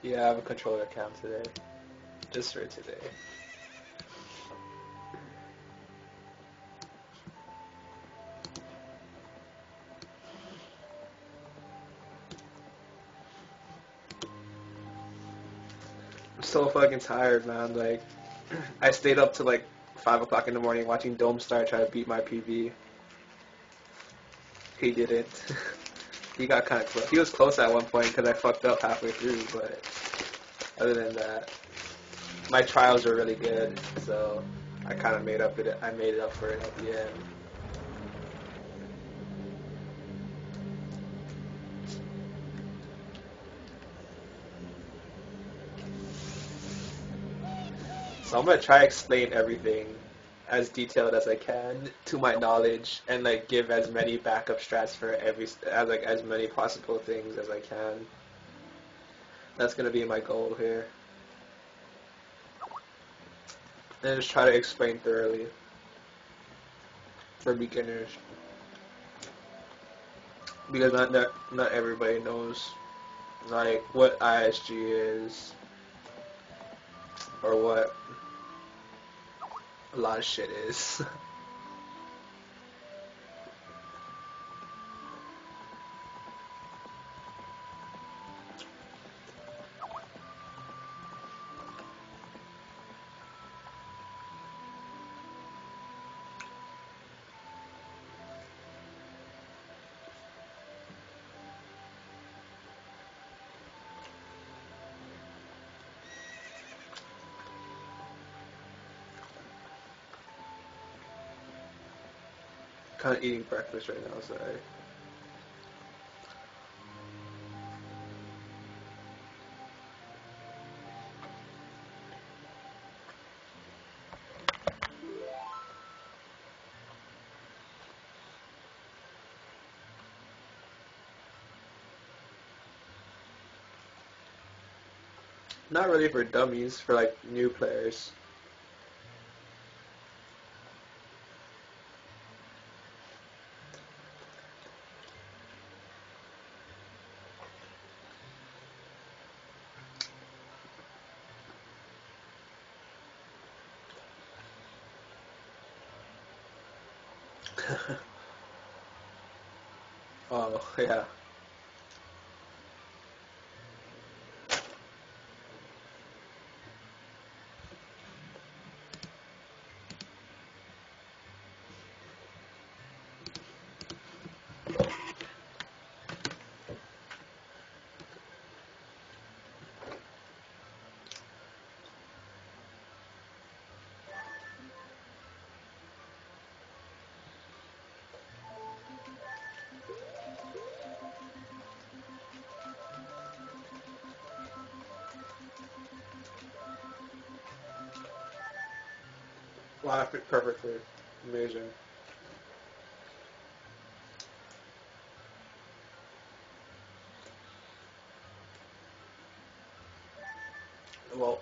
Yeah, I have a controller cam today. Just for today. I'm so fucking tired, man. Like, I stayed up till like 5 o'clock in the morning watching Dome Star try to beat my PB. He didn't. He got kind of close. He was close at one point because I fucked up halfway through, but other than that, my trials were really good, so I kind of made up it. I made it up for it at the end. So I'm gonna try to explain everything as detailed as I can to my knowledge, and like give as many backup strats for as many possible things as I can. That's gonna be my goal here. And just try to explain thoroughly for beginners, because not everybody knows like what ISG is or what a lot of shit is. Kind of eating breakfast right now, sorry. Not really for dummies, for like new players. Oh, yeah. Wow, perfectly. Amazing. Well,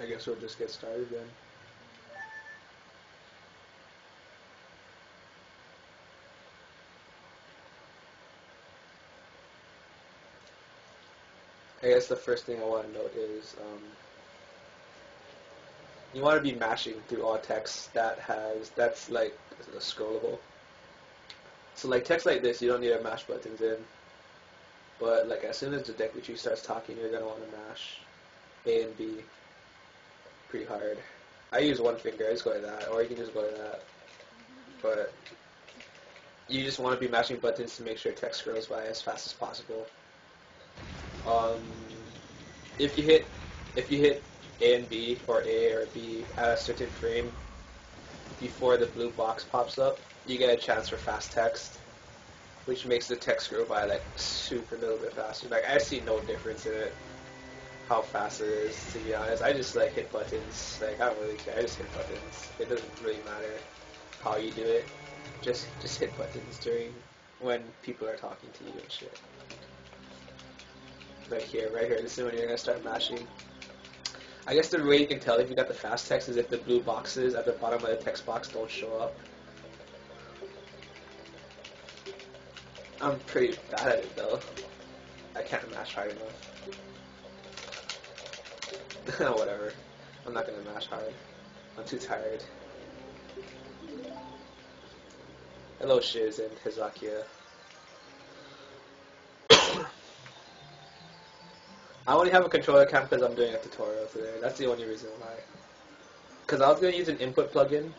I guess we'll just get started then. I guess the first thing I want to note is you want to be mashing through all text that's like scrollable. So like text like this, you don't need to mash buttons in. But like as soon as the Deku tree starts talking, you're gonna want to mash A and B pretty hard. I use one finger, I just go like that, or you can just go like that. But you just want to be mashing buttons to make sure text scrolls by as fast as possible. Um, if you hit A and B or A or B at a certain frame before the blue box pops up, you get a chance for fast text, which makes the text scroll by like super little bit faster. Like I see no difference in it, how fast it is, to be honest. I just like hit buttons. Like I don't really care. I just hit buttons. It doesn't really matter how you do it. Just hit buttons during when people are talking to you and shit. Right here. This is when you're gonna start mashing. I guess the way you can tell if you got the fast text is if the blue boxes at the bottom of the text box don't show up. I'm pretty bad at it though. I can't mash hard enough. Whatever. I'm not gonna mash hard. I'm too tired. Hello, Shiz and Hizakia. I only have a controller cam because I'm doing a tutorial today. That's the only reason why. Because I was gonna use an input plugin,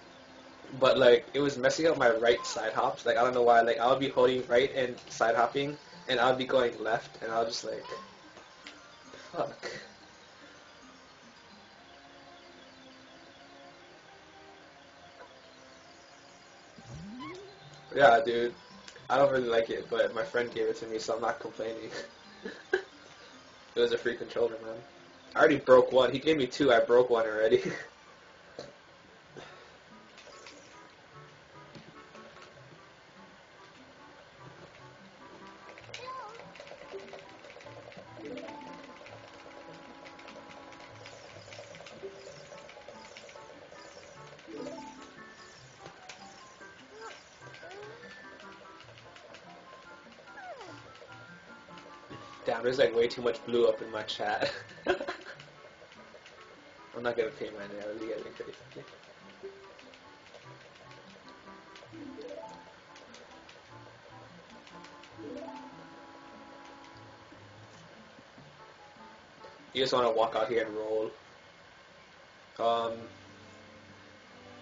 but like it was messing up my right side hops. Like I don't know why. Like I would be holding right and side hopping, and I would be going left, and I was just like, fuck. Yeah, dude. I don't really like it, but my friend gave it to me, so I'm not complaining. It was a free controller, man. I already broke one. He gave me two. I broke one already. Damn, there's like way too much blue up in my chat. I'm not gonna pay my nails. You guys are crazy. You just want to walk out here and roll.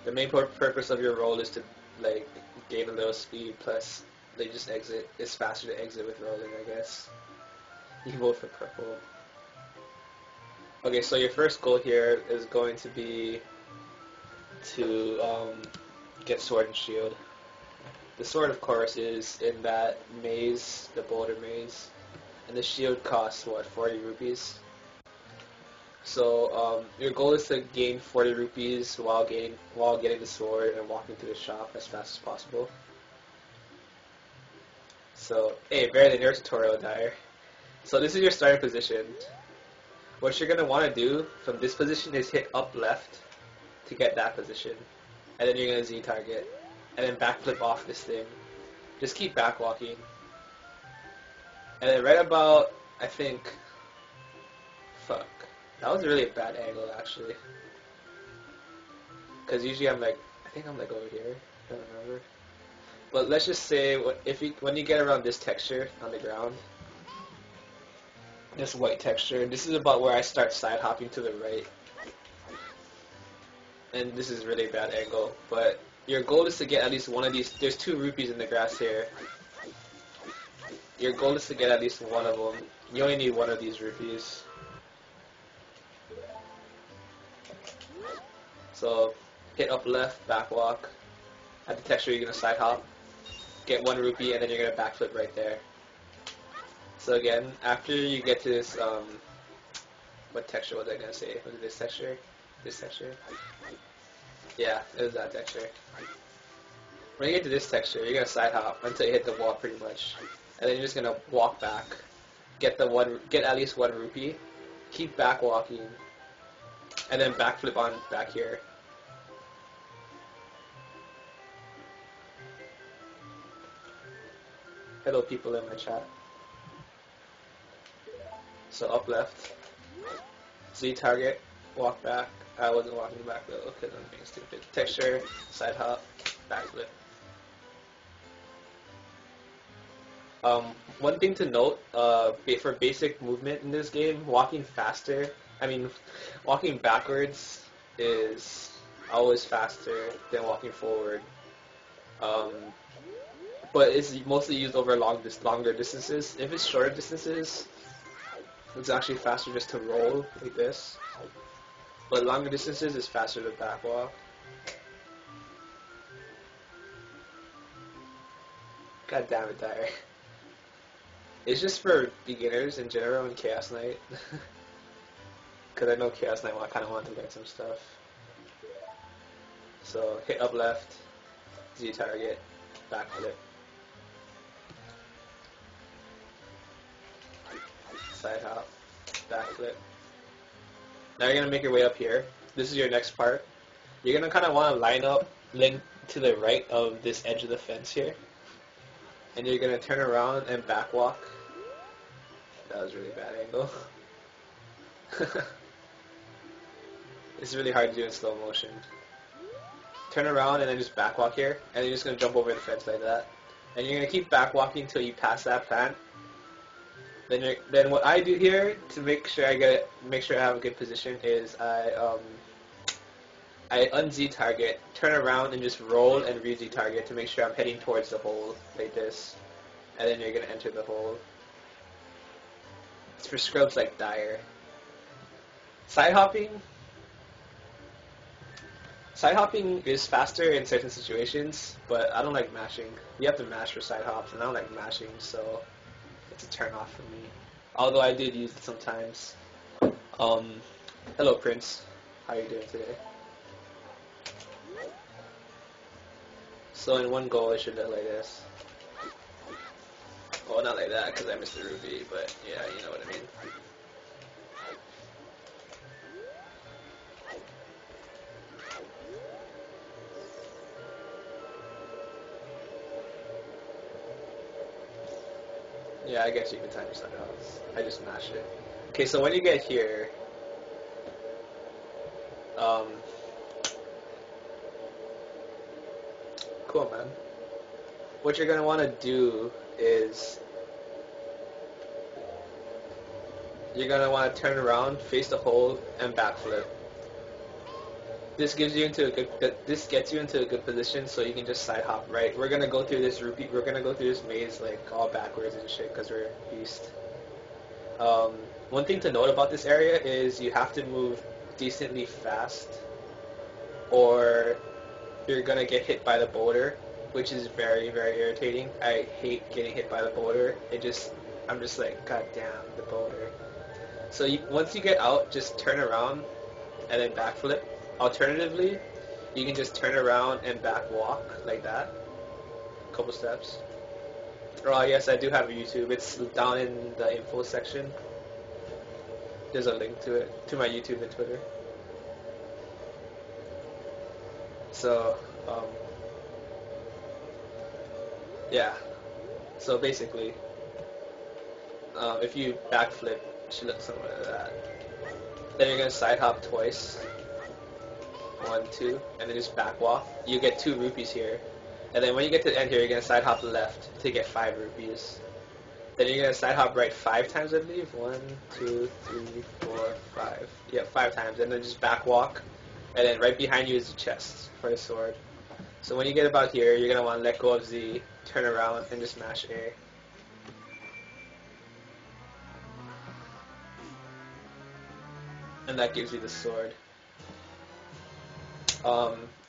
The main purpose of your roll is to like gain a little speed. Plus, they just exit. It's faster to exit with rolling, I guess. You can vote for purple. Okay, so your first goal here is going to be to get sword and shield. The sword, of course, is in that maze, the boulder maze, and the shield costs what, 40 rupees. So your goal is to gain 40 rupees while getting the sword and walking to the shop as fast as possible. So, hey, better than your tutorial, Dyer. So this is your starting position. What you're going to want to do from this position is hit up left to get that position. And then you're going to Z target. And then backflip off this thing. Just keep back walking. And then right about, I think, fuck. That was a really bad angle, actually. Because usually I'm like, I think I'm like over here. I don't remember. But let's just say, when you get around this texture on the ground, this white texture, this is about where I start side hopping to the right. And this is really bad angle, but your goal is to get at least one of these. There's 2 rupees in the grass here. Your goal is to get at least one of them. You only need one of these rupees. So hit up left, back walk. At the texture you're going to side hop. Get 1 rupee and then you're going to backflip right there. So again, after you get to this, what texture was I going to say? Was it this texture? This texture? Yeah, it was that texture. When you get to this texture, you're going to side hop until you hit the wall pretty much. And then you're just going to walk back. Get at least 1 rupee. Keep back walking. And then backflip on back here. Hello people in my chat. So up left, Z target, walk back. I wasn't walking back though because I'm being stupid. Texture, side hop, backflip. One thing to note, for basic movement in this game, walking backwards is always faster than walking forward. But it's mostly used over longer distances. If it's shorter distances, it's actually faster just to roll like this. But longer distances is faster to back walk. God damn it, Dyer. It's just for beginners in general in Chaos Knight. Because I know Chaos Knight kind of want to learn some stuff. So hit up left, Z target, backflip. Side hop, backflip. Now you're going to make your way up here. This is your next part. You're going to kind of want to line up, link to the right of this edge of the fence here. And you're going to turn around and back walk. That was a really bad angle. It's really hard to do in slow motion. Turn around and then just back walk here, and you're just gonna jump over the fence like that. And you're gonna keep back walking until you pass that plant. Then what I do here to make sure I have a good position is I un-Z target, turn around and just roll and re-Z target to make sure I'm heading towards the hole like this. And then you're gonna enter the hole. It's for scrubs like Dire. Side hopping is faster in certain situations, but I don't like mashing. You have to mash for side hops, and I don't like mashing, so it's a turn off for me. Although I did use it sometimes. Hello Prince, how are you doing today? So in one go, it should look like this. Well, not like that, because I missed the Rupee, but yeah, you know what I mean. Yeah, I guess you can time your side hops. I just mashed it. Okay, so when you get here, cool, man. What you're gonna want to do is you're gonna want to turn around, face the hole, and backflip. This gets you into a good position, so you can just side hop right. We're gonna go through this maze like all backwards and shit because we're beast. One thing to note about this area is you have to move decently fast, or you're gonna get hit by the boulder, which is very, very irritating. I hate getting hit by the boulder. I'm just like, god damn, the boulder. So once you get out, just turn around and then backflip. Alternatively, you can just turn around and back walk like that. A couple steps. Oh yes, I do have a YouTube. It's down in the info section. There's a link to it, to my YouTube and Twitter. So, yeah. So basically, if you backflip, it should look something like that. Then you're gonna side hop twice. 1, 2, and then just back walk. You get 2 rupees here. And then when you get to the end here, you're gonna side hop left to get 5 rupees. Then you're gonna side hop right 5 times, I believe. 1, 2, 3, 4, 5. Yeah, 5 times. And then just back walk. And then right behind you is the chest for the sword. So when you get about here, you're gonna want to let go of Z, turn around, and just mash A. And that gives you the sword.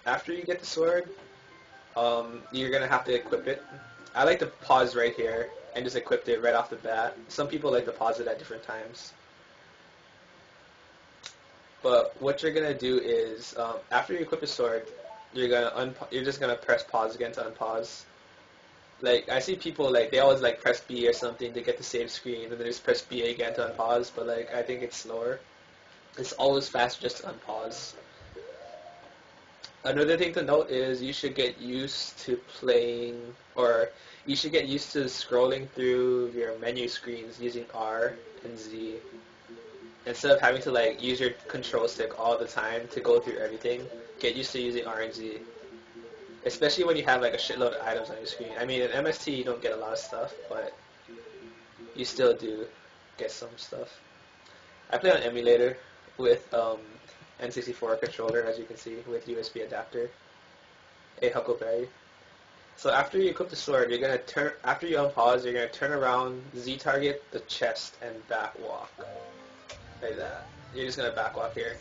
After you get the sword, you're gonna have to equip it. I like to pause right here and just equip it right off the bat. Some people like to pause it at different times. But what you're gonna do is, after you equip the sword, you're just gonna press pause again to unpause. Like I see people like they always like press B or something to get the save screen, and then just press B again to unpause. But like I think it's slower. It's always faster just to unpause. Another thing to note is you should get used to scrolling through your menu screens using R and Z. Instead of having to like use your control stick all the time to go through everything, get used to using R and Z. Especially when you have like a shitload of items on your screen. I mean, in MST you don't get a lot of stuff, but you still do get some stuff. I play on emulator with N64 controller, as you can see, with USB adapter, a Huckleberry. So after you equip the sword, after you unpause, you're gonna turn around, Z target the chest, and back walk like that. You're just gonna back walk here.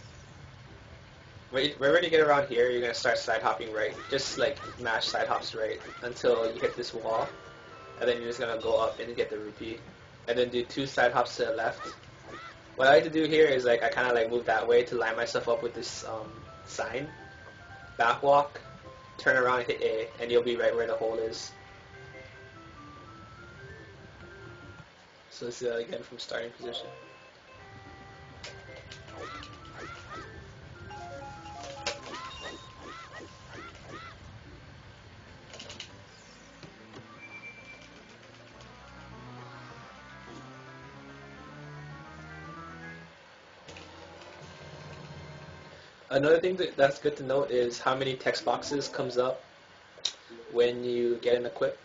Whenever you get around here, you're gonna start side hopping right. Just like mash side hops right until you hit this wall, and then you're just gonna go up and get the rupee, and then do 2 side hops to the left. What I like to do here is like I kind of like move that way to line myself up with this sign. Back walk, turn around and hit A, and you'll be right where the hole is. So let's do that again from starting position. Another thing that's good to note is how many text boxes comes up when you get an equip.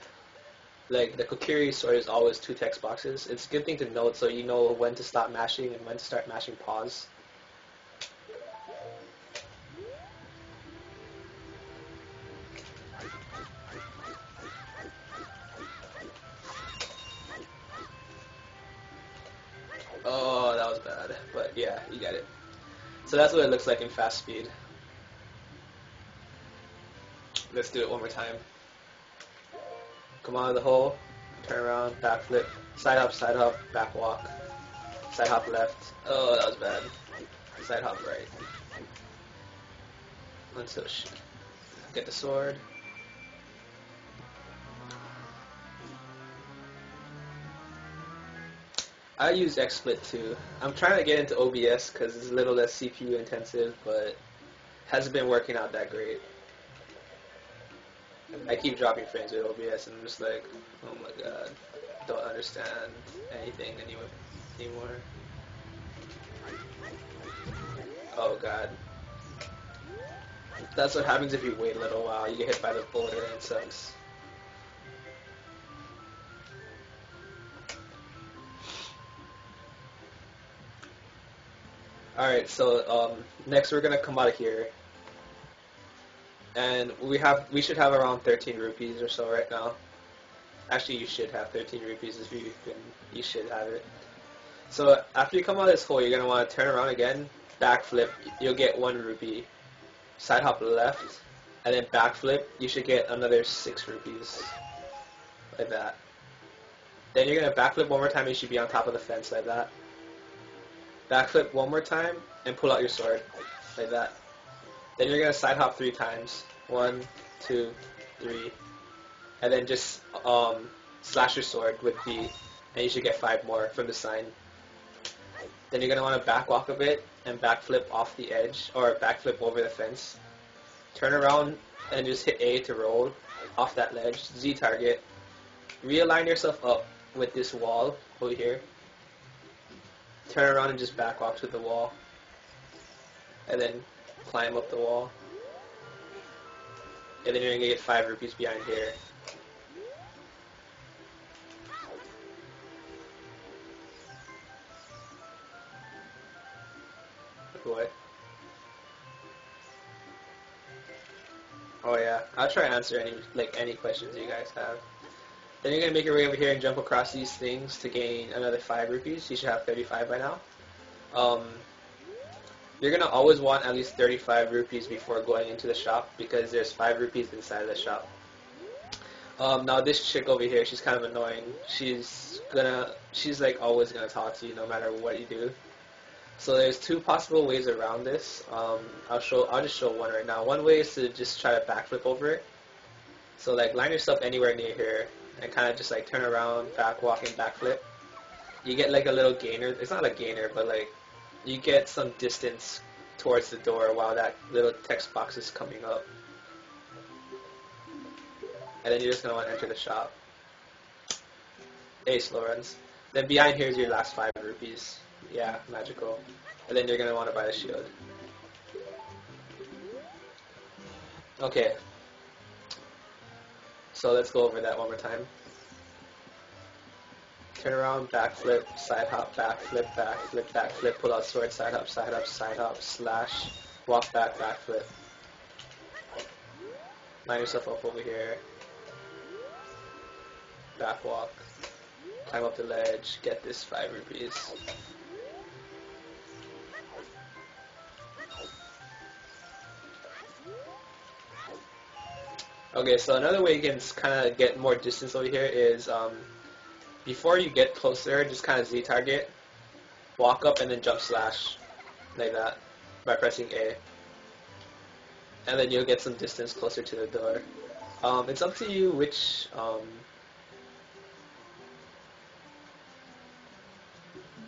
Like the Kokiri sword is always 2 text boxes. It's a good thing to note so you know when to stop mashing and when to start mashing pause. Oh, that was bad. But yeah, you get it. So that's what it looks like in fast speed. Let's do it one more time. Come out of the hole, turn around, backflip, side hop, back walk, side hop left. Oh, that was bad. Side hop right. Until get the sword. I use XSplit too. I'm trying to get into OBS because it's a little less CPU intensive, but hasn't been working out that great. I keep dropping frames with OBS and I'm just like, oh my god, don't understand anything anymore. Oh god. That's what happens if you wait a little while. You get hit by the boulder and it sucks. Alright, so next we're gonna come out of here. And we should have around 13 rupees or so right now. Actually, you should have 13 rupees if you should have it. So after you come out of this hole, you're gonna want to turn around again, backflip. You'll get 1 rupee. Side hop left, and then backflip. You should get another 6 rupees, like that. Then you're gonna backflip one more time. You should be on top of the fence like that. Backflip one more time and pull out your sword, like that. Then you're gonna side hop 3 times. 1, 2, 3, and then just slash your sword with B, and you should get 5 more from the sign. Then you're gonna want to back walk a bit and backflip off the edge, or backflip over the fence. Turn around and just hit A to roll off that ledge. Z target. Realign yourself up with this wall over here. Turn around and just back walk to the wall, and then climb up the wall. And then you're gonna get 5 rupees behind here. What? Oh yeah, I'll try to answer any questions you guys have. Then you're gonna make your way over here and jump across these things to gain another 5 rupees. You should have 35 by now. You're gonna always want at least 35 rupees before going into the shop because there's 5 rupees inside of the shop. Now this chick over here, she's kind of annoying. She's like always gonna talk to you no matter what you do. So there's 2 possible ways around this. I'll just show one right now. One way is to just try to backflip over it. So like line yourself anywhere near here and kind of just like turn around, back walk and backflip. You get like a little gainer. It's not a gainer, but like you get some distance towards the door while that little text box is coming up. And then you're just gonna want to enter the shop. Slow runs. Then behind here is your last 5 rupees. Yeah, magical. And then you're going to want to buy the shield. Okay. So let's go over that one more time. Turn around, backflip, side hop, backflip, backflip, backflip, pull out sword, side hop, slash, walk back, backflip. Line yourself up over here. Back walk. Climb up the ledge, get this 5 rupees. Okay, so another way you can kind of get more distance over here is before you get closer, just kind of Z target, walk up and then jump slash, like that, by pressing A. And then you'll get some distance closer to the door. It's up to you which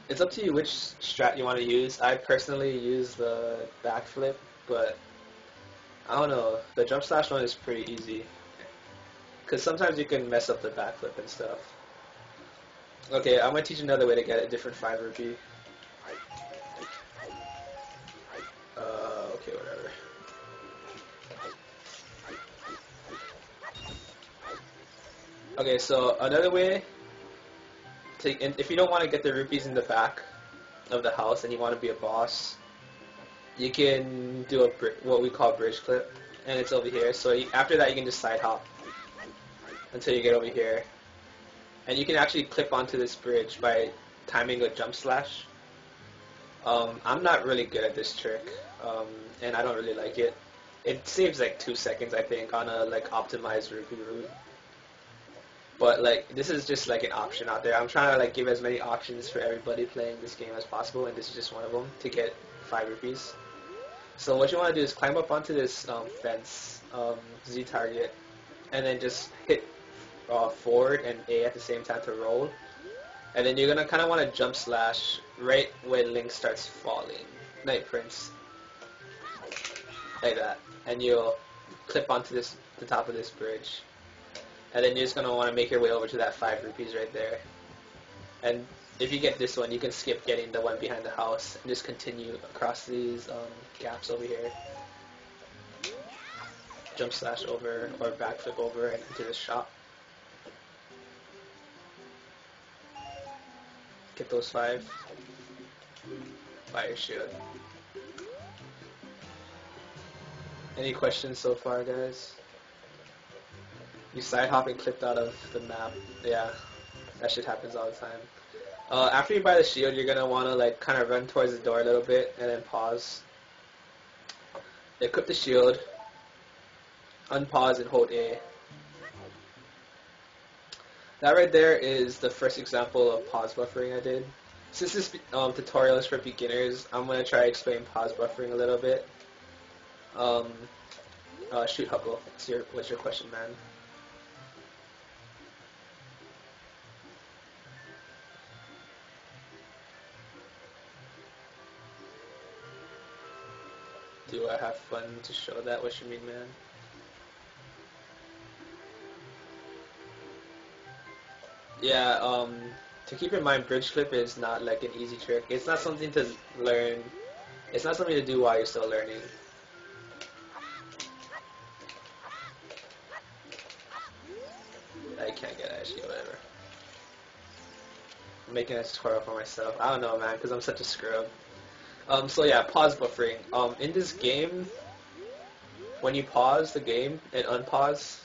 strat you want to use. I personally use the backflip, but I don't know. The jump slash one is pretty easy because sometimes you can mess up the backflip and stuff. Okay, I'm gonna teach another way to get a different 5 rupee. Okay, whatever. Okay, so another way to, if you don't want to get the rupees in the back of the house and you want to be a boss, you can do what we call bridge clip, and it's over here. So after that, you can just side hop until you get over here, and you can actually clip onto this bridge by timing a jump slash. I'm not really good at this trick, and I don't really like it. It saves like 2 seconds, I think, on a like optimized Rupee Route. But like this is just like an option out there. I'm trying to like give as many options for everybody playing this game as possible, and this is just one of them to get 5 rupees. So what you want to do is climb up onto this fence, Z target, and then just hit forward and A at the same time to roll. And then you're gonna kind of want to jump slash right when Link starts falling, Night Prince, like that, and you'll clip onto the top of this bridge. And then you're just going to want to make your way over to that 5 rupees right there. And if you get this one, you can skip getting the one behind the house and just continue across these gaps over here. Jump slash over or backflip over and into the shop. Get those 5. Buy your shield. Any questions so far, guys? You side hop and clipped out of the map. Yeah, that shit happens all the time. After you buy the shield, you're gonna wanna like kind of run towards the door a little bit and then pause. Equip the shield. Unpause and hold A. That right there is the first example of pause buffering I did. Since this tutorial is for beginners, I'm gonna try to explain pause buffering a little bit. Shoot, Huckle. What's your question, man? Do I have fun to show that? What you mean, man? Yeah, to keep in mind, bridge clip is not like an easy trick. It's not something to learn. It's not something to do while you're still learning. I can't get actually, whatever. I'm making a tutorial for myself. I don't know, man, because I'm such a scrub. So yeah, pause buffering. In this game, when you pause the game and unpause,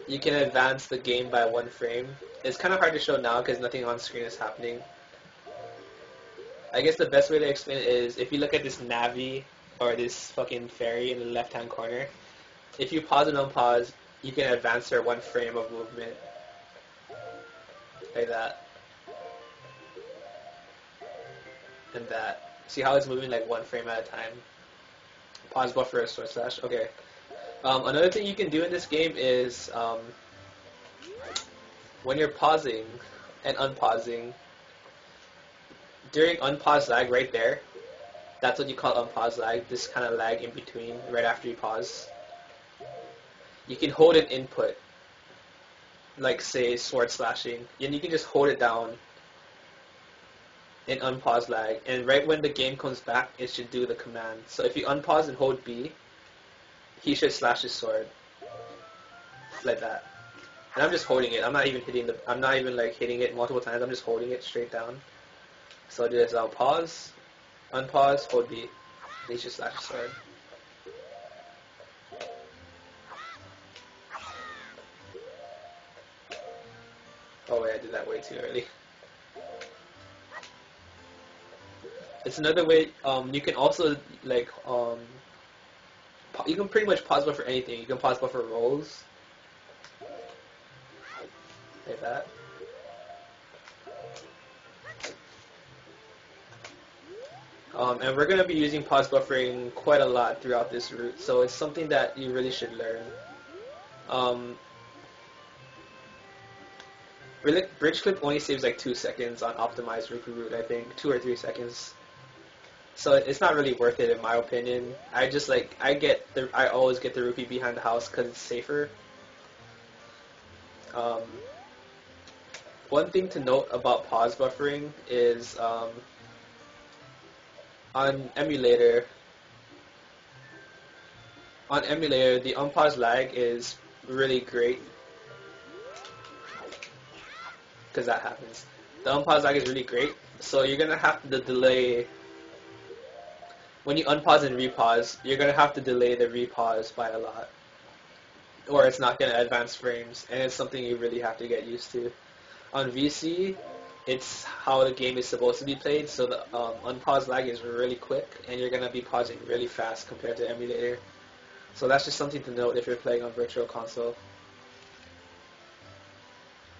you can advance the game by 1 frame. It's kind of hard to show now because nothing on screen is happening. I guess the best way to explain it is if you look at this Navi or this fucking fairy in the left-hand corner, if you pause and unpause, you can advance her 1 frame of movement. Like that. And that. See how it's moving like 1 frame at a time? Pause buffer / slash. Okay. Another thing you can do in this game is when you're pausing and unpausing, during unpause lag right there, that's what you call unpause lag, this kind of lag in between right after you pause. You can hold an input, like say sword slashing, and you can just hold it down in unpause lag, and right when the game comes back, it should do the command. So if you unpause and hold B, he should slash his sword like that. And I'm just holding it. I'm not even like hitting it multiple times. I'm just holding it straight down. So just I'll pause, unpause, hold B. And he should slash his sword. Oh wait, I did that way too early. It's another way. You can also like you can pretty much pause buffer anything. You can pause buffer rolls like that. And we're going to be using pause buffering quite a lot throughout this route, so it's something that you really should learn. Bridge clip only saves like 2 seconds on optimized Rupee Route, I think, 2 or 3 seconds. So it's not really worth it in my opinion. I just like I always get the rupee behind the house because it's safer. One thing to note about pause buffering is on emulator, On emulator, the unpause lag is really great because that happens. The unpause lag is really great, so you're gonna have to delay when you unpause and repause. You're gonna have to delay the repause by a lot, or it's not gonna advance frames, and it's something you really have to get used to. On VC, it's how the game is supposed to be played, so the unpause lag is really quick, and you're gonna be pausing really fast compared to emulator. So that's just something to note if you're playing on Virtual Console.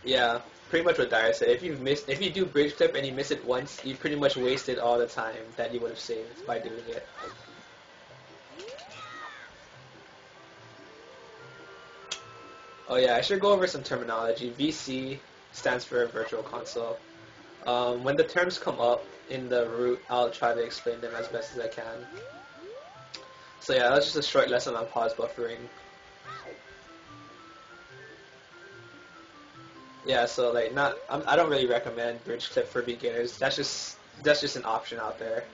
Yeah, pretty much what Dyer said. If you do bridge clip and you miss it once, you pretty much wasted all the time that you would have saved by doing it. Oh yeah, I should go over some terminology. VC stands for Virtual Console. When the terms come up in the route, I'll try to explain them as best as I can. So yeah, that's just a short lesson on pause buffering. Yeah, so like I don't really recommend bridge clip for beginners. That's just an option out there.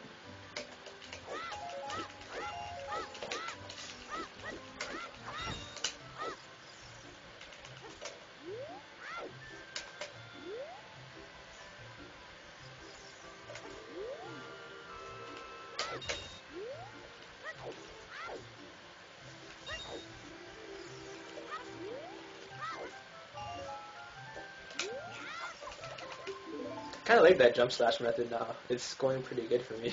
Kind of like that jump slash method now. It's going pretty good for me.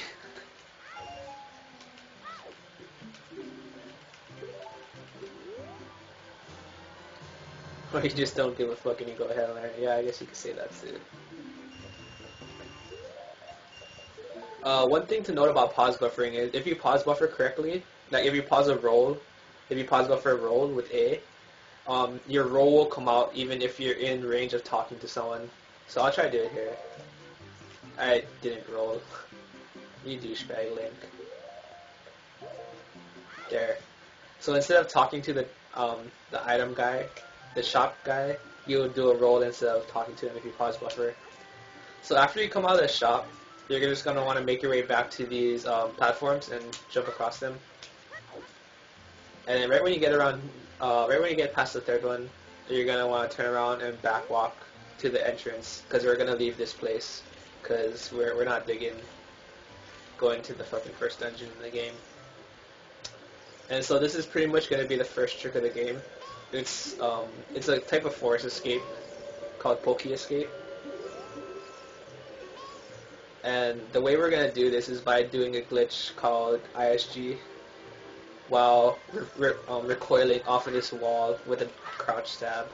Or you just don't give a fuck and you go ahead and learn. Yeah, I guess you could say that too. One thing to note about pause buffering is if you pause buffer correctly, like if you pause buffer a roll with A, your roll will come out even if you're in range of talking to someone. So I'll try to do it here. I didn't roll. You douchebag, Link. There. So instead of talking to the item guy, the shop guy, you would do a roll instead of talking to him if you pause buffer. So after you come out of the shop, you're just gonna want to make your way back to these platforms and jump across them. And then right when you get past the third one, you're gonna want to turn around and back walk to the entrance because we're gonna leave this place because we're not digging going to the fucking first dungeon in the game. And so this is pretty much gonna be the first trick of the game. It's a type of forest escape called Pokey Escape. And the way we're going to do this is by doing a glitch called ISG while recoiling off of this wall with a crouch stab.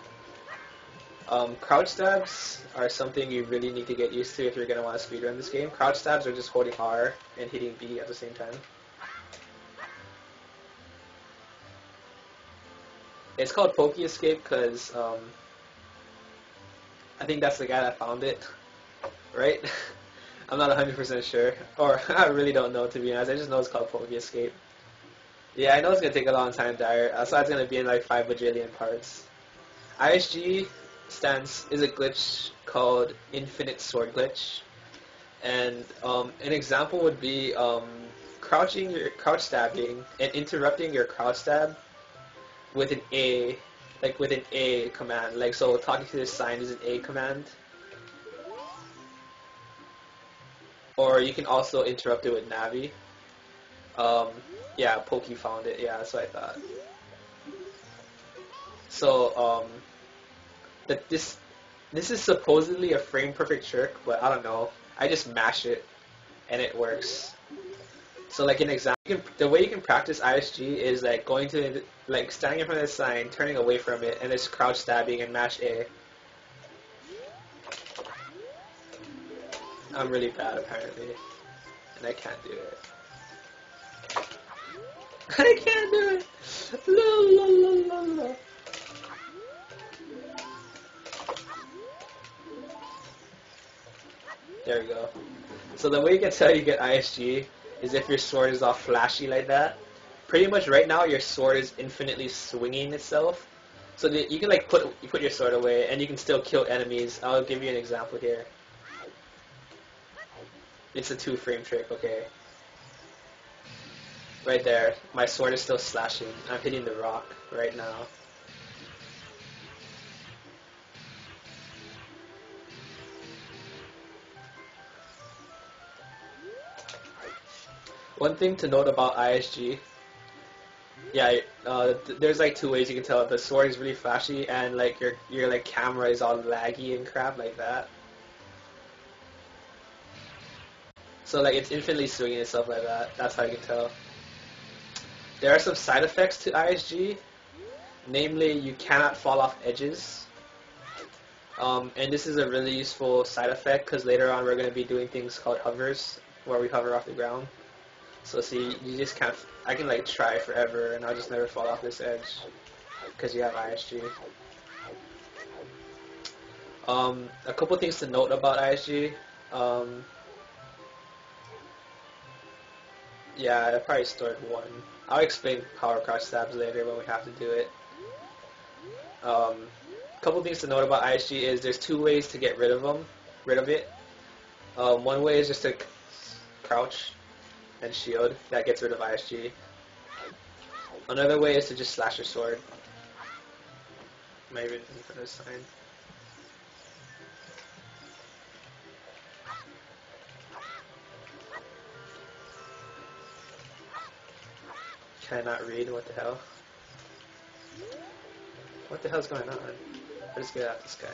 Crouch stabs are something you really need to get used to if you're going to want to speedrun this game. Crouch stabs are just holding R and hitting B at the same time. It's called Pokey Escape because I think that's the guy that found it, right? I'm not 100% sure, or I really don't know to be honest. I just know it's called Pokey Escape. Yeah, I know it's gonna take a long time, Dyer. I saw it's gonna be in like 5 bajillion parts. ISG is a glitch called Infinite Sword Glitch, and an example would be crouch stabbing and interrupting your crouch stab with an A, like with an A command. Like so, talking to this sign is an A command. Or you can also interrupt it with Navi. Yeah, Pokey found it. Yeah, that's what I thought. So, this is supposedly a frame perfect trick, but I don't know. I just mash it, and it works. So, like an example, the way you can practice ISG is like going to standing in front of the sign, turning away from it, and just crouch stabbing and mash A. I'm really bad apparently, and I can't do it. I can't do it! La, la, la, la, la. There we go. So the way you can tell you get ISG is if your sword is all flashy like that. Pretty much right now your sword is infinitely swinging itself. So that you can like put your sword away and you can still kill enemies. I'll give you an example here. It's a 2-frame trick, okay. Right there. My sword is still slashing. I'm hitting the rock right now. One thing to note about ISG, yeah, there's like two ways you can tell if the sword is really flashy and like your like camera is all laggy and crap like that. So like it's infinitely swinging and stuff like that. That's how you can tell. There are some side effects to ISG, namely you cannot fall off edges. And this is a really useful side effect because later on we're going to be doing things called hovers, where we hover off the ground. So see, you just can't, I can like try forever and I'll just never fall off this edge because you have ISG. A couple things to note about ISG. Yeah, I probably stored one. I'll explain power crouch stabs later when we have to do it. Couple things to note about ISG is there's two ways to get rid of it. One way is just to crouch and shield. That gets rid of ISG. Another way is to just slash your sword. Maybe for this sign. Can I not read? What the hell? What the hell's going on? Let's get out this guy.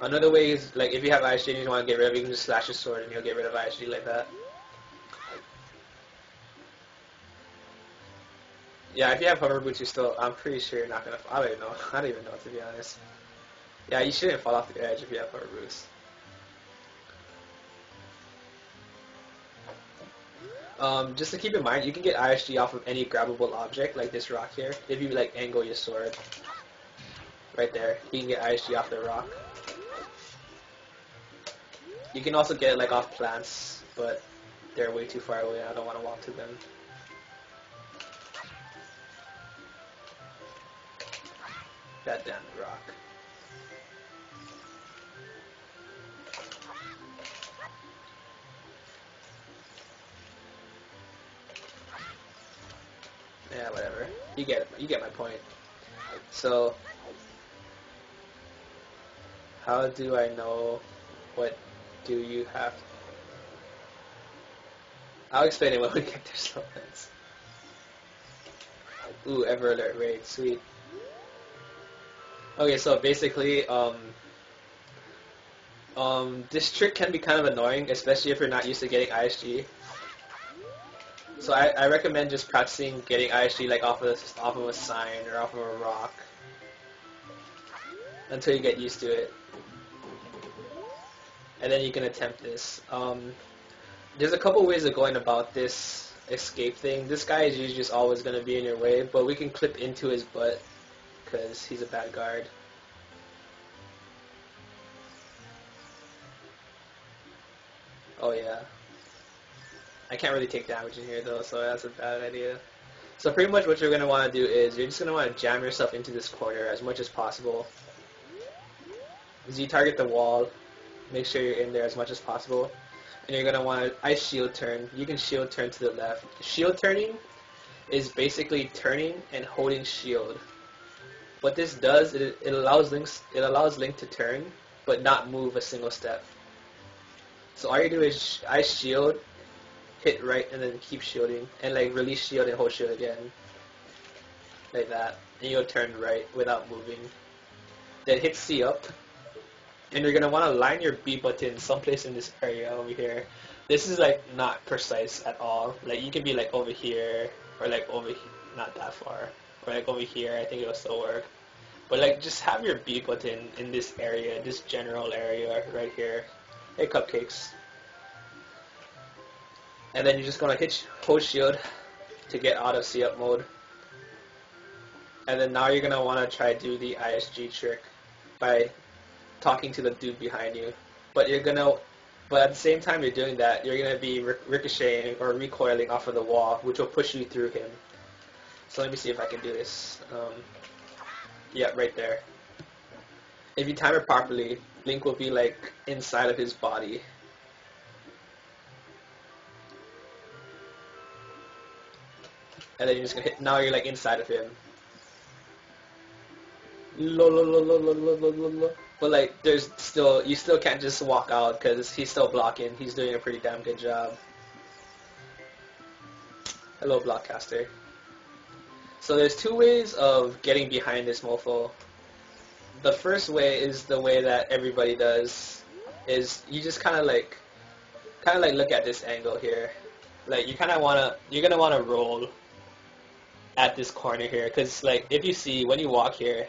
Another way is, like, if you have ISG and you want to get rid of it, you can just slash your sword and you'll get rid of ISG like that. Yeah, if you have hover boots, you still, I'm pretty sure you're not going to, I don't even know, to be honest. Yeah, you shouldn't fall off the edge if you have hover boots. Just to keep in mind, you can get ISG off of any grabbable object, like this rock here, if you, like, angle your sword. Right there, you can get ISG off the rock. You can also get it, like, off plants, but they're way too far away and I don't want to walk to them. That damn rock. Yeah, whatever. You get my point. So, how do I know what do you have? I'll explain it when we get to slogans. Ooh, ever alert raid, sweet. Okay, so basically, this trick can be kind of annoying, especially if you're not used to getting ISG. So I recommend just practicing getting ISG like off of a sign or off of a rock until you get used to it, and then you can attempt this. There's a couple ways of going about this escape thing. This guy is usually just always going to be in your way, but we can clip into his butt because he's a bad guard. Oh yeah. I can't really take damage in here though, so that's a bad idea. So pretty much what you're going to want to do is you're just going to want to jam yourself into this corner as much as possible. As you target the wall, make sure you're in there as much as possible. And you're going to want to ice shield turn. You can shield turn to the left. Shield turning is basically turning and holding shield. What this does, it allows Link to turn, but not move a single step. So all you do is ice shield, hit right, and then keep shielding, and like release shield and hold shield again, like that, and you'll turn right without moving. Then hit C up, and you're gonna want to line your B button someplace in this area over here. This is like not precise at all. Like you can be like over here, or like over here, not that far, or like over here. I think it'll still work. But like just have your B button in this area, this general area right here. Hey, cupcakes. And then you're just gonna hold shield to get out of C up mode. And then now you're gonna wanna try to do the ISG trick by talking to the dude behind you. But at the same time you're doing that, you're gonna be ricocheting or recoiling off of the wall, which will push you through him. So let me see if I can do this. Yeah, right there. If you time it properly, Link will be like inside of his body. and then you're just gonna hit. Now you're like inside of him. Lo, lo, lo, lo, lo, lo, lo, lo, lo. But like, there's still you still can't just walk out because he's still blocking. He's doing a pretty damn good job. Hello, Blockcaster. So there's two ways of getting behind this mofo. The first way is the way that everybody does. Is you just kind of like look at this angle here. Like you're gonna wanna roll at this corner here, because like if you see when you walk here,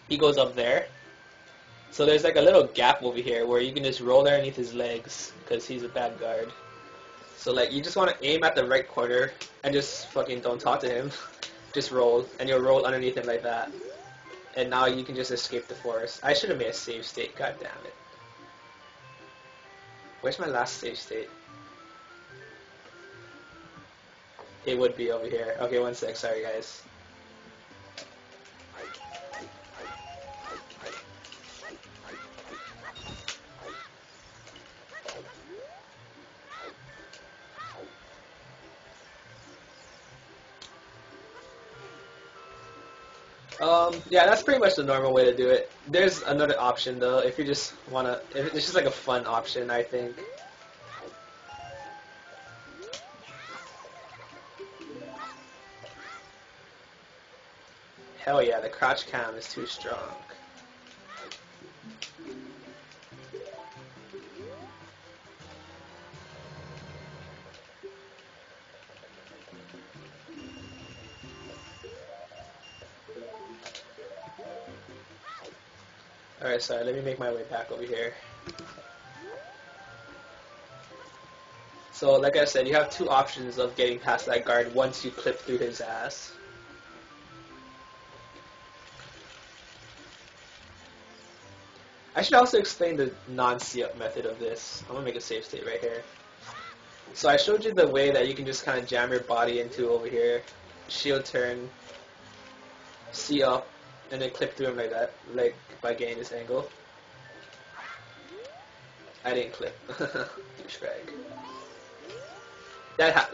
he goes up there. So there's like a little gap over here where you can just roll underneath his legs because he's a bad guard. So like you just want to aim at the right corner and just fucking don't talk to him. Just roll, and you'll roll underneath him like that. And now you can just escape the forest. I should have made a save state, god damn it. Where's my last save state? It would be over here. Okay, one sec, sorry guys. Yeah, that's pretty much the normal way to do it. There's another option though, if you just wanna, if it's just like a fun option, I think. Hell yeah, the crouch cam is too strong. Alright, sorry, let me make my way back over here. So, like I said, you have two options of getting past that guard once you clip through his ass. I should also explain the non-see-up method of this. I'm gonna make a save state right here. So I showed you the way that you can just kind of jam your body into over here, shield turn, see up, and then clip through him like that, like by getting this angle. I didn't clip. Douchebag.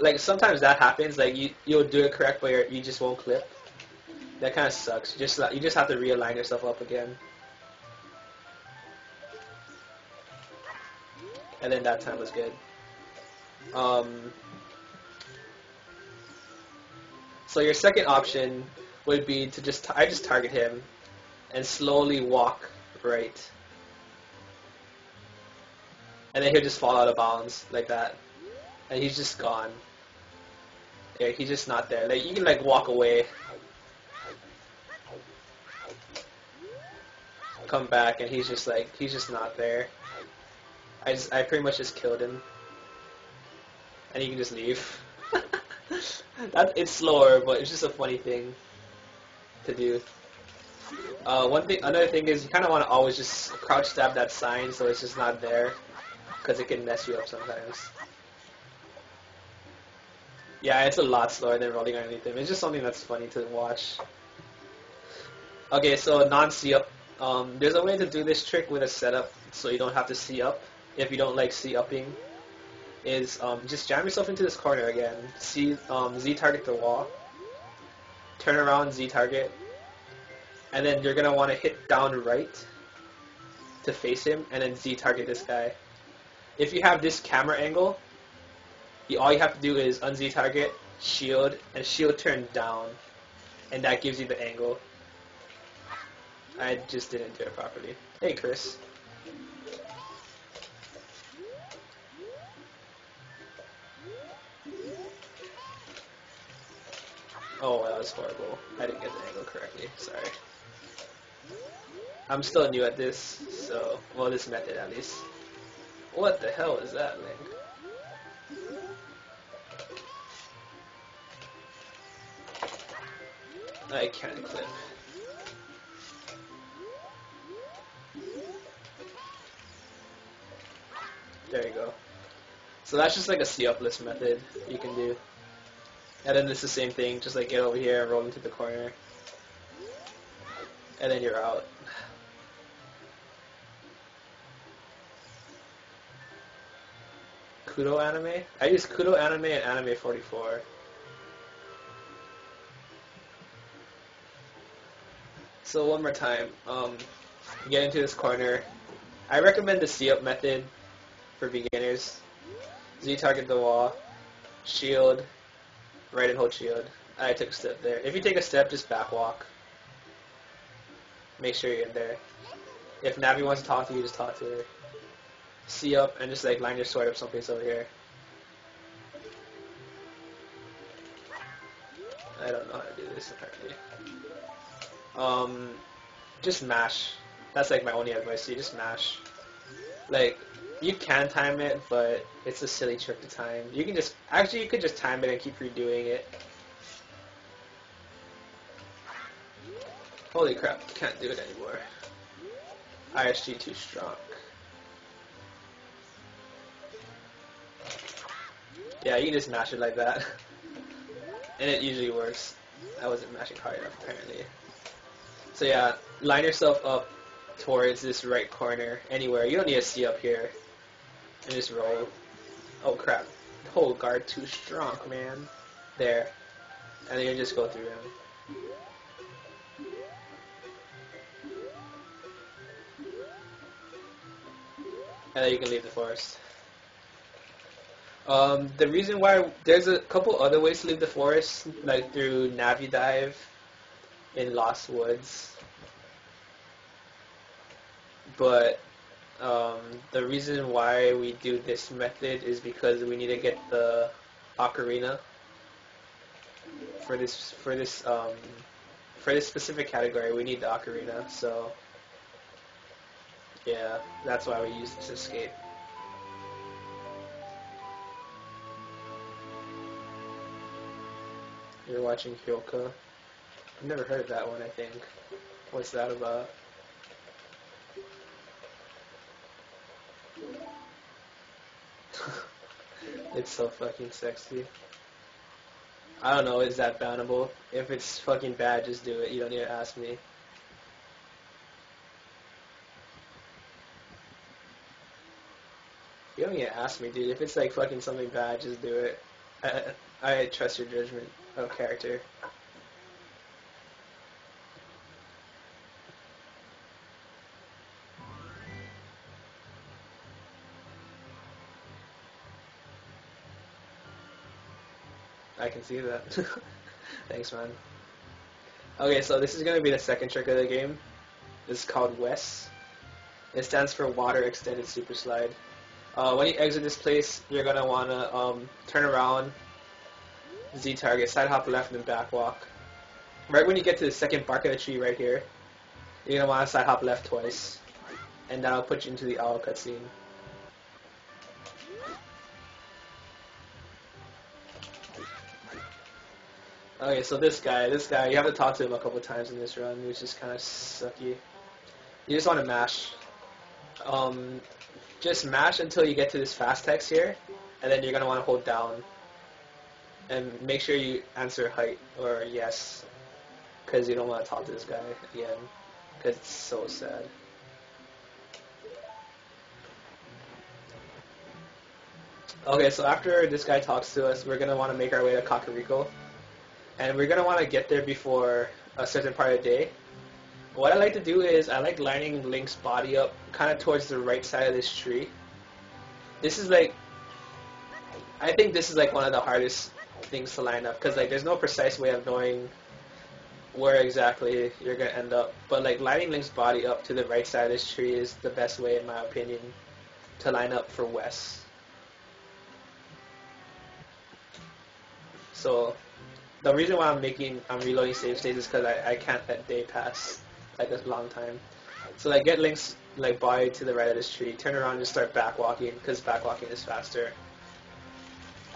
Like sometimes that happens. Like you'll do it correct, but you just won't clip. That kind of sucks. You just have to realign yourself up again. And then that time was good. So your second option would be to just target him and slowly walk right, and then he'll just fall out of bounds like that, and he's just gone. Yeah, he's just not there. Like you can like walk away, come back, and he's just not there. I pretty much just killed him, and you can just leave. It's slower, but it's just a funny thing to do. Another thing is you kind of want to always just crouch stab that sign so it's just not there, because it can mess you up sometimes. Yeah, it's a lot slower than rolling underneath him. It's just something that's funny to watch. Okay, so non-see up. There's a way to do this trick with a setup so you don't have to see up. If you don't like see upping, is just jam yourself into this corner again. Z target the wall. Turn around, Z target. And then you're going to want to hit down right to face him, and then Z target this guy. If you have this camera angle, all you have to do is un-Z target, shield, and shield turn down. And that gives you the angle. I just didn't do it properly. Hey, Chris. Oh, that was horrible. I didn't get the angle correctly. Sorry. I'm still new at this, so... Well, this method, at least. What the hell is that, Link? I can't clip. There you go. So that's just like a see-up list method you can do. And then it's the same thing, just like get over here and roll into the corner. And then you're out. Kudo anime? I use Kudo anime and anime 44. So one more time, get into this corner. I recommend the C-up method for beginners. Z target the wall, shield, right and hold shield. I took a step there. If you take a step, just back walk. Make sure you're in there. If Navi wants to talk to you, just talk to her. C up and just like line your sword up someplace over here. I don't know how to do this apparently. Just mash. That's like my only advice to you, just mash. Like, you can time it, but it's a silly trick to time. You can just, actually you could just time it and keep redoing it. Holy crap, can't do it anymore. ISG too strong. Yeah, you can just mash it like that. And it usually works. I wasn't mashing hard enough apparently. So yeah, line yourself up towards this right corner, anywhere. You don't need to see up here. And just roll. Oh crap. Oh, guard too strong, man. There. And then you just go through him. And then you can leave the forest. The reason why, there's a couple other ways to leave the forest, like through Navi Dive in Lost Woods. But the reason why we do this method is because we need to get the ocarina for this specific category. We need the ocarina, so yeah, that's why we use this escape. You're watching Cucco. I've never heard of that one, I think. What's that about? It's so fucking sexy. I don't know, is that bannable? If it's fucking bad, just do it. You don't need to ask me. You don't need to ask me, dude. If it's like fucking something bad, just do it. I trust your judgment of character. I can see that. Thanks, man. Okay, so this is going to be the second trick of the game. This is called WESS. It stands for Water Extended Super Slide. When you exit this place, you're going to want to turn around, Z target, side hop left, and back walk. Right when you get to the second bark of the tree right here, you're going to want to side hop left twice. And that'll put you into the owl cutscene. Okay, so this guy, you have to talk to him a couple times in this run, which is kind of sucky. You just want to mash. Just mash until you get to this fast text here, and then you're going to want to hold down. And make sure you answer height or yes, because you don't want to talk to this guy again, because it's so sad. Okay, so after this guy talks to us, we're going to want to make our way to Kakariko. And we're going to want to get there before a certain part of the day. What I like to do is I like lining Link's body up kind of towards the right side of this tree. This is like, I think this is like one of the hardest things to line up because like there's no precise way of knowing where exactly you're going to end up. But like lining Link's body up to the right side of this tree is the best way in my opinion to line up for WESS. So the reason why I'm reloading save states is because I can't let day pass like this long time. So like get Link's like body to the right of this tree, turn around and just start back walking because back walking is faster.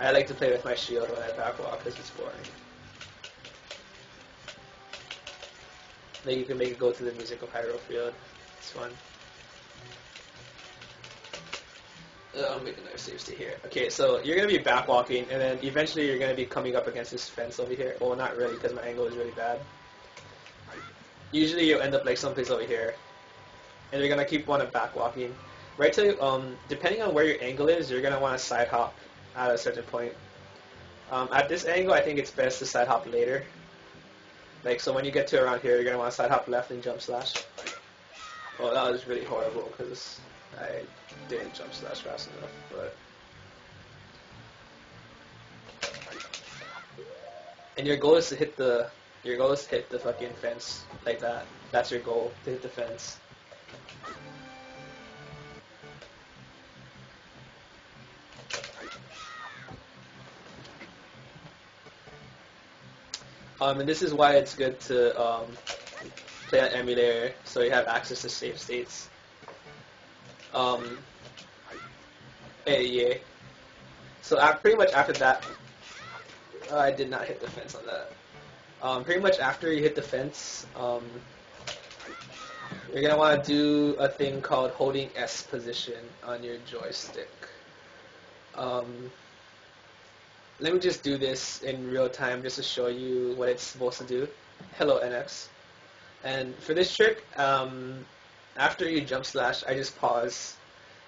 I like to play with my shield when I back walk because it's boring. Then you can make it go to the musical pyro field. It's fun. I'll make another save state here. Okay, so you're going to be back walking, and then eventually you're going to be coming up against this fence over here. Well, not really, because my angle is really bad. Usually you'll end up like someplace over here, and you're going to keep wanting back walking. Right till, depending on where your angle is, you're going to want to side hop at a certain point. At this angle, I think it's best to side hop later. Like, so when you get to around here, you're going to want to side hop left and jump slash. Well, that was really horrible because I didn't jump slash fast enough, but... And your goal is to hit the fucking fence like that. That's your goal, to hit the fence. And this is why it's good to play on emulator, so you have access to save states. Yeah. So pretty much after that, I did not hit the fence on that. Pretty much after you hit the fence, you're gonna want to do a thing called holding S position on your joystick. Let me just do this in real time just to show you what it's supposed to do. Hello, NX. And for this trick, after you jump slash, I just pause.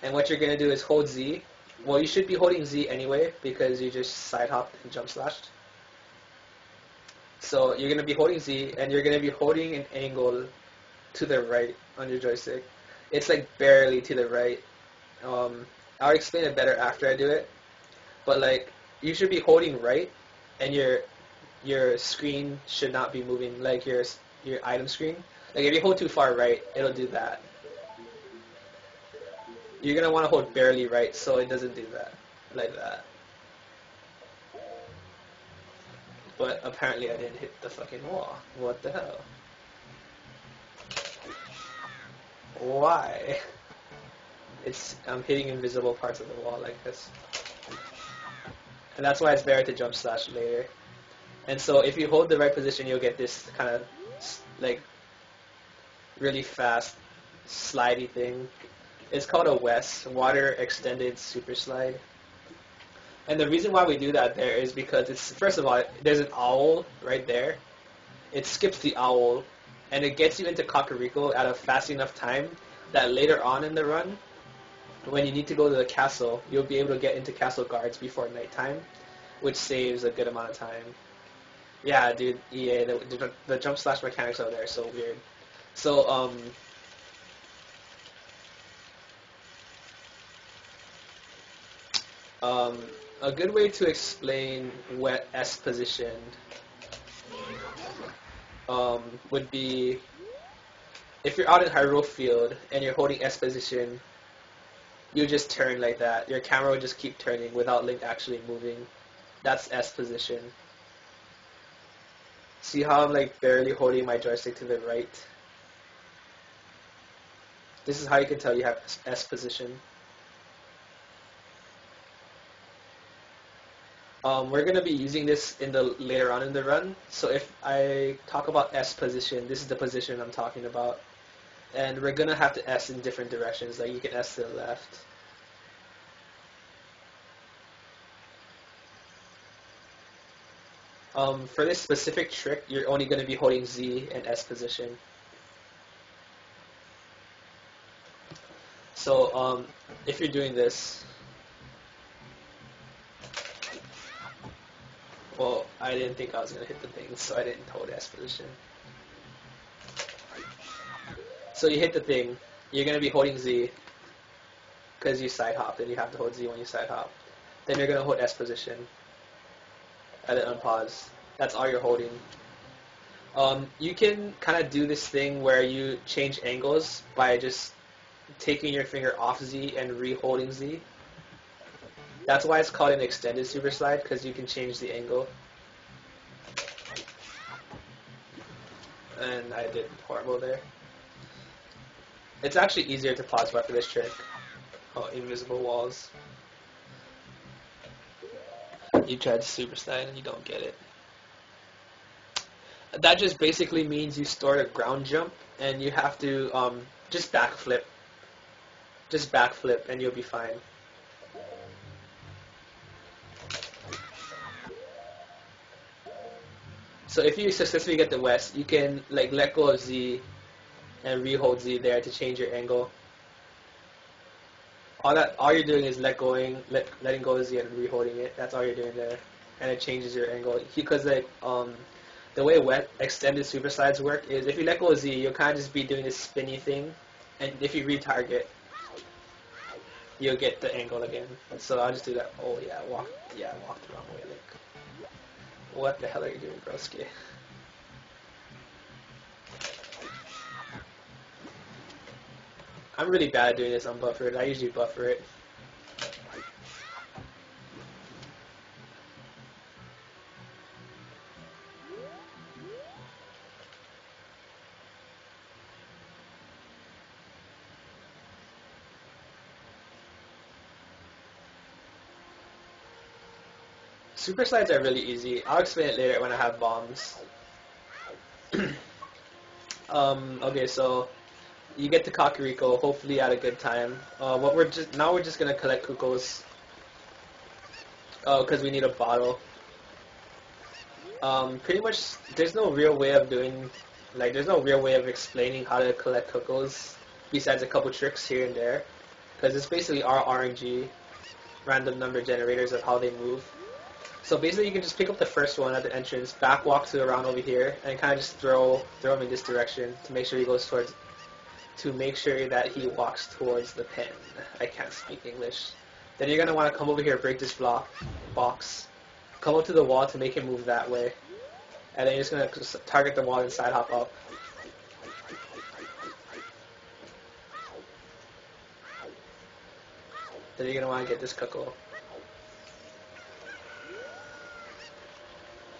And what you're going to do is hold Z. Well, you should be holding Z anyway because you just side hopped and jump slashed. So you're going to be holding Z, and you're going to be holding an angle to the right on your joystick. It's like barely to the right. I'll explain it better after I do it. But like, you should be holding right, and your screen should not be moving, like your item screen. Like if you hold too far right, it'll do that. You're gonna want to hold barely right so it doesn't do that, like that. But apparently I didn't hit the fucking wall. What the hell? Why? I'm hitting invisible parts of the wall like this. And that's why it's better to jump slash later. And so if you hold the right position, you'll get this kind of like really fast slidey thing. It's called a WESS, Water Extended Super Slide. And the reason why we do that there is because it's, first of all, there's an owl right there. It skips the owl, and it gets you into Kakariko at a fast enough time that later on in the run, when you need to go to the castle, you'll be able to get into castle guards before nighttime, which saves a good amount of time. Yeah, dude, EA, the jump slash mechanics over there are so weird. So, a good way to explain what S positioned would be if you're out in Hyrule Field and you're holding S position, you just turn like that. Your camera will just keep turning without Link actually moving. That's S position. See how I'm like barely holding my joystick to the right? This is how you can tell you have S position. We're going to be using this later on in the run. So if I talk about S position, this is the position I'm talking about. And we're going to have to S in different directions. Like you can S to the left. For this specific trick, you're only going to be holding Z and S position. So if you're doing this, well, I didn't think I was going to hit the thing, so I didn't hold S position. So you hit the thing, you're going to be holding Z, because you side hop, and you have to hold Z when you side hop. Then you're going to hold S position, and then unpause. That's all you're holding. You can kind of do this thing where you change angles by just taking your finger off Z and re-holding Z. That's why it's called an extended super slide, because you can change the angle. And I did horrible there. It's actually easier to pause for this trick. Oh, invisible walls. You tried to super slide and you don't get it. That just basically means you store a ground jump and you have to just backflip. Just backflip and you'll be fine. So if you successfully get the WESS, you can like let go of Z and re-hold Z there to change your angle. All you're doing is letting go of Z and re-holding it. That's all you're doing there, and it changes your angle. Because like the way wet extended super slides work is if you let go of Z, you'll kind of just be doing this spinny thing, and if you retarget, you'll get the angle again. So I'll just do that. Oh yeah, walk the wrong way. Like, what the hell are you doing, broski? I'm really bad at doing this unbuffered. I usually buffer it. Super slides are really easy. I'll explain it later when I have bombs. Okay, so you get to Kakariko, hopefully at a good time. We're just gonna collect Cuccos. Because we need a bottle. Pretty much, there's no real way of doing, like, there's no real way of explaining how to collect Cuccos besides a couple tricks here and there. Because it's basically our RNG, random number generators of how they move. So basically, you can just pick up the first one at the entrance, back walk to around over here, and kind of just throw him in this direction to make sure he goes towards, to make sure that he walks towards the pen. I can't speak English. Then you're gonna want to come over here, break this box, come up to the wall to make him move that way, and then you're just gonna target the wall and side hop up. Then you're gonna want to get this Cucco.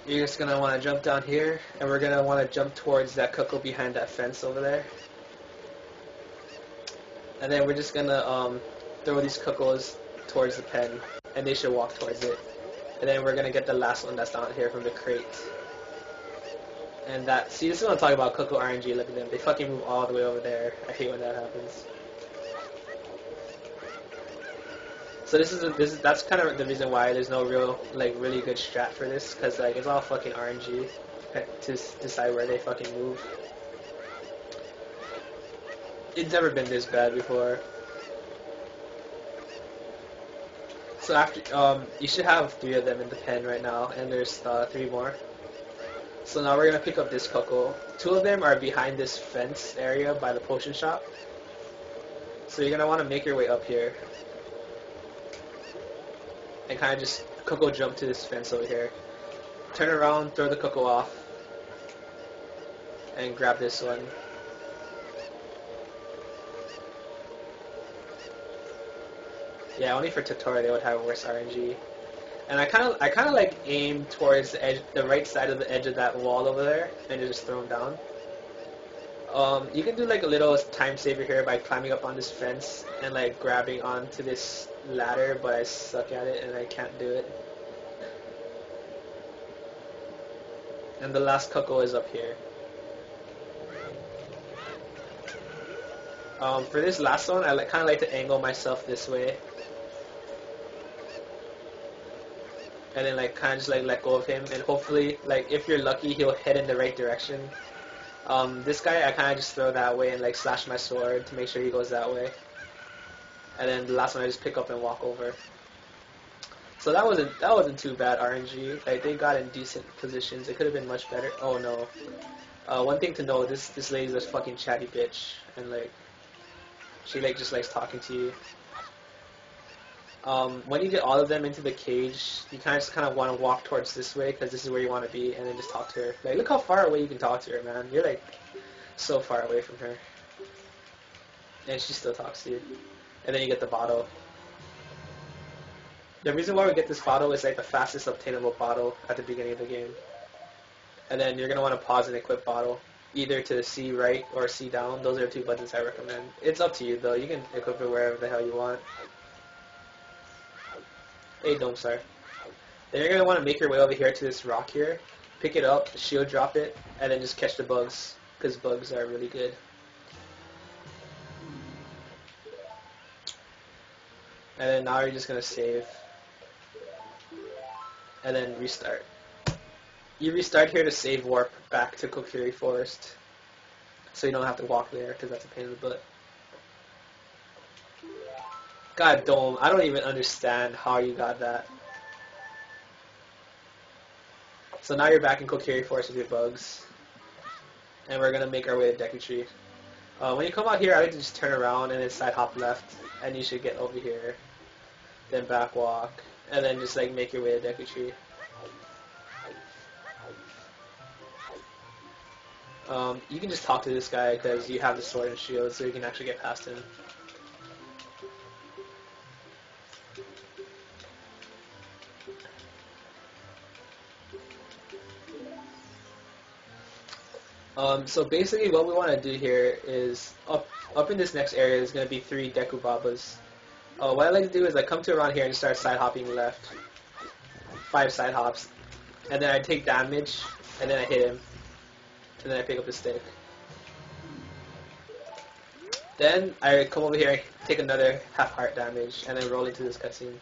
You're just going to want to jump down here, and we're going to want to jump towards that Cucco behind that fence over there. And then we're just going to throw these Cuccos towards the pen, and they should walk towards it. And then we're going to get the last one that's down here from the crate. And that, see, this is what I'm talking about, Cucco RNG, look at them. They fucking move all the way over there. I hate when that happens. So that's kind of the reason why there's no real, like, really good strat for this, because, like, it's all fucking RNG to decide where they fucking move. It's never been this bad before. So after, you should have 3 of them in the pen right now, and there's 3 more. So now we're gonna pick up this Cucco. 2 of them are behind this fence area by the potion shop. So you're gonna want to make your way up here. And kind of just Cucco jump to this fence over here. Turn around, throw the Cucco off, and grab this one. Yeah, only for tutorial they would have worse RNG. And I kind of like aim towards the edge, the right side of the edge of that wall over there, and just throw them down. You can do like a little time saver here by climbing up on this fence and like grabbing onto this ladder, but I suck at it and I can't do it. And the last Cucco is up here. For this last one, I kind of like to angle myself this way, and then like kind of just like let go of him, and hopefully, like if you're lucky, he'll head in the right direction. This guy I kind of just throw that way and like slash my sword to make sure he goes that way. And then the last one I just pick up and walk over. So that wasn't too bad RNG. Like they got in decent positions. It could have been much better. Oh no. One thing to know, this lady's a fucking chatty bitch, and like she like just likes talking to you. When you get all of them into the cage, you kind of want to walk towards this way because this is where you want to be, and then just talk to her. Like, look how far away you can talk to her, man. You're like so far away from her, and she still talks to you. And then you get the bottle. The reason why we get this bottle is like the fastest obtainable bottle at the beginning of the game. And then you're gonna want to pause and equip bottle, either to C right or C down. Those are the 2 buttons I recommend. It's up to you though. You can equip it wherever the hell you want. Hey, Dome Star. Then you're going to want to make your way over here to this rock here, pick it up, shield drop it, and then just catch the bugs, because bugs are really good. And then now you're just going to save, and then restart. You restart here to save warp back to Kokiri Forest, so you don't have to walk there, because that's a pain in the butt. God, Dome, I don't even understand how you got that. So now you're back in Kokiri Forest with your bugs. And we're going to make our way to Deku Tree. When you come out here, I like to just turn around and then side hop left. And you should get over here. Then back walk. And then just like make your way to Deku Tree. You can just talk to this guy because you have the sword and shield, so you can actually get past him. So basically what we want to do here is, up in this next area, there's going to be 3 Deku Babas. What I like to do is I come to around here and start side hopping left. 5 side hops. And then I take damage, and then I hit him. And then I pick up the stick. Then I come over here, take another half heart damage, and then roll into this cutscene.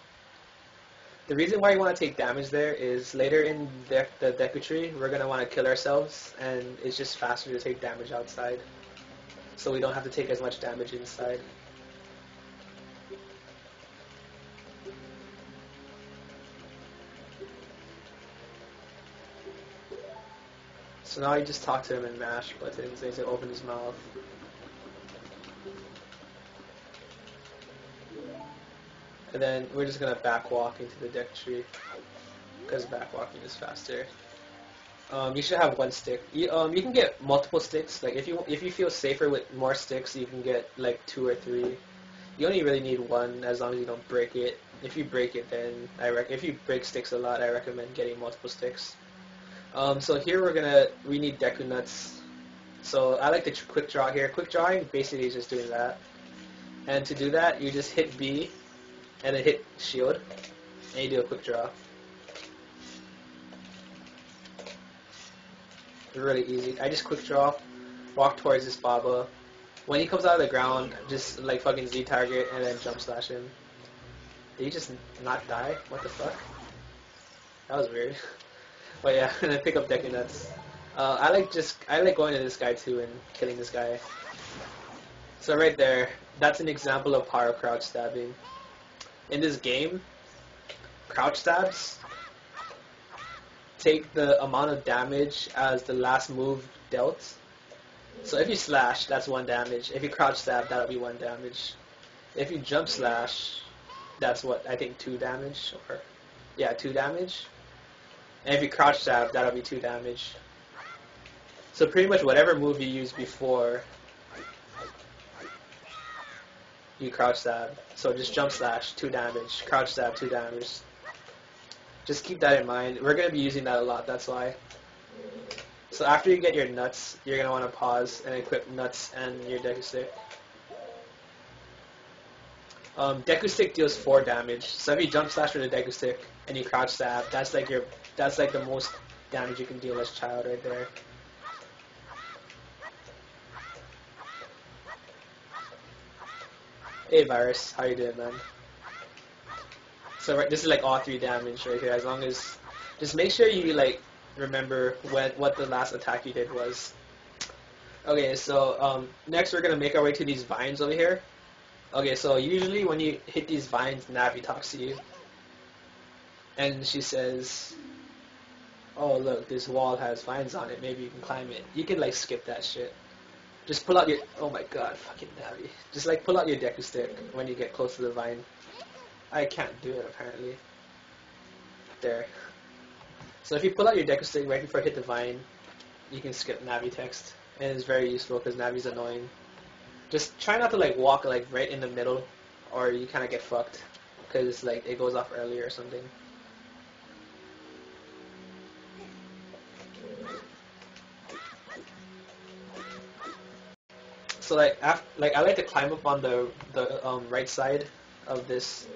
The reason why you want to take damage there is later in the Deku Tree, we're going to want to kill ourselves, and it's just faster to take damage outside. So we don't have to take as much damage inside. So now you just talk to him and mash buttons, and he'll open his mouth. And then we're just going to back walk into the Deku Tree, because back walking is faster. You should have 1 stick. You can get multiple sticks. Like if you feel safer with more sticks, you can get like 2 or 3. You only really need 1 as long as you don't break it. If you break it, then if you break sticks a lot, I recommend getting multiple sticks. So here we need Deku Nuts. So I like the quick draw here. Quick drawing basically is just doing that. And to do that, you just hit B, and then hit shield, and you do a quick draw. It's really easy. I just quick draw, walk towards this Baba. When he comes out of the ground, just like fucking Z target and then jump slash him. Did he just not die? What the fuck? That was weird. But yeah, and then pick up Deku Nuts. I like going to this guy too and killing this guy. So right there, that's an example of power crouch stabbing. In this game, crouch stabs take the amount of damage as the last move dealt. So if you slash, that's 1 damage. If you crouch stab, that'll be 1 damage. If you jump slash, that's what, I think 2 damage, or yeah, 2 damage. And if you crouch stab, that'll be 2 damage. So pretty much whatever move you used before you crouch stab. So just jump slash, 2 damage. Crouch stab, 2 damage. Just keep that in mind. We're going to be using that a lot, that's why. So after you get your nuts, you're going to want to pause and equip nuts and your Deku Stick. Deku Stick deals 4 damage. So if you jump slash with a Deku Stick and you crouch stab, that's like the most damage you can deal as child right there. Hey Virus, how you doing, man? So this is like all 3 damage right here. As long as, just make sure you like remember what the last attack you did was. Okay, so next we're gonna make our way to these vines over here. Okay, so usually when you hit these vines, Navi talks to you, and she says, "Oh look, this wall has vines on it. Maybe you can climb it." You can like skip that shit. Just pull out your, oh my god, fucking Navi. Just like pull out your Deku Stick when you get close to the vine. I can't do it apparently. There. So if you pull out your Deku Stick right before you hit the vine, you can skip Navi text. And it's very useful because Navi's annoying. Just try not to like walk like right in the middle, or you kind of get fucked. Because like it goes off early or something. So like I like to climb up on the right side of this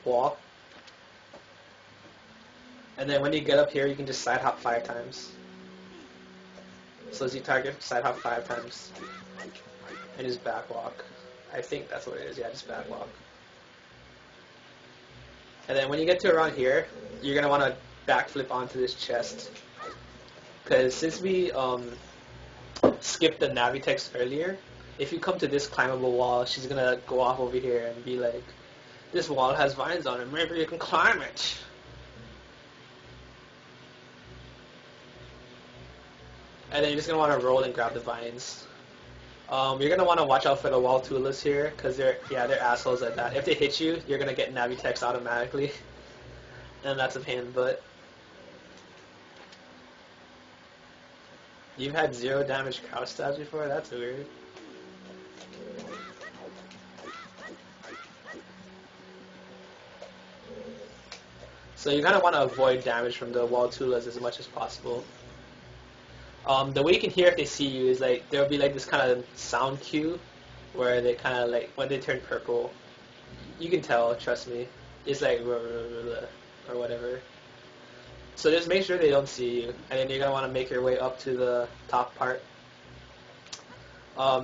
wall, and then when you get up here, you can just side hop 5 times. So as you target, side hop 5 times, and just back walk. I think that's what it is. Yeah, just back walk. And then when you get to around here, you're gonna want to backflip onto this chest, because since we skipped the Navi text earlier, if you come to this climbable wall, she's gonna go off over here and be like, "This wall has vines on it, maybe you can climb it." And then you're just going to want to roll and grab the vines. You're going to want to watch out for the wall tulas here, because they're assholes at that. If they hit you, you're going to get Navitex automatically. And that's a pain in the butt. You've had 0 damage crouch stabs before? That's weird. So you kind of want to avoid damage from the wall tulas as much as possible. The way you can hear if they see you is like there'll be like this kind of sound cue where they kind of like when they turn purple, you can tell. Trust me, it's like or whatever. So just make sure they don't see you, and then you're gonna want to make your way up to the top part.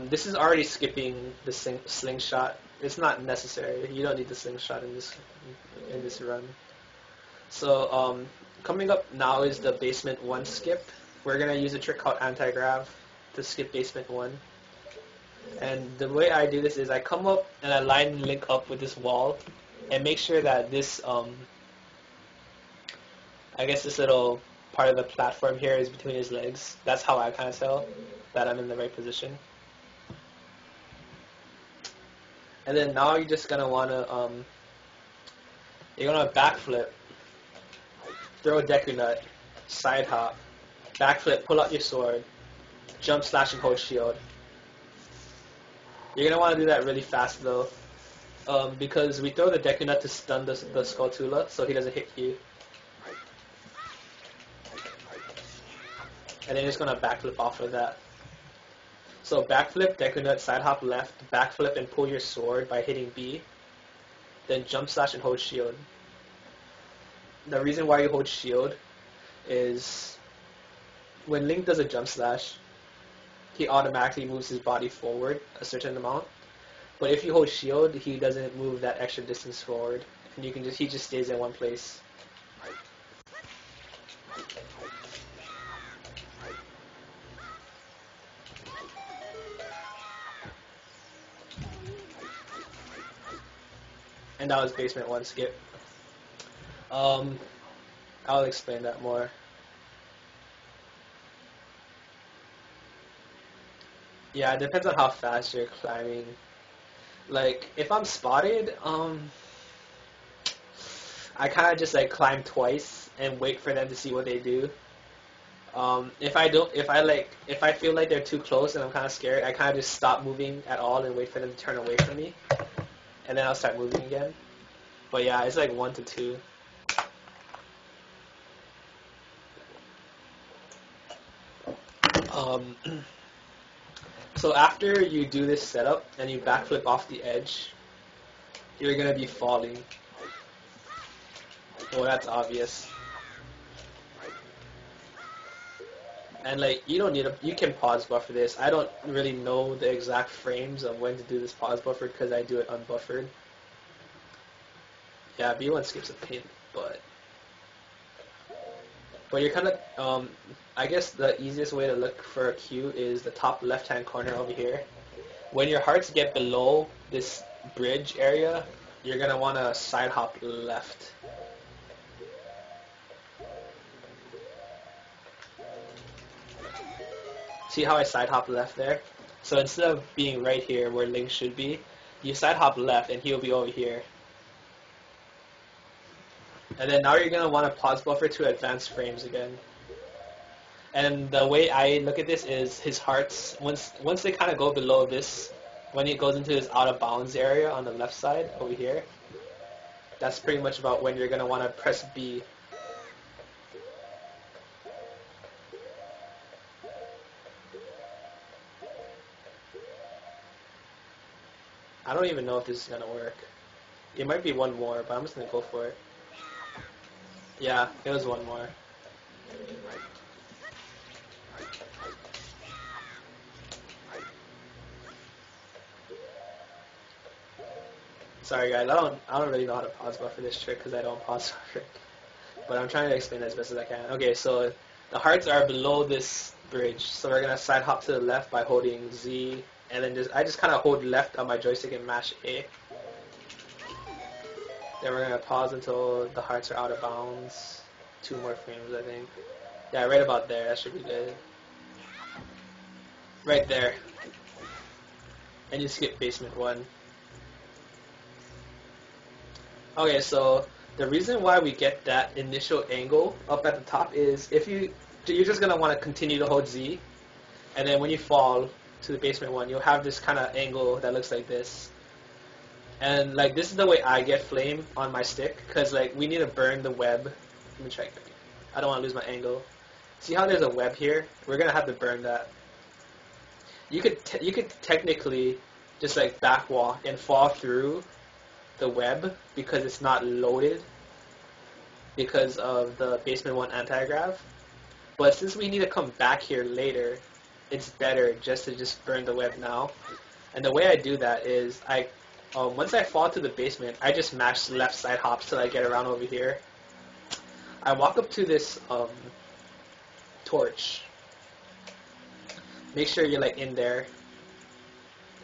This is already skipping the slingshot. It's not necessary. You don't need the slingshot in this run. So coming up now is the basement 1 skip. We're going to use a trick called anti-grav to skip basement 1. And the way I do this is I come up and I line link up with this wall and make sure that this, I guess this little part of the platform here is between his legs. That's how I kind of tell that I'm in the right position. And then now you're just going to want to, you're going to backflip, throw a Deku Nut, side hop, backflip, pull out your sword, jump, slash, and hold shield. You're going to want to do that really fast though, because we throw the Deku Nut to stun the Skulltula so he doesn't hit you. And then you're just going to backflip off of that. So backflip, Deku Nut, side hop left, backflip and pull your sword by hitting B, then jump, slash, and hold shield. The reason why you hold shield is when Link does a jump slash, he automatically moves his body forward a certain amount. But if you hold shield, he doesn't move that extra distance forward, and he just stays in one place. And that was basement 1 skip. I'll explain that more. Yeah, it depends on how fast you're climbing. Like, if I'm spotted, I kind of just like climb twice and wait for them to see what they do. If I feel like they're too close and I'm kind of scared, I kind of just stop moving at all and wait for them to turn away from me, and then I'll start moving again. But yeah, it's like 1 to 2. So after you do this setup and you backflip off the edge, you're gonna be falling. Well, that's obvious. And like you can pause buffer this. I don't really know the exact frames of when to do this pause buffer because I do it unbuffered. Yeah, B1 skips a pain, but you're kind of, I guess the easiest way to look for a Q is the top left-hand corner over here. When your hearts get below this bridge area, you're going to want to side hop left. See how I side hop left there? So instead of being right here where Link should be, you side hop left and he'll be over here. And then now you're going to want to pause buffer to advanced frames again. And the way I look at this is his hearts, once they kind of go below this, when it goes into this out of bounds area on the left side over here, that's pretty much about when you're going to want to press B. I don't even know if this is going to work. It might be one more, but I'm just going to go for it. Yeah, it was one more. Sorry guys, I don't really know how to pause buffer this trick because I don't pause buffer. But I'm trying to explain it as best as I can. Okay, so the hearts are below this bridge, so we're gonna side hop to the left by holding Z, and then I just kind of hold left on my joystick and mash A. Then we're gonna pause until the hearts are out of bounds. 2 more frames, I think. Yeah, right about there. That should be good. right there, and you skip basement 1. Okay, so the reason why we get that initial angle up at the top is if you're just gonna want to continue to hold Z, and then when you fall to the basement 1, you'll have this kind of angle that looks like this. And like this is the way I get flame on my stick, because like we need to burn the web. Let me try. I don't want to lose my angle. See how there's a web here? We're gonna have to burn that. You could technically just like backwalk and fall through the web because it's not loaded because of the basement 1 anti-grav. But since we need to come back here later, it's better just to burn the web now. And the way I do that is once I fall to the basement, I just mash left side hops till I get around over here. I walk up to this torch. Make sure you're like in there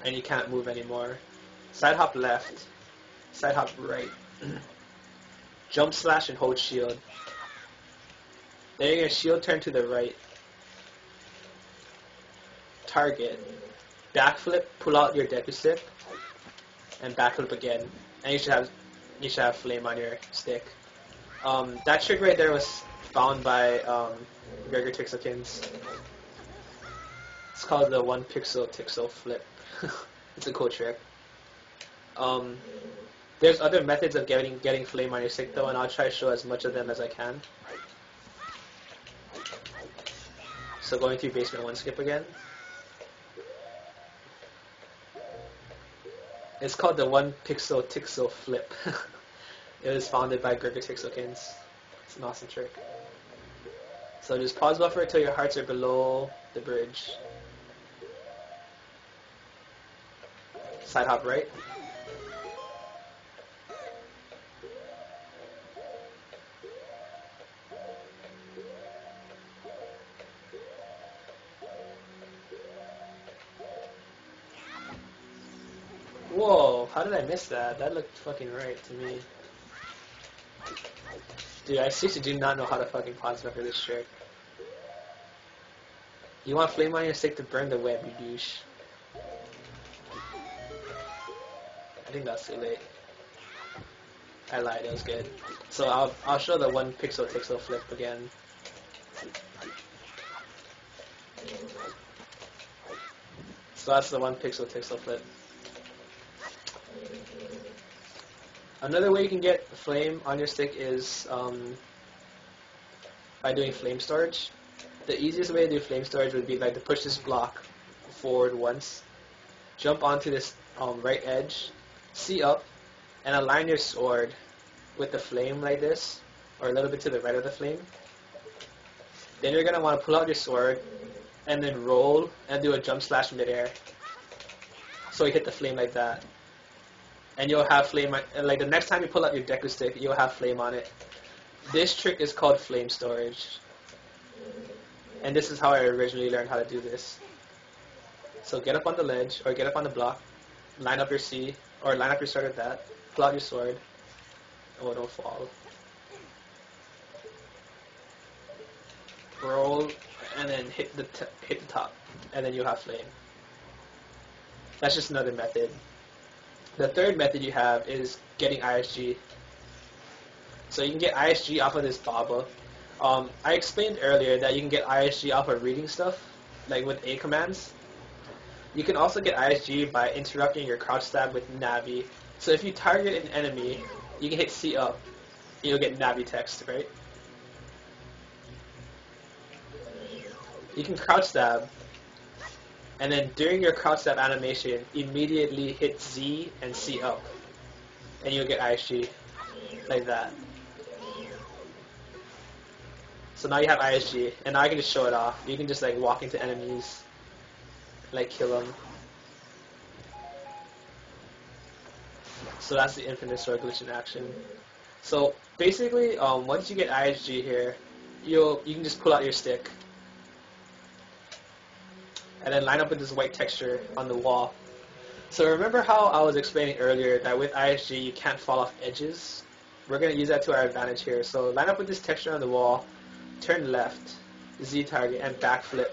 and you can't move anymore. Side hop left, side hop right. Jump slash and hold shield. Then you're going to shield turn to the right. Target. Backflip, pull out your Deku stick, and backflip again. And you should have flame on your stick. That trick right there was found by Gregor Tixelkins. It's called the 1 pixel Tixel flip. It's a cool trick. There's other methods of getting flame on your stick though, and I'll try to show as much of them as I can. So going through basement 1 skip again. It's called the 1 pixel Tixel flip. It was founded by Gregor Tixelkins. It's an awesome trick. So just pause buffer until your hearts are below the bridge. Side hop right. Whoa, how did I miss that? That looked fucking right to me. Dude, I seriously do not know how to fucking pause buffer this trick. You want flame on your stick to burn the web, you douche. I think that's too late. I lied, it was good. So I'll show the 1 pixel Tixel flip again. So that's the 1 pixel Tixel flip. Another way you can get flame on your stick is by doing flame storage. The easiest way to do flame storage would be like to push this block forward once, jump onto this right edge, see up, and align your sword with the flame like this, or a little bit to the right of the flame. Then you're going to want to pull out your sword, and then roll and do a jump slash midair. So you hit the flame like that. And you'll have flame, like the next time you pull out your Deku stick, you'll have flame on it. This trick is called flame storage. And this is how I originally learned how to do this. So get up on the ledge, or get up on the block, line up your C, or line up your sword at that, pull out your sword, oh, don't fall. Roll, and then hit the top, and then you'll have flame. That's just another method. The third method you have is getting ISG. So you can get ISG off of this Baba. I explained earlier that you can get ISG off of reading stuff, like with A commands. You can also get ISG by interrupting your crouch stab with Navi. So if you target an enemy, you can hit C up, and you'll get Navi text, right? You can crouch stab, and then during your crouch stab animation, immediately hit Z and C up, and you'll get ISG, like that. So now you have ISG, and now I can just show it off. You can just like walk into enemies, like kill them. So that's the infinite sword glitch in action. So basically, once you get ISG here, you can just pull out your stick, and then line up with this white texture on the wall. So remember how I was explaining earlier that with ISG you can't fall off edges? We're going to use that to our advantage here. So line up with this texture on the wall, turn left, Z target, and backflip.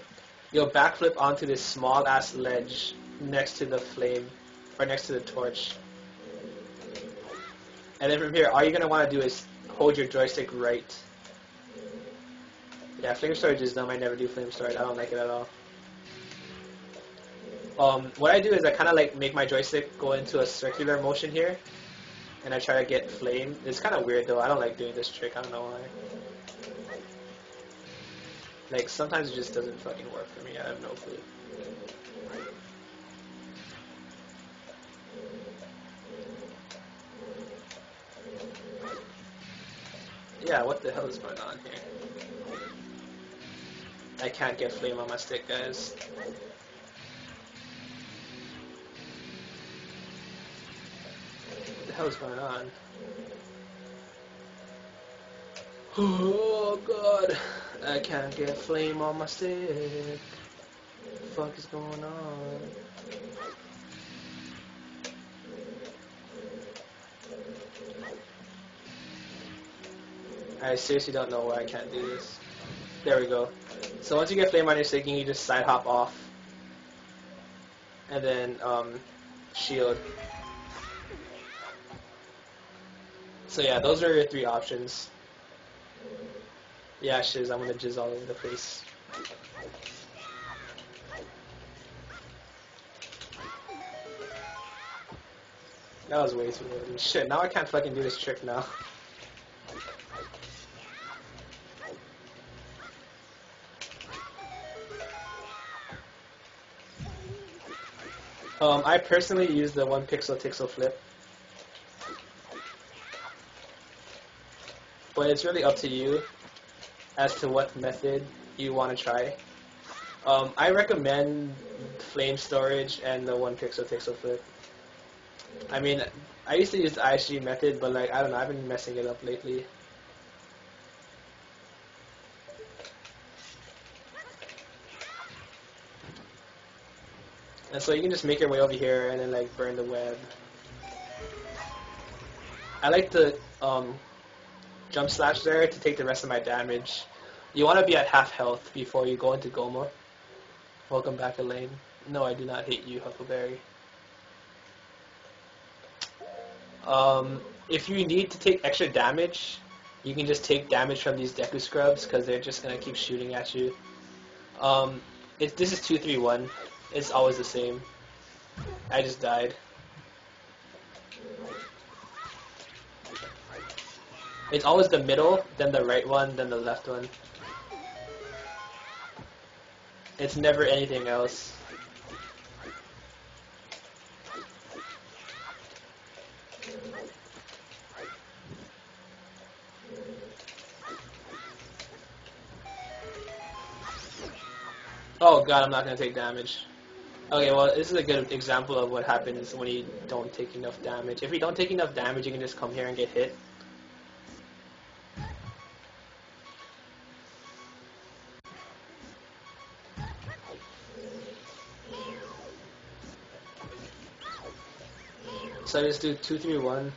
You'll backflip onto this small ass ledge next to the flame, or next to the torch. And then from here, all you're going to want to do is hold your joystick right. Yeah, flame storage is dumb. I never do flame storage. I don't like it at all. What I do is I kind of like make my joystick go into a circular motion here. And I try to get flame. It's kind of weird though. I don't like doing this trick. I don't know why. Like, sometimes it just doesn't fucking work for me. I have no clue. Yeah, what the hell is going on here? I can't get flame on my stick, guys. What the hell is going on? Oh god, I can't get flame on my stick. What the fuck is going on? I seriously don't know why I can't do this. There we go. So once you get flame on your stick, you just side hop off. And then, shield. So yeah, those are your three options. Yeah, shiz, I'm gonna jizz all over the place. That was way too early. Shit, now I can't fucking do this trick now. I personally use the 1 pixel flip. But it's really up to you as to what method you want to try. I recommend flame storage and the 1 pixel flip. I mean, I used to use the ISG method, but like, I don't know, I've been messing it up lately. And so you can just make your way over here and then like burn the web. I like the jump slash there to take the rest of my damage. You want to be at half health before you go into Gohma. Welcome back, Elaine. No, I do not hate you, Huckleberry. If you need to take extra damage, you can just take damage from these Deku scrubs because they're just going to keep shooting at you. This is 2-3-1. It's always the same. I just died. It's always the middle, then the right one, then the left one. It's never anything else. Oh god, I'm not going to take damage. Okay, well, this is a good example of what happens when you don't take enough damage. If you don't take enough damage, you can just come here and get hit. So I just do 2-3-1.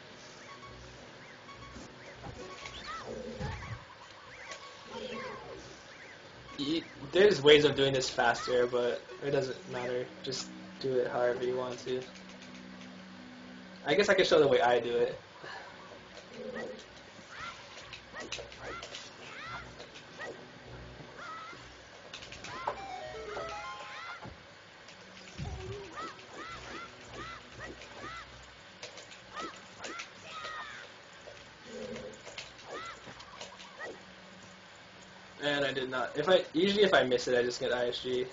There's ways of doing this faster, but it doesn't matter. Just do it however you want to. I guess I can show the way I do it. And I did not. Usually if I miss it, I just get ISG.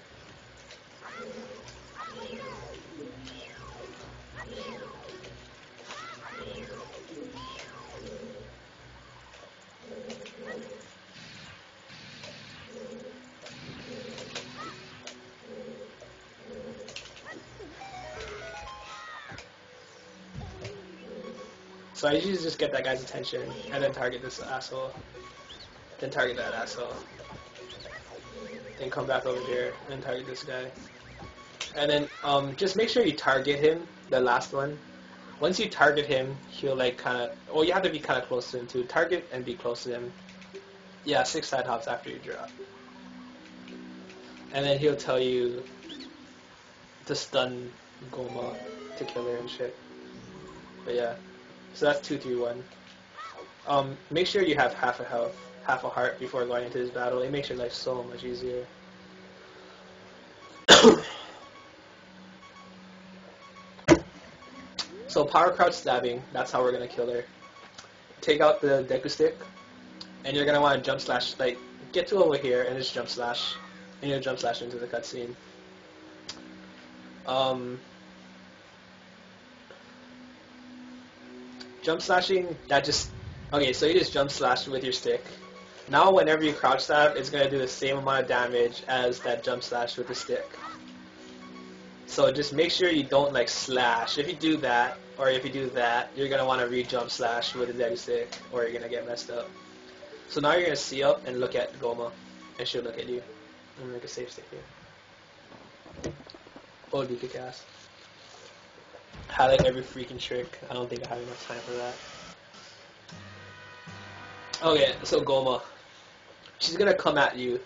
So I usually just get that guy's attention and then target this asshole. Then target that asshole. Then come back over here and target this guy. And then just make sure you target him, the last one. Once you target him, he'll like kind of... Well, you have to be kind of close to him too. Target and be close to him. Yeah, 6 side hops after you drop. and then he'll tell you to stun Gohma to kill her and shit. But yeah, so that's 2, 3, 1. Make sure you have half a health, half a heart before going into this battle. It makes your life so much easier. So power crouch stabbing, that's how we're gonna kill her. Take out the Deku stick, and you're gonna want to jump slash, like, get to over here and just jump slash, and you'll jump slash into the cutscene. Jump slashing, that just, okay, so you just jump slash with your stick. Now whenever you crouch stab, it's gonna do the same amount of damage as that jump slash with the stick. So just make sure you don't like slash. If you do that, or if you do that, you're going to want to re-jump slash with the Deku stick, or you're going to get messed up. So now you're going to see up and look at Gohma, and she'll look at you. I'm going to make a safe stick here. Oh, you kick ass. Highlight every freaking trick. I don't think I have enough time for that. Okay, so Gohma. She's going to come at you,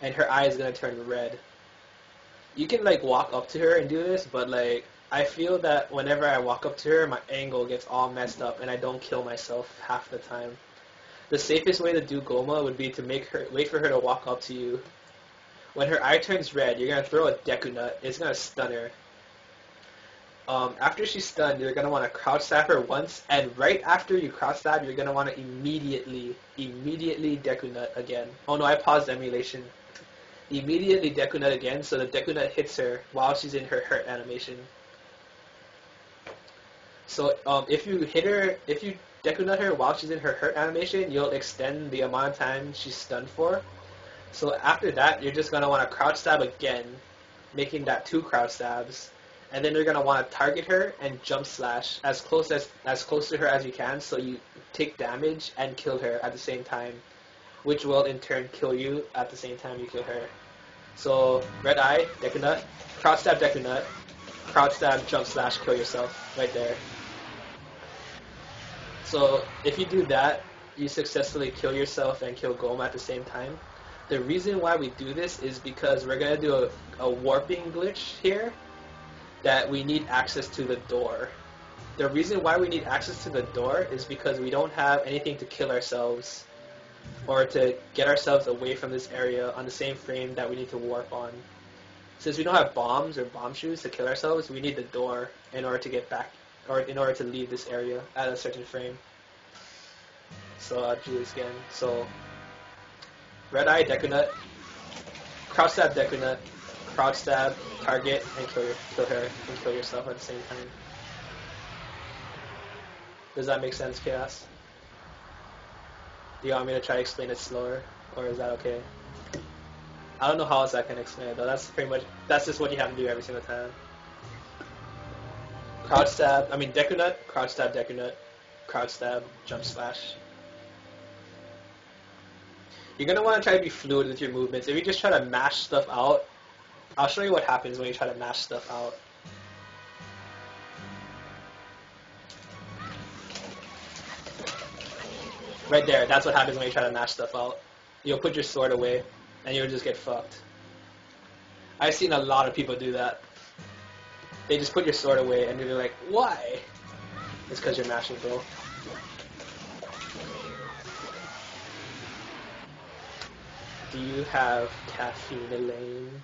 and her eye is going to turn red. You can like walk up to her and do this, but like I feel that whenever I walk up to her, my angle gets all messed up and I don't kill myself half the time. The safest way to do Gohma would be to wait for her to walk up to you. When her eye turns red, you're gonna throw a Deku Nut. It's gonna stun her. After she's stunned, you're gonna want to crouch stab her once, and right after you crouch stab, you're gonna want to immediately Deku Nut again. Oh no, I paused the emulation. Immediately Deku Nut again, so the Deku Nut hits her while she's in her hurt animation. So if you Deku Nut her while she's in her hurt animation, you'll extend the amount of time she's stunned for. So after that, you're just gonna want to crouch stab again, making that 2 crouch stabs, and then you're gonna want to target her and jump slash as close to her as you can, so you take damage and kill her at the same time, which will in turn kill you at the same time you kill her. So, red eye, Deku Nut, crouch stab Deku Nut, crouch stab, jump slash, kill yourself, right there. So, if you do that, you successfully kill yourself and kill Gohma at the same time. The reason why we do this is because we're going to do a warping glitch here that we need access to the door. The reason why we need access to the door is because we don't have anything to kill ourselves or to get ourselves away from this area on the same frame that we need to warp on. Since we don't have bombs or bomb shoes to kill ourselves, we need the door in order to get back, or in order to leave this area at a certain frame. So I'll do this again. So, red eye, Deku Nut, crouch stab Deku Nut, crouch stab, target, and kill her, and kill yourself at the same time. Does that make sense, Chaos? Do you want me to try to explain it slower, or is that okay? I don't know how else I can explain it though. That's just what you have to do every single time. Crouch stab, Deku Nut, crouch stab Deku Nut, crouch stab, jump slash. You're going to want to try to be fluid with your movements. If you just try to mash stuff out, I'll show you what happens when you try to mash stuff out. Right there, that's what happens when you try to mash stuff out. You'll put your sword away, and you'll just get fucked. I've seen a lot of people do that. They just put your sword away, and they're like, why? It's because you're mashing, bro. Do you have caffeine, Elaine?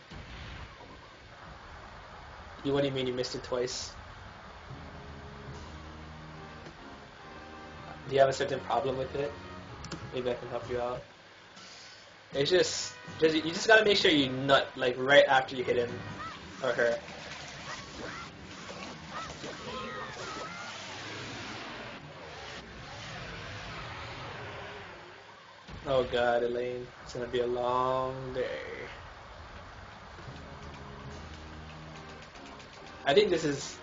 What do you mean you missed it twice? Do you have a certain problem with it? Maybe I can help you out. It's just you just gotta make sure you nut like right after you hit him or her. Oh god, Elaine, it's gonna be a long day. I think this is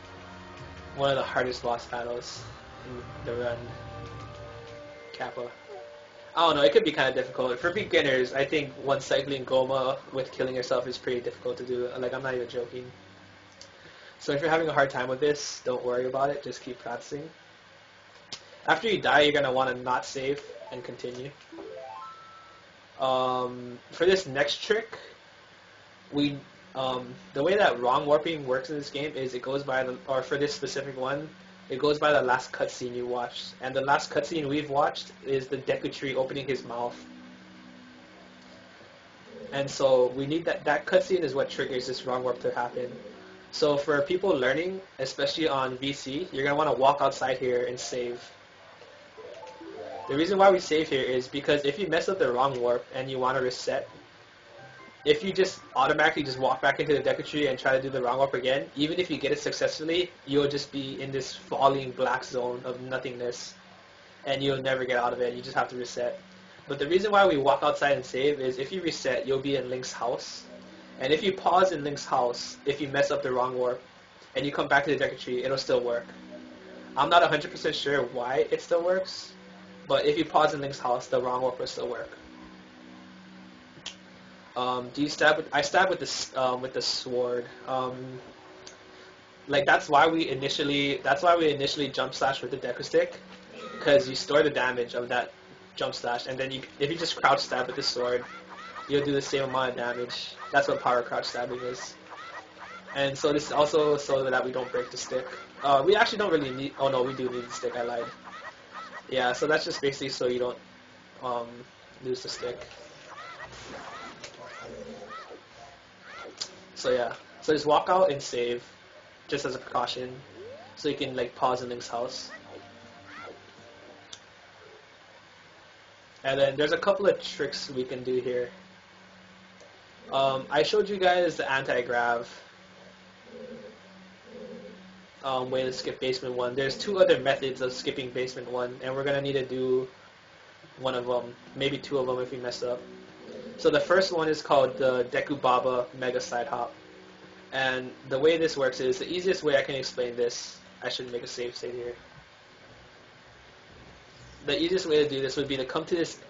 one of the hardest boss battles in the run. Kappa. I don't know, it could be kind of difficult. For beginners, I think one cycling Gohma with killing yourself is pretty difficult to do. Like, I'm not even joking. So if you're having a hard time with this, don't worry about it, just keep practicing. After you die, you're going to want to not save and continue. For this next trick, we the way that wrong warping works in this game is it goes by or for this specific one, it goes by the last cutscene you watched, and the last cutscene we've watched is the Deku tree opening his mouth. And so we need that cutscene is what triggers this wrong warp to happen. So for people learning, especially on VC, you're going to want to walk outside here and save. The reason why we save here is because if you mess up the wrong warp and you want to reset, if you just automatically just walk back into the Deku tree and try to do the wrong warp again, even if you get it successfully, you'll just be in this falling black zone of nothingness, and you'll never get out of it. You just have to reset. But the reason why we walk outside and save is if you reset, you'll be in Link's house. And if you pause in Link's house, if you mess up the wrong warp, and you come back to the Deku tree, it'll still work. I'm not 100% sure why it still works, but if you pause in Link's house, the wrong warp will still work. Do you stab with? I stab with the sword. Like that's why we initially jump slash with the Deku stick, because you store the damage of that jump slash, and then if you just crouch stab with the sword, you'll do the same amount of damage. That's what power crouch stabbing is. And so this is also so that we don't break the stick. We actually don't really need. Oh no, we do need the stick. I lied. Yeah, so that's just basically so you don't lose the stick. So yeah, so just walk out and save, just as a precaution, so you can like pause in Link's house. And then there's a couple of tricks we can do here. I showed you guys the anti-grav way to skip basement 1. There's 2 other methods of skipping basement 1, and we're going to need to do one of them, maybe 2 of them if we mess up. So the first one is called the Deku Baba Mega Side Hop. And the way this works is, the easiest way I can explain this, I should make a save state here. The easiest way to do this would be to come to this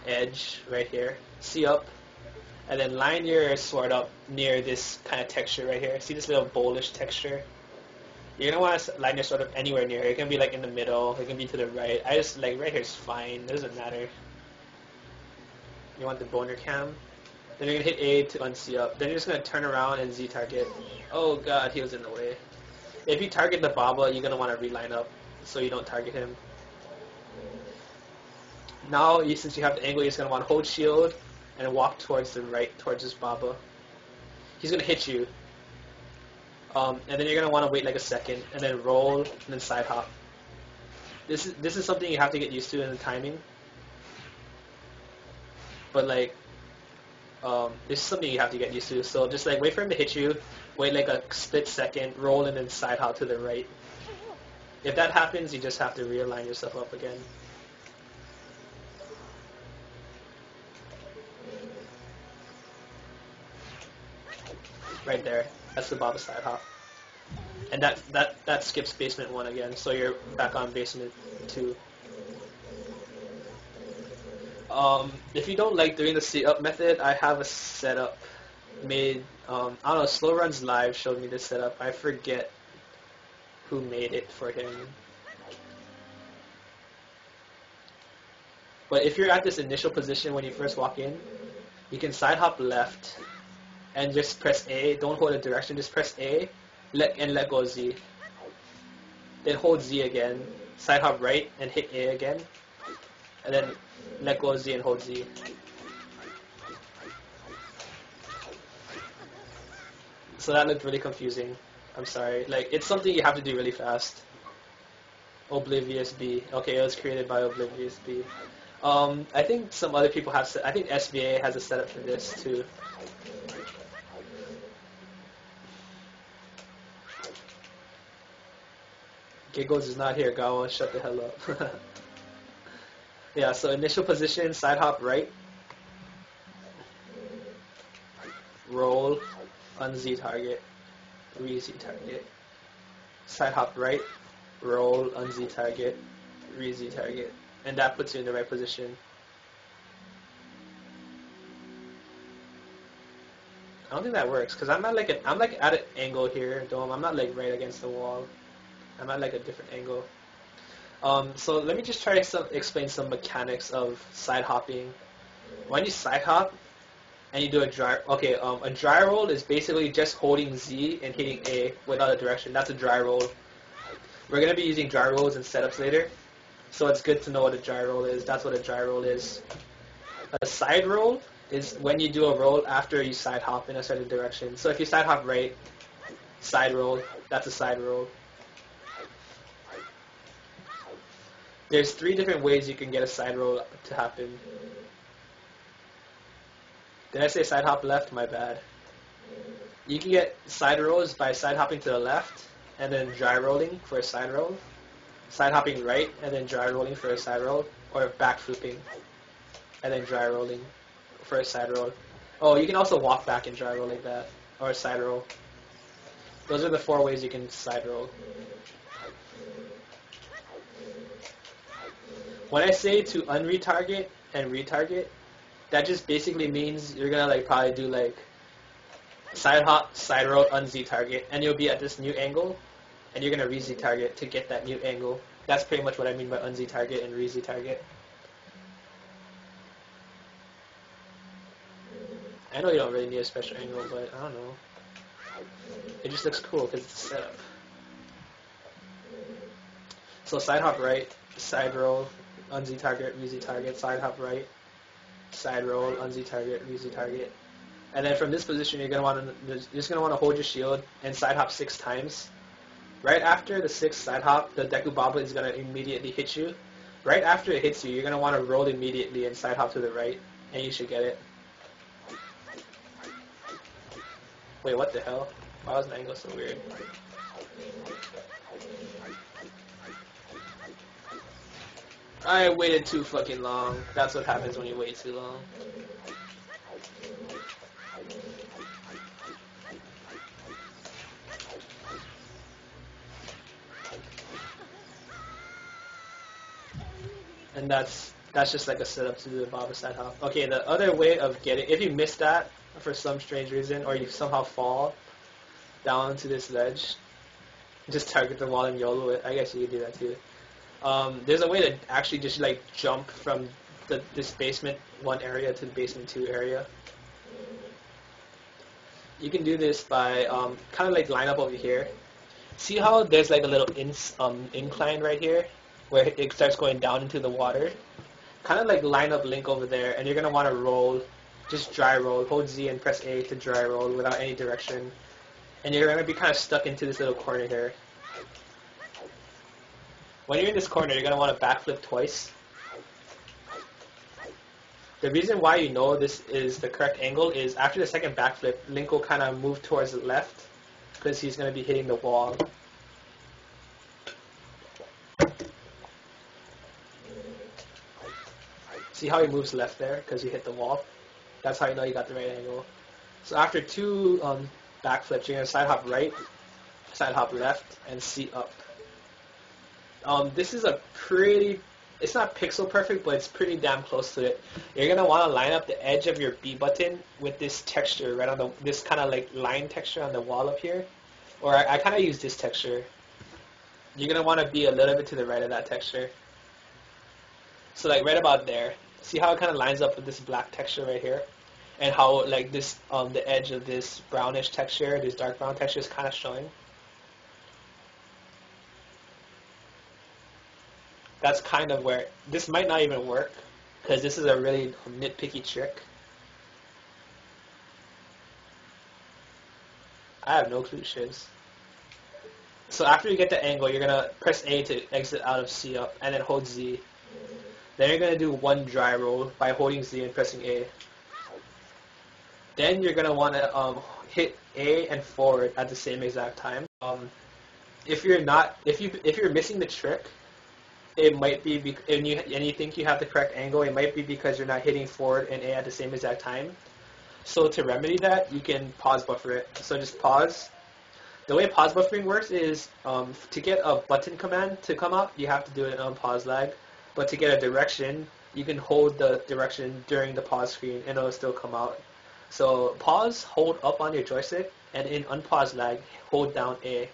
edge right here, see up, and then line your sword up near this kind of texture right here. See this little bowlish texture? You're going to want to line your sword up anywhere near. It can be like in the middle, it can be to the right. I just like right here is fine, it doesn't matter. You want the boner cam. Then you're going to hit A to unsee up. Then you're just going to turn around and Z target. Oh god, he was in the way. If you target the Baba, you're going to want to reline up so you don't target him. Now, since you have the angle, you're just going to want to hold shield and walk towards the right, towards this Baba. He's going to hit you. And then you're going to want to wait like a second, and then roll, and then side hop. This is something you have to get used to in the timing. But like, this is something you have to get used to. So just like wait for him to hit you, wait like a split second, roll, and then side hop to the right. If that happens, you just have to realign yourself up again. Right there. That's the Baba side hop. And that skips basement 1 again, so you're back on basement 2. If you don't like doing the see up method, I have a setup made. I don't know, Slow Runs Live showed me this setup. I forget who made it for him. But if you're at this initial position when you first walk in, you can side hop left and just press A. Don't hold a direction, just press A and let go Z. Then hold Z again, side hop right and hit A again, and then let go Z and hold Z. So that looked really confusing. I'm sorry. Like, it's something you have to do really fast. Oblivious B. Okay, it was created by Oblivious B. I think some other people have. I think SVA has a setup for this too. Giggles is not here. Gawa, shut the hell up. Yeah. So initial position, side hop right, roll, un-Z target, re-Z target, side hop right, roll, un-Z target, re-Z target. And that puts you in the right position. I don't think that works because I'm like at an angle here, Dome. I'm not like right against the wall. I'm at like a different angle. So let me just try to explain some mechanics of side hopping. When you side hop, and you do a dry. Okay, a dry roll is basically just holding Z and hitting A without a direction. That's a dry roll. We're gonna be using dry rolls and setups later, so it's good to know what a dry roll is. That's what a dry roll is. A side roll is when you do a roll after you side hop in a certain direction. So if you side hop right, side roll, that's a side roll. There's 3 different ways you can get a side roll to happen. Did I say side hop left? My bad. You can get side rolls by side hopping to the left and then dry rolling for a side roll, side hopping right and then dry rolling for a side roll, or back flipping and then dry rolling for a side roll. Oh, you can also walk back and dry roll like that, or a side roll. Those are the 4 ways you can side roll. When I say to unretarget and retarget, that just basically means you're gonna like probably do like side hop, side roll, un-Z target, and you'll be at this new angle, and you're gonna re-Z target to get that new angle. That's pretty much what I mean by un-Z target and re-Z target. I know you don't really need a special angle, but I don't know. It just looks cool because it's a setup. So side hop right, side roll, un-Z target, re-Z target, side hop right, side roll, un-Z target, re-Z target. And then from this position, you're just gonna want to hold your shield and side hop 6 times. Right after the 6th side hop, the Deku Baba is gonna immediately hit you. Right after it hits you, you're gonna want to roll immediately and side hop to the right, and you should get it. Wait, what the hell? Why was my angle so weird? I waited too fucking long. That's what happens when you wait too long. And that's just like a setup to do the Baba side hop. Okay, the other way of getting, if you miss that for some strange reason, or you somehow fall down to this ledge, just target the wall and YOLO it. I guess you could do that too. There's a way to actually just like jump from this basement 1 area to the basement 2 area. You can do this by kind of like line up over here. See how there's like a little incline right here where it starts going down into the water? Kind of like line up Link over there, and you're going to want to roll, just dry roll, hold Z and press A to dry roll without any direction. And you're going to be kind of stuck into this little corner here. When you're in this corner, you're going to want to backflip twice. The reason why you know this is the correct angle is after the second backflip, Link will kind of move towards the left because he's going to be hitting the wall. See how he moves left there because you hit the wall? That's how you know you got the right angle. So after 2 backflips, you're going to side hop right, side hop left, and C up. This is a pretty, it's not pixel perfect, but it's pretty damn close to it. You're going to want to line up the edge of your B button with this texture right on this kind of like line texture on the wall up here. Or I kind of use this texture. You're going to want to be a little bit to the right of that texture. So like right about there. See how it kind of lines up with this black texture right here? And how like this, the edge of this brownish texture, this dark brown texture is kind of showing? That's kind of where, this might not even work, because this is a really nitpicky trick. I have no clue, shiz. So after you get the angle, you're going to press A to exit out of C up, and then hold Z. Then you're going to do 1 dry roll by holding Z and pressing A. Then you're going to want to hit A and forward at the same exact time. If you're missing the trick, it might be, and you think you have the correct angle, it might be because you're not hitting forward and A at the same exact time. So to remedy that, you can pause buffer it. So just pause. The way pause buffering works is to get a button command to come up, you have to do it on pause lag. But to get a direction, you can hold the direction during the pause screen and it'll still come out. So pause, hold up on your joystick, and in unpause lag, hold down A.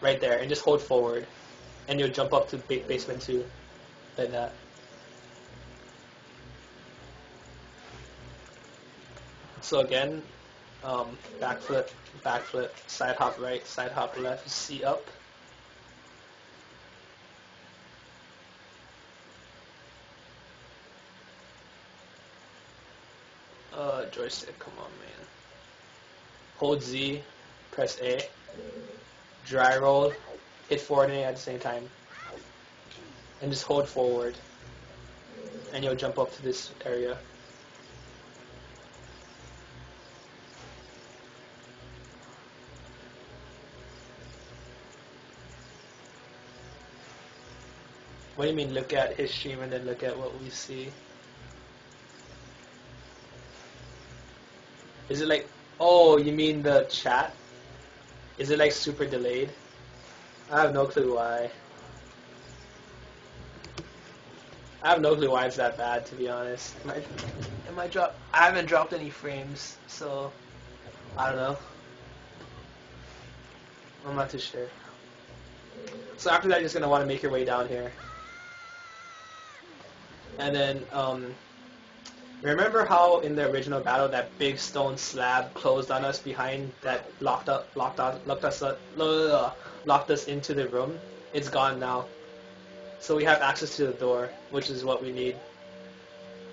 Right there, and just hold forward. And you'll jump up to basement 2, like that. So again, backflip, backflip, side hop right, side hop left, C up. Joystick, come on, man. Hold Z, press A, dry roll, hit forward and A at the same time, and just hold forward, and you'll jump up to this area. What do you mean look at his stream and then look at what we see? Is it like, oh, you mean the chat? Is it like super delayed? I have no clue why. I have no clue why it's that bad, to be honest. I haven't dropped any frames, so I don't know. I'm not too sure. So after that, you're just gonna want to make your way down here, and then remember how in the original battle that big stone slab closed on us behind that locked us into the room? It's gone now. So we have access to the door, which is what we need.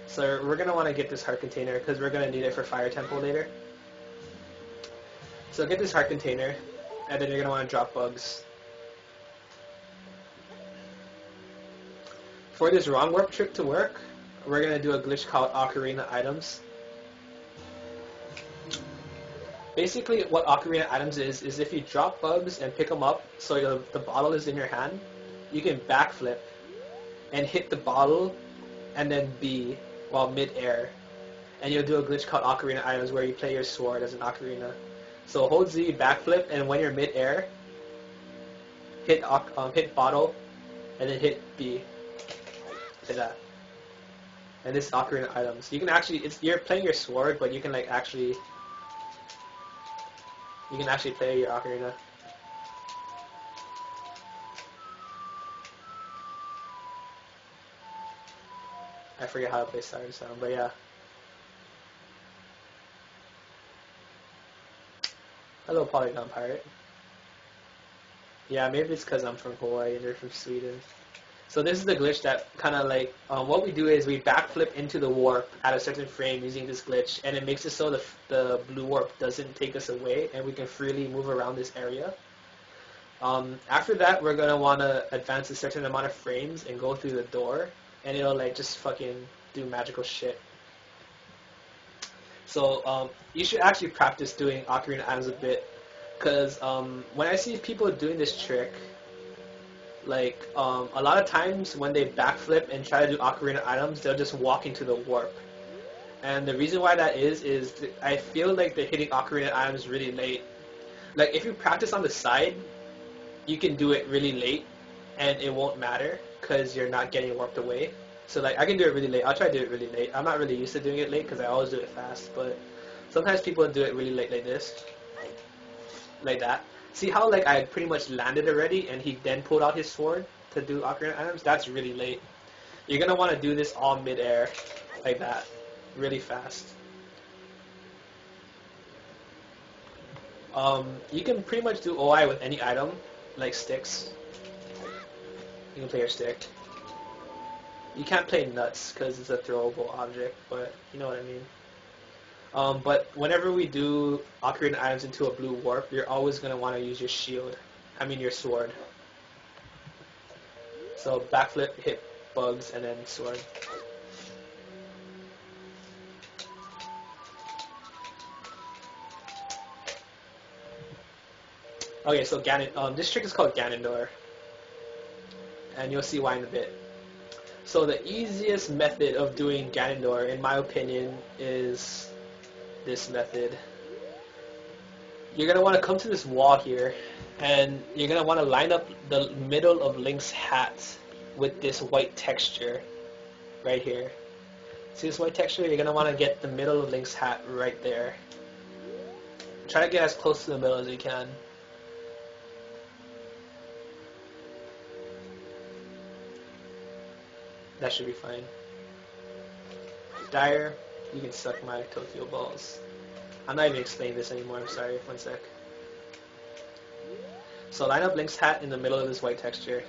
So we're going to want to get this heart container because we're going to need it for Fire Temple later. So get this heart container, and then you're going to want to drop bugs. For this wrong warp trick to work, we're going to do a glitch called Ocarina Items. Basically what Ocarina Items is if you drop bugs and pick them up so the bottle is in your hand, you can backflip and hit the bottle and then B while mid-air. And you'll do a glitch called Ocarina Items where you play your sword as an ocarina. So hold Z, backflip, and when you're mid-air, hit bottle and then hit B. Like that. And this is Ocarina Items. You can actually, you're playing your sword, but you can like actually play your ocarina. I forget how to play Siren Sound, but yeah. Hello, Polygon Pirate. Yeah, maybe it's because I'm from Hawaii and you're from Sweden. So this is the glitch that kind of like, what we do is we backflip into the warp at a certain frame using this glitch, and it makes it so the blue warp doesn't take us away, and we can freely move around this area. After that, we're going to want to advance a certain amount of frames and go through the door, and it'll like just fucking do magical shit. So you should actually practice doing Ocarina Items a bit, because when I see people doing this trick, like a lot of times when they backflip and try to do Ocarina Items, they'll just walk into the warp. And the reason why that is I feel like they're hitting Ocarina Items really late. Like if you practice on the side, you can do it really late and it won't matter because you're not getting warped away. So like I can do it really late. I'll try to do it really late. I'm not really used to doing it late because I always do it fast, but sometimes people do it really late like this. Like that. See how like I pretty much landed already and he then pulled out his sword to do Ocarina Items? That's really late. You're going to want to do this all mid-air like that. Really fast. You can pretty much do OI with any item, like sticks. You can play your stick. You can't play nuts because it's a throwable object, but you know what I mean. But whenever we do Ocarina Items into a blue warp, you're always going to want to use your shield. I mean your sword. So backflip, hit bugs, and then sword. Okay, so Gannon, this trick is called Ganondorf, and you'll see why in a bit. So the easiest method of doing Ganondorf, in my opinion, is this method. You're going to want to come to this wall here, and you're going to want to line up the middle of Link's hat with this white texture right here. See this white texture? You're going to want to get the middle of Link's hat right there. Try to get as close to the middle as you can. That should be fine. Dire, you can suck my Tokyo balls. I'm not even explaining this anymore, I'm sorry, one sec. So line up Link's hat in the middle of this white texture.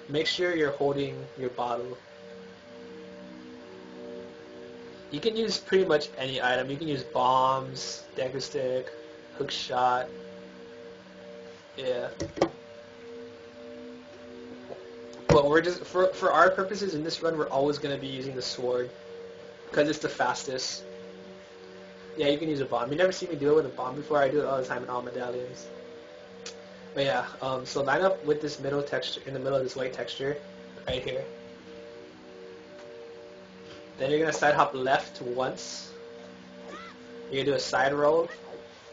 Make sure you're holding your bottle. You can use pretty much any item. You can use bombs, Deku stick, hook shot. Yeah. But we're just, for our purposes in this run, we're always going to be using the sword. Because it's the fastest. Yeah, you can use a bomb. You never see me do it with a bomb before. I do it all the time in all medallions. But yeah, so line up with this middle texture, in the middle of this white texture, right here. Then you're going to side hop left once. You're going to do a side roll,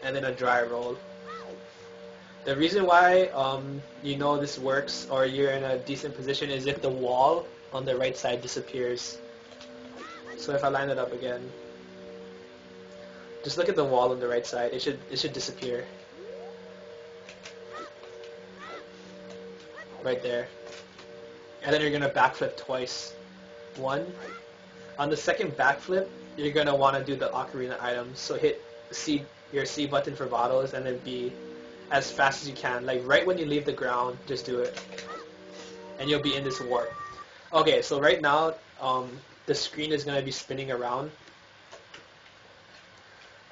and then a dry roll. The reason why you know this works, or you're in a decent position, is if the wall on the right side disappears. So if I line it up again, just look at the wall on the right side. It should disappear. Right there. And then you're going to backflip twice. One. On the second backflip, you're going to want to do the ocarina items. So hit your C button for bottles, and then B as fast as you can. Like right when you leave the ground, just do it. And you'll be in this warp. Okay, so right now, the screen is going to be spinning around.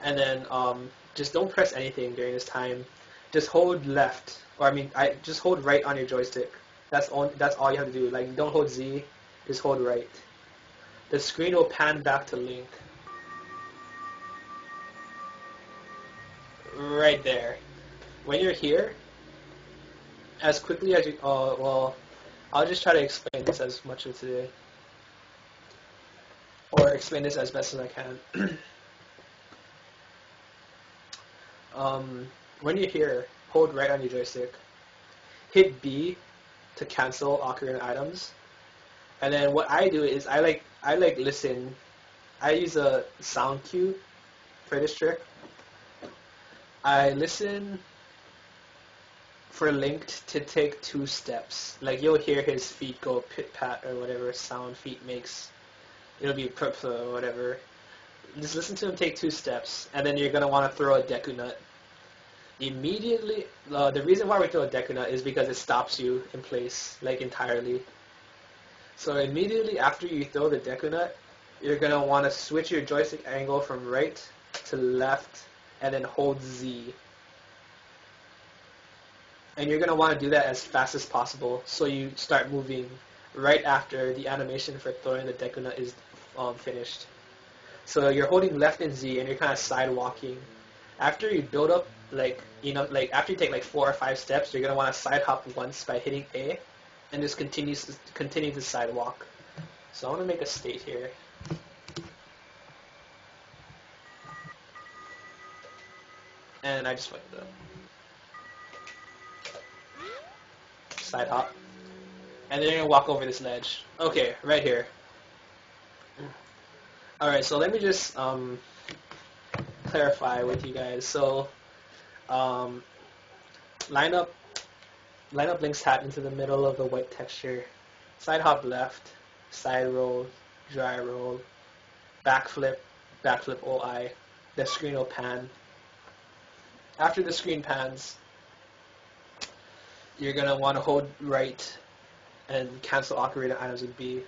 And then just don't press anything during this time. Just hold left, or just hold right on your joystick. That's all you have to do. Like, don't hold Z, just hold right. The screen will pan back to Link. Right there. When you're here, as quickly as you... well, I'll just try to explain this as much as today. Or explain this as best as I can. When you're here, hold right on your joystick. Hit B to cancel ocarina items. And then what I do is I like listen. I use a sound cue for this trick. I listen for Link to take 2 steps. Like you'll hear his feet go pit-pat or whatever sound feet makes. It'll be or whatever. Just listen to him take 2 steps, and then you're going to want to throw a Deku Nut. Immediately, the reason why we throw a Deku Nut is because it stops you in place, like entirely. So immediately after you throw the Deku Nut, you're going to want to switch your joystick angle from right to left, and then hold Z. And you're going to want to do that as fast as possible, so you start moving right after the animation for throwing the Deku Nut is finished. So you're holding left and Z, and you're kind of side walking. After you build up, after you take like 4 or 5 steps, you're gonna want to side hop once by hitting A, and just continue to side walk. So I want to make a state here. And I just fucked it up. Side hop. And then you're gonna walk over this ledge. Okay, right here. Alright, so let me just clarify with you guys. So line up Link's hat into the middle of the white texture. Side hop left, side roll, dry roll, backflip OI. The screen will pan. After the screen pans, you're gonna want to hold right and cancel ocarina items with B.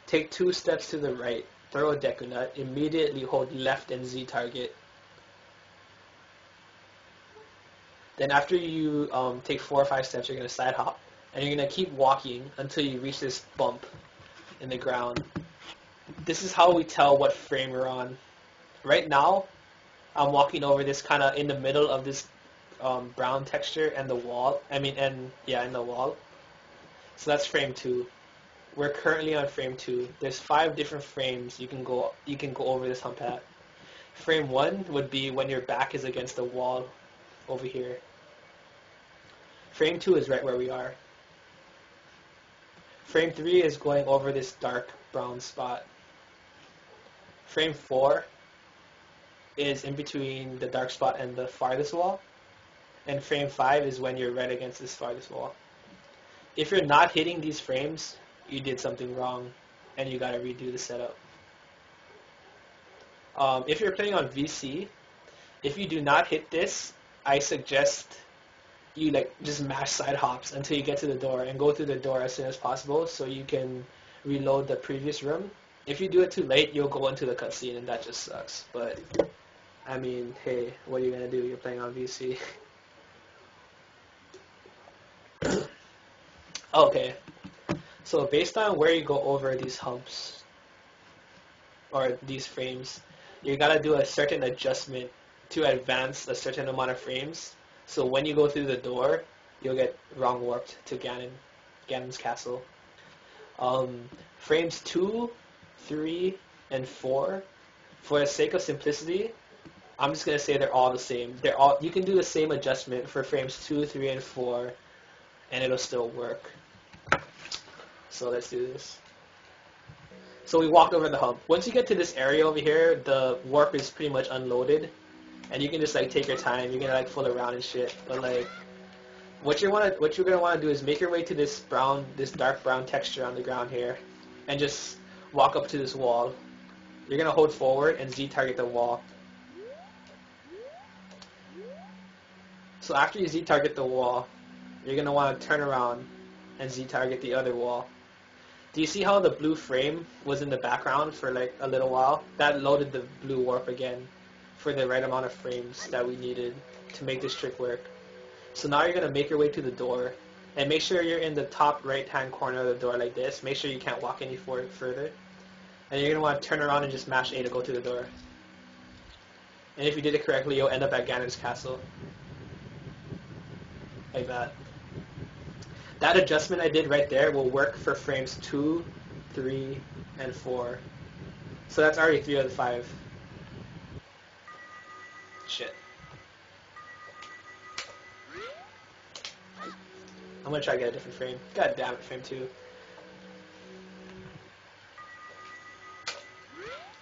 Take 2 steps to the right, throw a Deku Nut, immediately hold left and Z target. Then after you take 4 or 5 steps, you're going to side hop, and you're going to keep walking until you reach this bump in the ground. This is how we tell what frame we're on. Right now, I'm walking over this kind of in the middle of this brown texture and the wall. In the wall. So that's frame 2. We're currently on frame 2. There's 5 different frames you can go over this hump at. Frame 1 would be when your back is against the wall over here. Frame 2 is right where we are. Frame 3 is going over this dark brown spot. Frame 4 is in between the dark spot and the farthest wall. And frame 5 is when you're right against this farthest wall. If you're not hitting these frames, you did something wrong, and you gotta redo the setup. If you're playing on VC, if you do not hit this, I suggest you like just mash side hops until you get to the door and go through the door as soon as possible so you can reload the previous room. If you do it too late, you'll go into the cutscene and that just sucks. But I mean, hey, what are you gonna do? You're playing on VC. Okay, so based on where you go over these humps or these frames, you gotta do a certain adjustment to advance a certain amount of frames. So when you go through the door, you'll get wrong warped to Ganon's castle. Frames 2, 3, and 4, for the sake of simplicity, I'm just gonna say they're all the same. You can do the same adjustment for frames 2, 3, and 4, and it'll still work. So let's do this. So we walked over the hump. Once you get to this area over here, the warp is pretty much unloaded, and you can just like take your time. You can like fool around and shit. But like, what you're gonna want to do is make your way to this dark brown texture on the ground here, and just walk up to this wall. You're gonna hold forward and Z target the wall. So after you Z target the wall, you're gonna want to turn around and Z target the other wall. Do you see how the blue frame was in the background for like a little while? That loaded the blue warp again for the right amount of frames that we needed to make this trick work. So now you're going to make your way to the door and make sure you're in the top right hand corner of the door like this. Make sure you can't walk any further. And you're going to want to turn around and just mash A to go to the door. And if you did it correctly, you'll end up at Ganon's castle. Like that. That adjustment I did right there will work for frames 2, 3, and 4. So that's already 3 out of 5. Shit. I'm gonna try to get a different frame. God damn it, frame 2.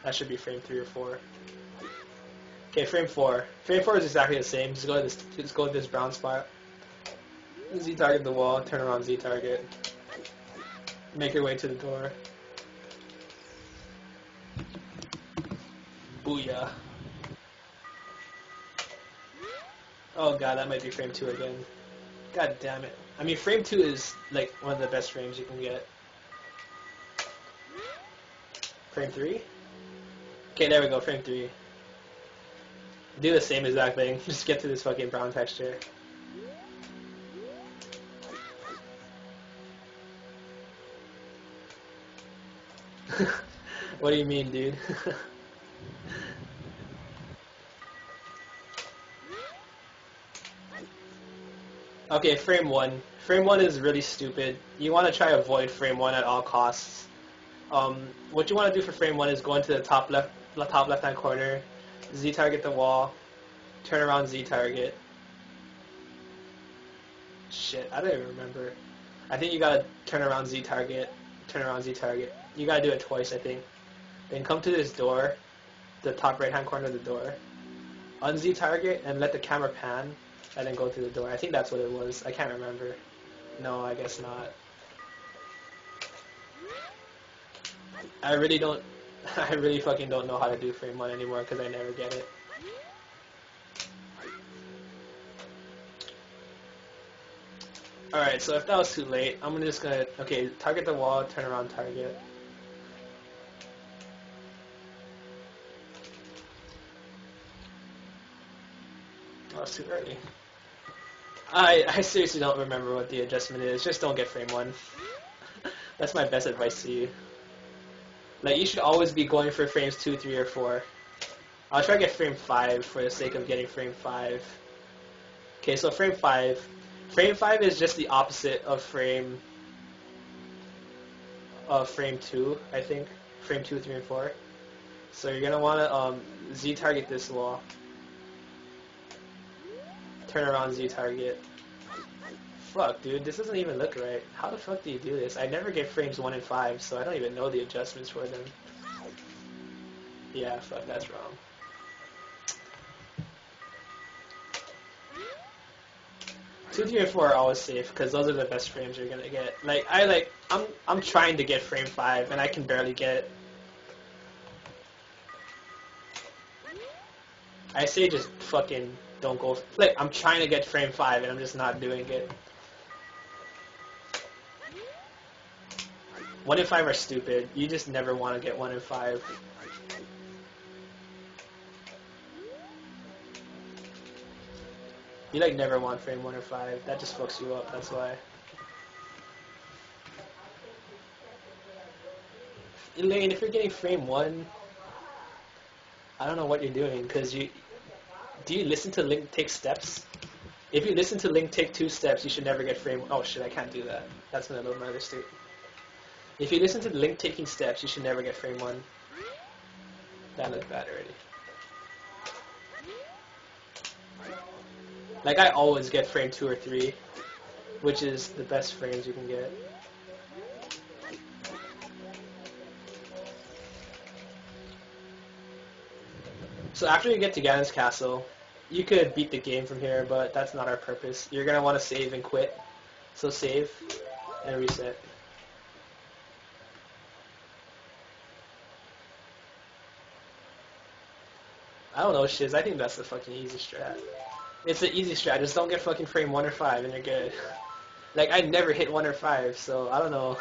That should be frame 3 or 4. Okay, frame 4. Frame 4 is exactly the same. Just go to this brown spot. Z target the wall, turn around Z target. Make your way to the door. Booyah. Oh god, that might be frame 2 again. God damn it. I mean, frame 2 is like one of the best frames you can get. Frame 3? Okay, there we go, frame 3. Do the same exact thing. Just get to this fucking brown texture. What do you mean, dude? Okay, frame 1. Frame 1 is really stupid. You want to try to avoid frame 1 at all costs. What you want to do for frame 1 is go into the top left-hand corner, Z target the wall, turn around Z target. Shit, I don't even remember. I think you gotta turn around Z target, turn around Z target. You gotta do it twice, I think. Then come to this door, the top right-hand corner of the door, un-Z target and let the camera pan, and then go through the door. I think that's what it was. I can't remember. No, I guess not. I really fucking don't know how to do frame 1 anymore because I never get it. Alright, so if that was too late, I'm just gonna, okay, target the wall, turn around target. Oh, it's too early. I seriously don't remember what the adjustment is. Just don't get frame 1. That's my best advice to you. Like, you should always be going for frames 2, 3, or 4. I'll try to get frame 5 for the sake of getting frame 5. Okay, so frame 5. Frame 5 is just the opposite of frame 2, I think. Frame 2, 3, and 4. So you're gonna wanna Z target this wall. Turn around Z target. Fuck, dude, this doesn't even look right. How the fuck do you do this? I never get frames 1 and 5, so I don't even know the adjustments for them. Yeah, fuck, that's wrong. Two, 3, and 4 are always safe because those are the best frames you're gonna get. I'm trying to get frame 5 and I can barely get it. I say just fucking don't go. Like, I'm trying to get frame 5 and I'm just not doing it. 1 in 5 are stupid. You just never want to get 1 in 5. You like never want frame 1 or 5. That just fucks you up. That's why. Elaine, if you're getting frame 1, I don't know what you're doing, because do you listen to Link take steps? If you listen to Link take 2 steps, you should never get frame. Oh shit, I can't do that. That's gonna load my other state. If you listen to Link taking steps, you should never get frame 1. That looked bad already. Like, I always get frame 2 or 3, which is the best frames you can get. So after you get to Gannon's castle, you could beat the game from here, but that's not our purpose. You're going to want to save and quit. So save and reset. I don't know, Shiz. I think that's the fucking easy strat. It's the easy strat. Just don't get fucking frame 1 or 5 and you're good. Like, I never hit 1 or 5, so I don't know.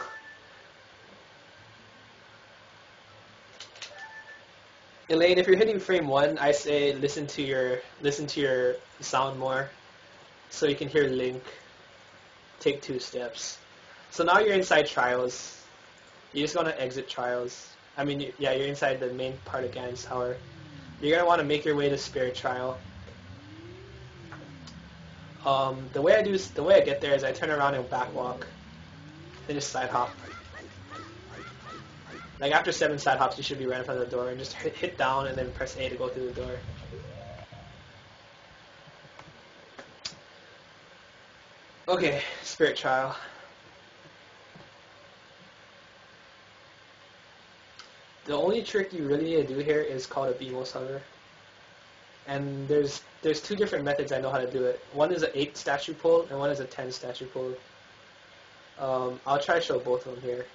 Elaine, if you're hitting frame 1, I say listen to your sound more, so you can hear Link take 2 steps. So now you're inside Trials. You just want to exit Trials. I mean, yeah, you're inside the main part of Gannon's Tower. You're gonna want to make your way to Spirit Trial. The way I get there is I turn around and backwalk, then just side hop. Like, after 7 side hops, you should be right in front of the door, and just hit down and then press A to go through the door. Okay, Spirit Trial. The only trick you really need to do here is called a BMOS hover. And there's 2 different methods I know how to do it. One is an 8 statue pull, and one is a 10 statue pull. I'll try to show both of them here.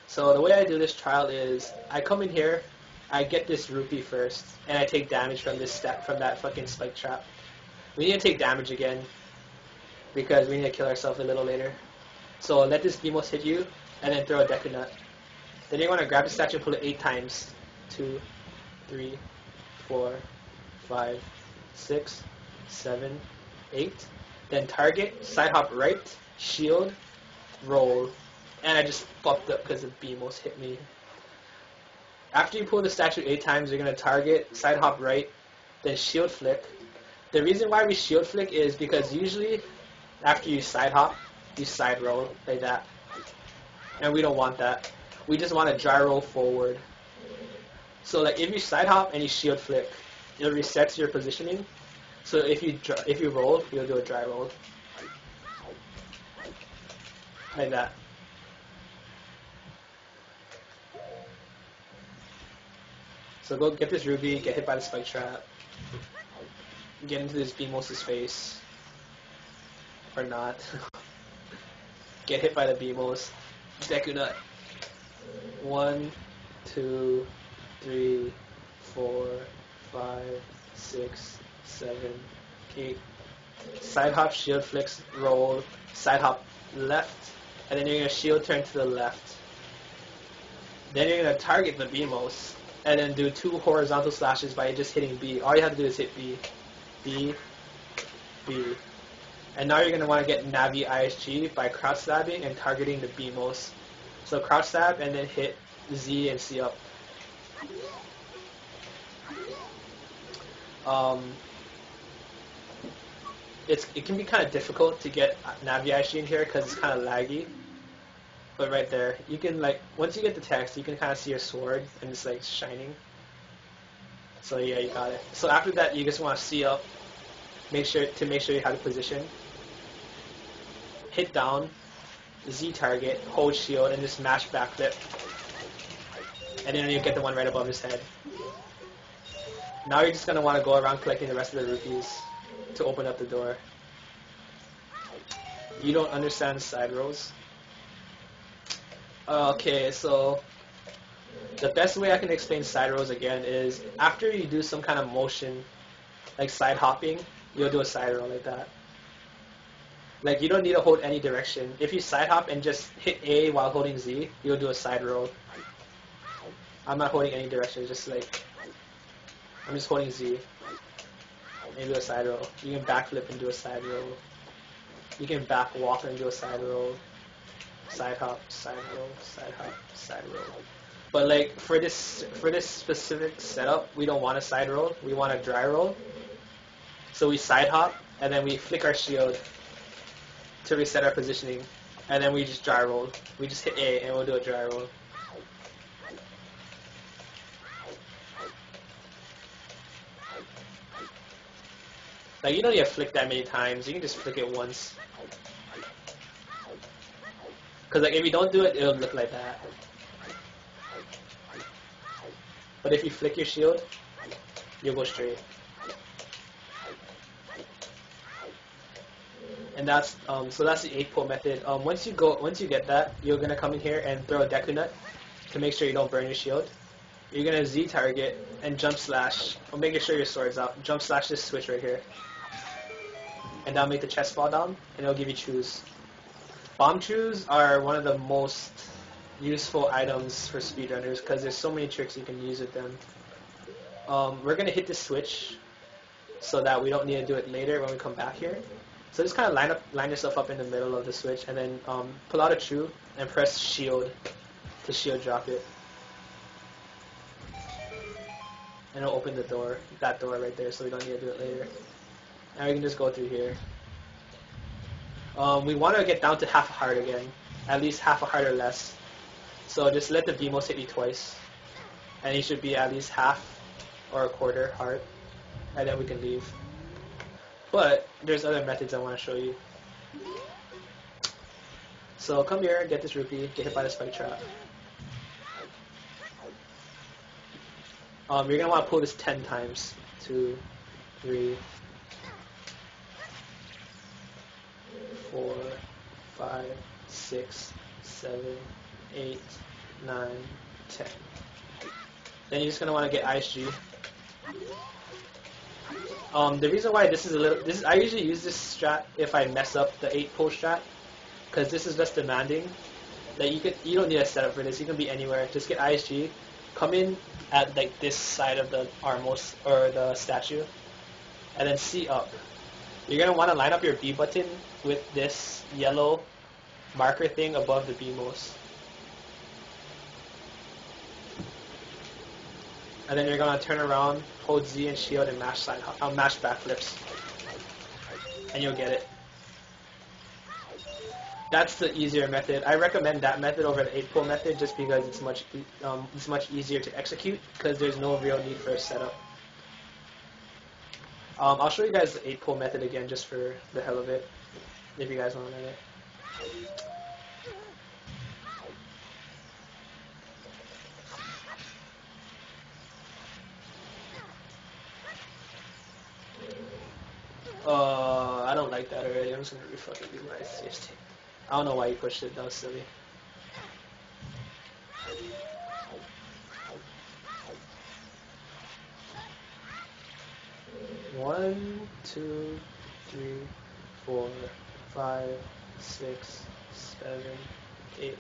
So the way I do this trial is, I come in here, I get this rupee first, and I take damage from that fucking spike trap. We need to take damage again, because we need to kill ourselves a little later. So let this BMOS hit you, and then throw a Deku Nut. Then you want to grab the statue and pull it 8 times. 2, 3, 4, 5, 6, 7, 8. Then target, side hop right, shield, roll. And I just fucked up because the BMOS hit me. After you pull the statue 8 times, you're going to target, side hop right, then shield flick. The reason why we shield flick is because usually after you side hop, you side roll like that. And we don't want that. We just want to dry roll forward. So like if you side hop and you shield flick, it resets your positioning. So if you roll, you'll do a dry roll. Like that. So go get this ruby, get hit by the spike trap, get into this BMOS' face, or not. Get hit by the BMOS. Deku Nut. 1, 2, 3, 4, 5, 6, 7, 8. Side hop, shield flicks, roll, side hop left, and then you're going to shield turn to the left. Then you're going to target the BMOS, and then do 2 horizontal slashes by just hitting B. All you have to do is hit B. B, B. And now you're going to want to get Navi ISG by crouch stabbing and targeting the BMOS. So crouch stab and then hit Z and C up. It can be kind of difficult to get Navi ISG in here because it's kind of laggy. But right there, you can like, once you get the text, you can kind of see your sword and it's like shining. So yeah, you got it. So after that, you just want to C up, make sure you have the position. Hit down, Z target, hold shield, and just mash backflip. And then you get the one right above his head. Now you're just going to want to go around collecting the rest of the rupees to open up the door. You don't understand side rolls? Okay, so The best way I can explain side rolls again is after you do some kind of motion, like side hopping, you'll do a side roll like that. Like you don't need to hold any direction. If you side hop and just hit A while holding Z, you'll do a side roll. I'm not holding any direction, just like, I'm just holding Z. And do a side roll. You can backflip and do a side roll. You can back walk and do a side roll. Side hop, side roll, side hop, side roll. But like for this specific setup, we don't want a side roll. We want a dry roll. So we side hop and then we flick our shield to reset our positioning, and then we just dry roll. We just hit A and we'll do a dry roll. Like you don't need to flick that many times. You can just flick it once. Cause like if you don't do it, it'll look like that. But if you flick your shield, you'll go straight. And that's so that's the 8-pull method. Once you get that, you're gonna come in here and throw a Deku nut to make sure you don't burn your shield. You're gonna Z target and jump slash, or making sure your sword's out. Jump slash this switch right here, and that'll make the chest fall down, and it'll give you Chus. Bomb Chus are one of the most useful items for speedrunners because there's so many tricks you can use with them. We're gonna hit this switch so that we don't need to do it later when we come back here. So just kind of line yourself up in the middle of the switch, and then pull out a Chu and press shield to shield drop it, and it'll open the door, that door right there, so we don't need to do it later. Now we can just go through here. We want to get down to half a heart again, at least half a heart or less. So just let the BMOS hit you twice, and you should be at least half or a quarter heart, and then we can leave. But there's other methods I want to show you. So come here, get this rupee, get hit by the spike trap. You're going to want to pull this 10 times. 2, 3, 4, 5, 6, 7, 8, 9, 10. Then you're just going to want to get ISG. The reason why this is I usually use this strat if I mess up the 8-pull strat, because this is less demanding. That you don't need a setup for this. You can be anywhere. Just get ISG, come in at like this side of the Armos or the statue, and then C up. You're gonna want to line up your B button with this yellow marker thing above the BMOS. And then you're gonna turn around, hold Z and shield, and mash mash backflips, and you'll get it. That's the easier method. I recommend that method over the 8-pull method just because it's much easier to execute because there's no real need for a setup. I'll show you guys the 8-pull method again just for the hell of it, if you guys want to learn it. I don't like that already. I'm just gonna fucking do my CST. I don't know why you pushed it. That was silly. One, 2, 3, 4, 5, 6, 7, 8.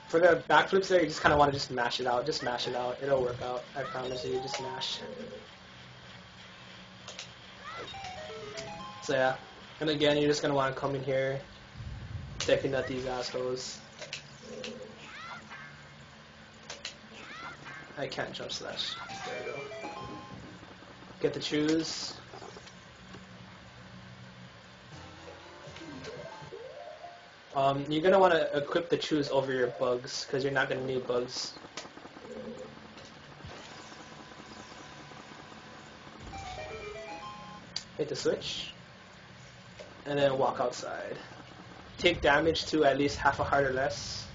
For the backflips there, you just kind of want to just mash it out. Just mash it out. It'll work out. I promise you. Just mash. So yeah. And again, you're just going to want to come in here, decking at these assholes. I can't jump slash. There we go. Get the Chus. You're going to want to equip the Chus over your bugs, because you're not going to need bugs. Hit the switch, and then walk outside. Take damage to at least half a heart or less.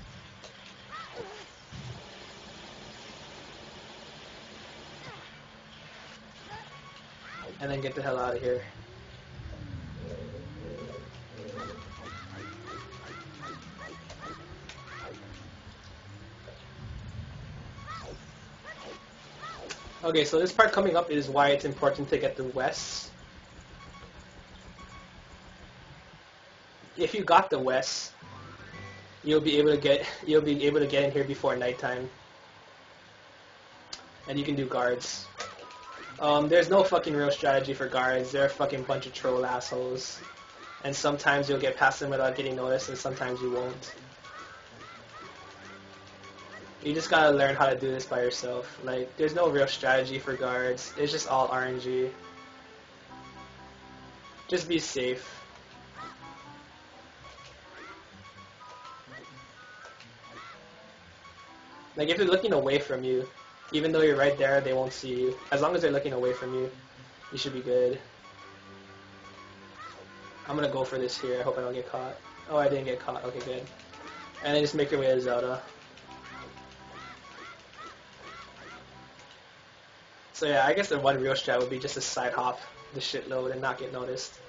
and then get the hell out of here. Okay, so this part coming up is why it's important to get the WESS. If you got the WESS, you'll be able to get in here before nighttime, and you can do guards. There's no fucking real strategy for guards. They're a fucking bunch of troll assholes, and sometimes you'll get past them without getting noticed, and sometimes you won't. You just gotta learn how to do this by yourself. Like, there's no real strategy for guards. It's just all RNG. Just be safe. Like, if they're looking away from you, even though you're right there, they won't see you. As long as they're looking away from you, you should be good. I'm gonna go for this here. I hope I don't get caught. Oh, I didn't get caught. Okay, good. And then just make your way to Zelda. So yeah, I guess the one real strat would be just to side hop the shitload and not get noticed.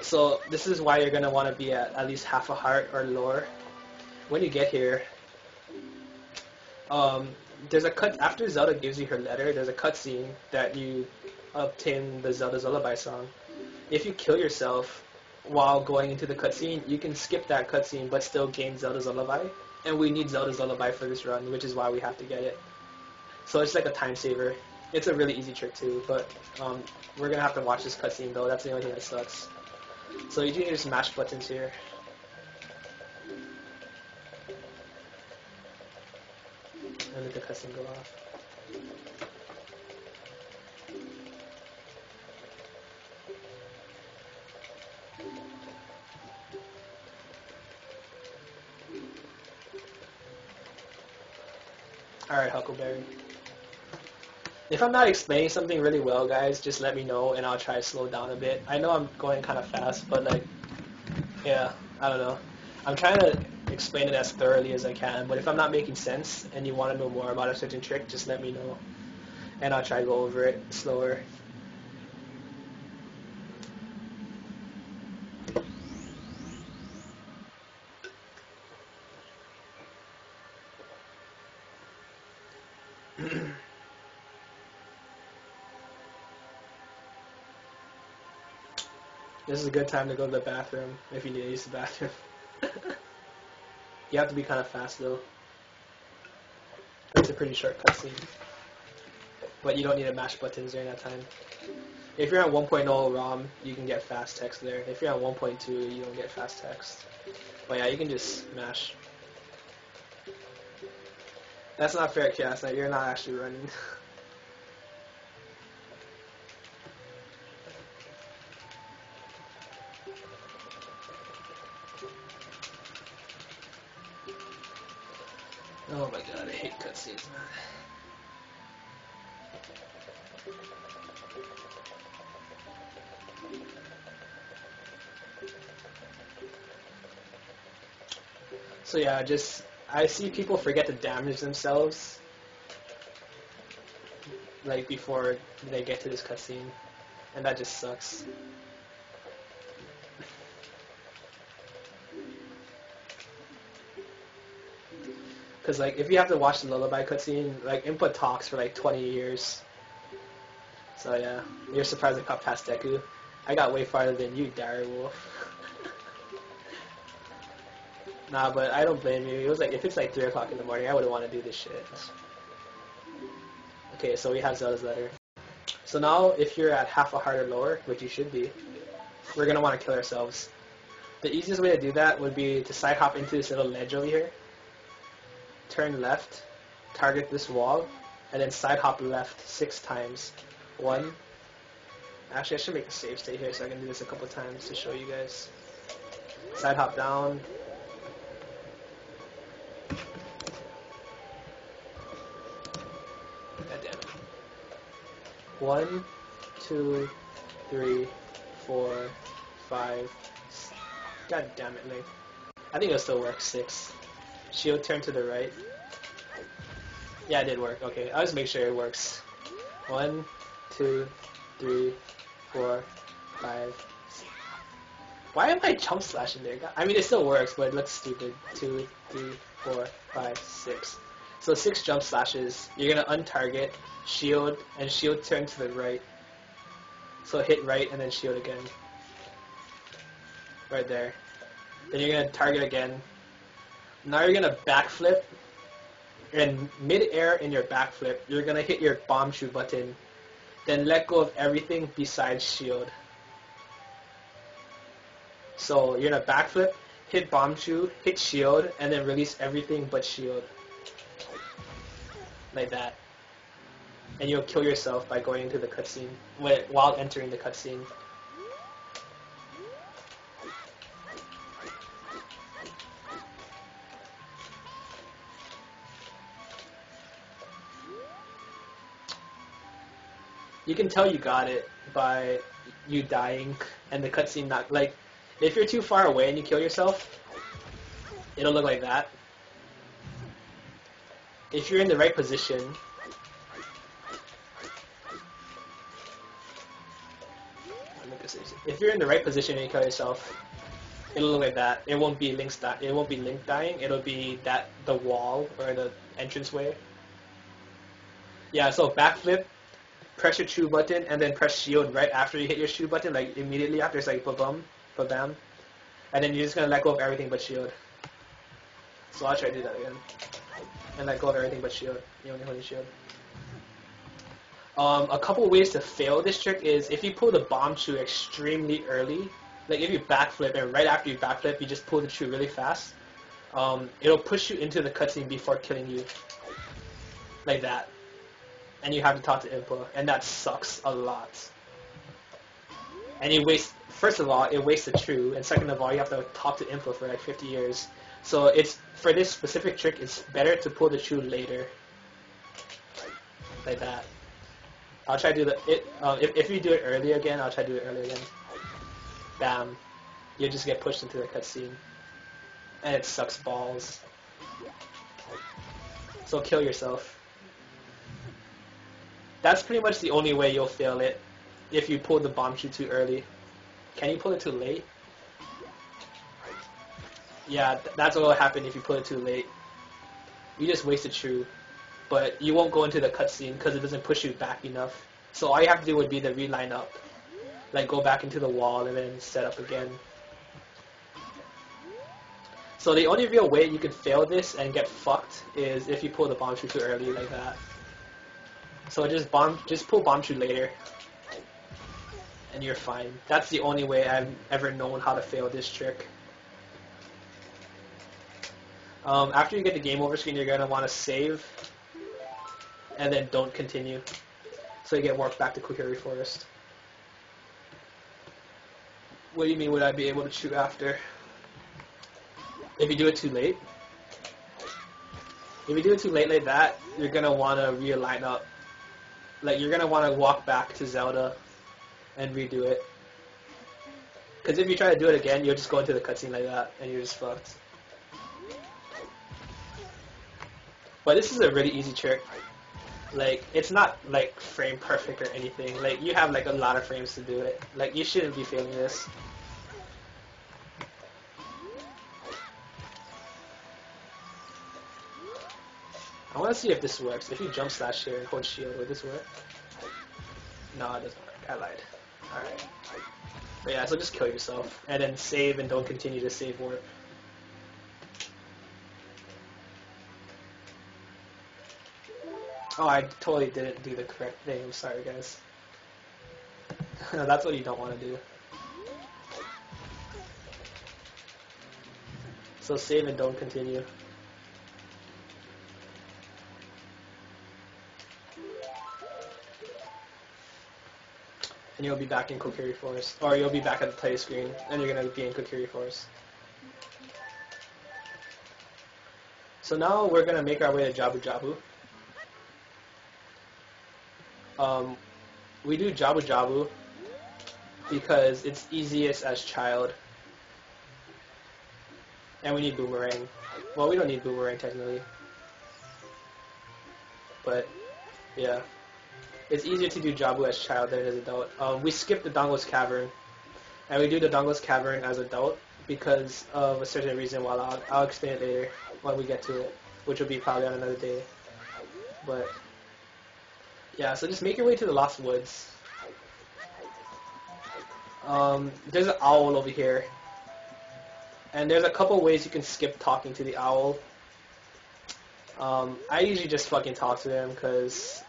So this is why you're going to want to be at least half a heart or lower. When you get here, there's a cut, after Zelda gives you her letter, there's a cutscene that you obtain the Zelda's Lullaby song. If you kill yourself while going into the cutscene, you can skip that cutscene but still gain Zelda's Lullaby. And we need Zelda's Lullaby for this run, which is why we have to get it. So it's like a time saver. It's a really easy trick too, but we're going to have to watch this cutscene though. That's the only thing that sucks. So you can just mash buttons here. And let the cutscene go off. Alright, Huckleberry. If I'm not explaining something really well, guys, just let me know and I'll try to slow down a bit. I know I'm going kind of fast, but like, yeah, I don't know. I'm trying to explain it as thoroughly as I can, but if I'm not making sense and you want to know more about a certain trick, just let me know. And I'll try to go over it slower. This is a good time to go to the bathroom if you need to use the bathroom. You have to be kind of fast though. It's a pretty short cutscene. But you don't need to mash buttons during that time. If you're on 1.0 ROM, you can get fast text there. If you're on 1.2, you don't get fast text. But yeah, you can just mash. That's not fair, Chaos Knight. You're not actually running. Oh my god, I hate cutscenes, man. So yeah, I see people forget to damage themselves, like before they get to this cutscene, and that just sucks. Because like, if you have to watch the Lullaby cutscene, like input talks for like 20 years. So yeah, you're surprised I got past Deku. I got way farther than you, Direwolf. Nah, but I don't blame you. It was like, if it's like 3 o'clock in the morning, I wouldn't want to do this shit. Okay, so we have Zelda's letter. So now, if you're at half a heart or lower, which you should be, we're going to want to kill ourselves. The easiest way to do that would be to side hop into this little ledge over here, turn left, target this wall, and then side hop left 6 times. 1. Actually, I should make a save state here so I can do this a couple times to show you guys. Side hop down. God damn it. 1, 2, 3, 4, 5. God damn it, Link. I think it'll still work. 6. Shield turn to the right. Yeah, it did work. Okay, I'll just make sure it works. 1, 2, 3, 4, 5, 6. Why am I jump slashing there? I mean, it still works, but it looks stupid. 2, 3, 4, 5, 6. So 6 jump slashes. You're gonna untarget, shield, and shield turn to the right. So hit right and then shield again. Right there. Then you're gonna target again. Now you're gonna backflip. And mid-air in your backflip, you're gonna hit your bomb shoe button. Then let go of everything besides shield. So you're gonna backflip, hit bomb shoe, hit shield, and then release everything but shield. Like that. And you'll kill yourself by going into the cutscene while entering the cutscene. You can tell you got it by you dying and the cutscene not like. If you're too far away and you kill yourself, it'll look like that. If you're in the right position, if you're in the right position and you kill yourself, it'll look like that. It won't be Link dying. It'll be the wall or the entranceway. Yeah. So backflip, press your shoe button, and then press shield right after you hit your shoe button. Like immediately after, it's like ba-bum, ba-bam, and then you're just gonna let go of everything but shield. So I'll try to do that again. And let go of everything but shield. You only hold your shield. A couple ways to fail this trick is if you pull the bomb shoe extremely early, like if you backflip and right after you backflip you just pull the shoe really fast, it'll push you into the cutscene before killing you. Like that. And you have to talk to Impa, and that sucks a lot. And first of all, it wastes the true, and second of all, you have to talk to Impa for like 50 years. So for this specific trick, it's better to pull the true later. Like that. I'll try to do if you do it early again, I'll try to do it early again. Bam. You just get pushed into the cutscene. And it sucks balls. So kill yourself. That's pretty much the only way you'll fail it, if you pull the bomb shoe too early. Can you pull it too late? Yeah, that's what will happen if you pull it too late. You just wasted true, but you won't go into the cutscene because it doesn't push you back enough. So all you have to do would be to reline up, like go back into the wall and then set up again. So the only real way you can fail this and get fucked is if you pull the bomb shoe too early like that. So just pull bomb shoe later, and you're fine. That's the only way I've ever known how to fail this trick. After you get the game over screen, you're gonna want to save, and then don't continue, so you get warped back to Kokiri Forest. What do you mean? Would I be able to shoot after? If you do it too late. If you do it too late like that, you're gonna want to realign up. Like, you're going to want to walk back to Zelda and redo it. Because if you try to do it again, you'll just go into the cutscene like that, and you're just fucked. But this is a really easy trick. Like, it's not, like, frame perfect or anything. Like, you have, like, a lot of frames to do it. Like, you shouldn't be failing this. I want to see if this works. If you jump slash here and hold shield, would this work? No, it doesn't work. I lied. Alright. But yeah, so just kill yourself. And then save and don't continue to save warp. Oh, I totally didn't do the correct thing. I'm sorry, guys. That's what you don't want to do. So save and don't continue. And you'll be back in Kokiri Forest. Or you'll be back at the play screen, and you're going to be in Kokiri Forest. So now we're going to make our way to Jabu Jabu. We do Jabu Jabu because it's easiest as child. And we need Boomerang. Well, we don't need Boomerang technically. But, yeah. it's easier to do Jabu as child than as adult. We skip the Dongo's Cavern, and we do the Dongo's Cavern as adult because of a certain reason. Well, I'll explain it later when we get to it, which will be probably on another day. But yeah, so just make your way to the Lost Woods. There's an owl over here, and there's a couple ways you can skip talking to the owl. I usually just fucking talk to them because,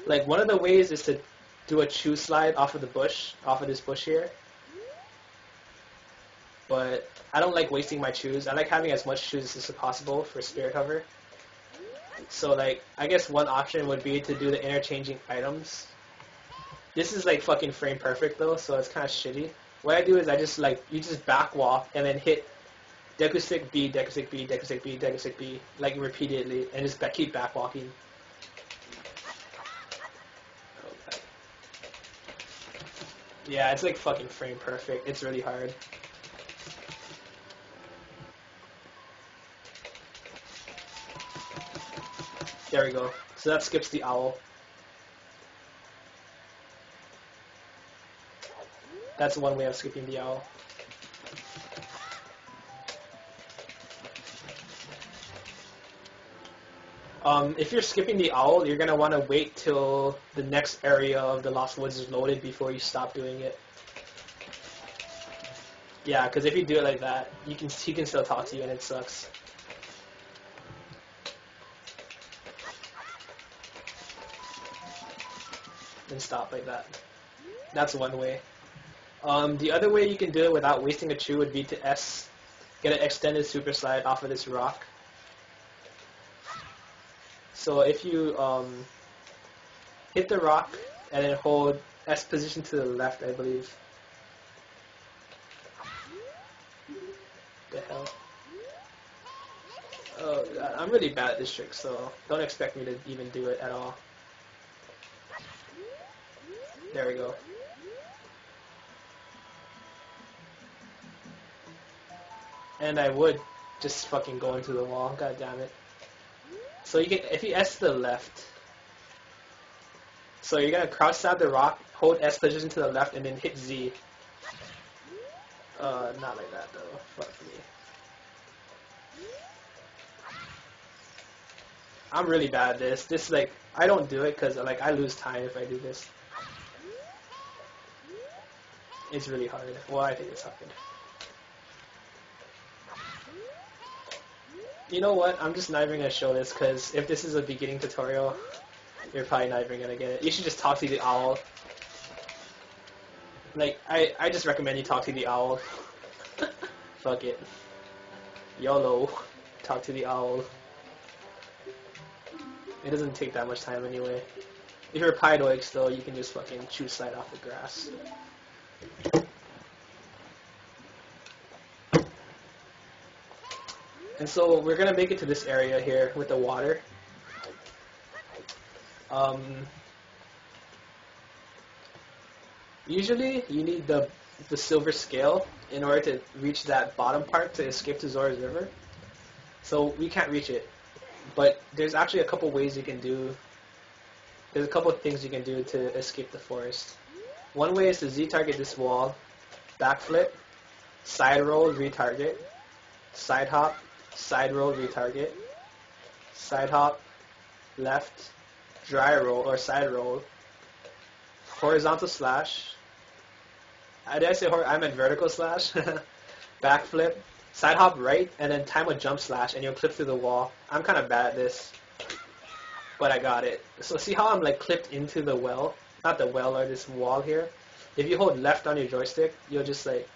like, one of the ways is to do a Chus slide off of the bush, off of this bush here. But I don't like wasting my Chus. I like having as much Chus as possible for spirit hover. So, like, I guess one option would be to do the interchanging items. This is, like, fucking frame perfect, though, so it's kind of shitty. What I do is I just, like, you just back walk and then hit Deku Stick B, Deku Stick B, Deku Stick B, Deku Stick B, like, repeatedly, and just keep back walking. Okay. Yeah, it's, like, fucking frame perfect. It's really hard. There we go. So that skips the owl. That's one way of skipping the owl. If you're skipping the owl, you're going to want to wait till the next area of the Lost Woods is loaded before you stop doing it. Yeah, because if you do it like that, he can still talk to you and it sucks. And stop like that. That's one way. The other way you can do it without wasting a Chu would be to get an extended super slide off of this rock. So if you hit the rock and then hold S position to the left, I believe. The hell? Oh, God, I'm really bad at this trick, so don't expect me to even do it at all. There we go. And I would just fucking go into the wall. God damn it. So you can, if you S to the left, so you're gonna crouch stab the rock, hold S position to the left, and then hit Z. Not like that though. Fuck me. I'm really bad at this. This, like, I don't do it because, like, I lose time if I do this. It's really hard. Well, I think it's hard. You know what? I'm just not even going to show this because if this is a beginning tutorial, you're probably not even going to get it. You should just talk to the owl. Like, I just recommend you talk to the owl. Fuck it. YOLO. Talk to the owl. It doesn't take that much time anyway. If you're a Pydoix, though, you can just fucking Chus slide off the grass. And so we're going to make it to this area here with the water. Usually you need the silver scale in order to reach that bottom part to escape to Zora's River. So we can't reach it. But there's actually a couple ways you can do. There's a couple of things you can do to escape the forest. One way is to Z-target this wall, backflip, side roll, retarget, side hop, side roll, retarget, side hop, left, dry roll or side roll, horizontal slash. Did I say I meant vertical slash? Backflip, side hop right, and then time a jump slash, and you'll clip through the wall. I'm kind of bad at this, but I got it. So see how I'm like clipped into the well? Not the well, or this wall here. If you hold left on your joystick, you'll just like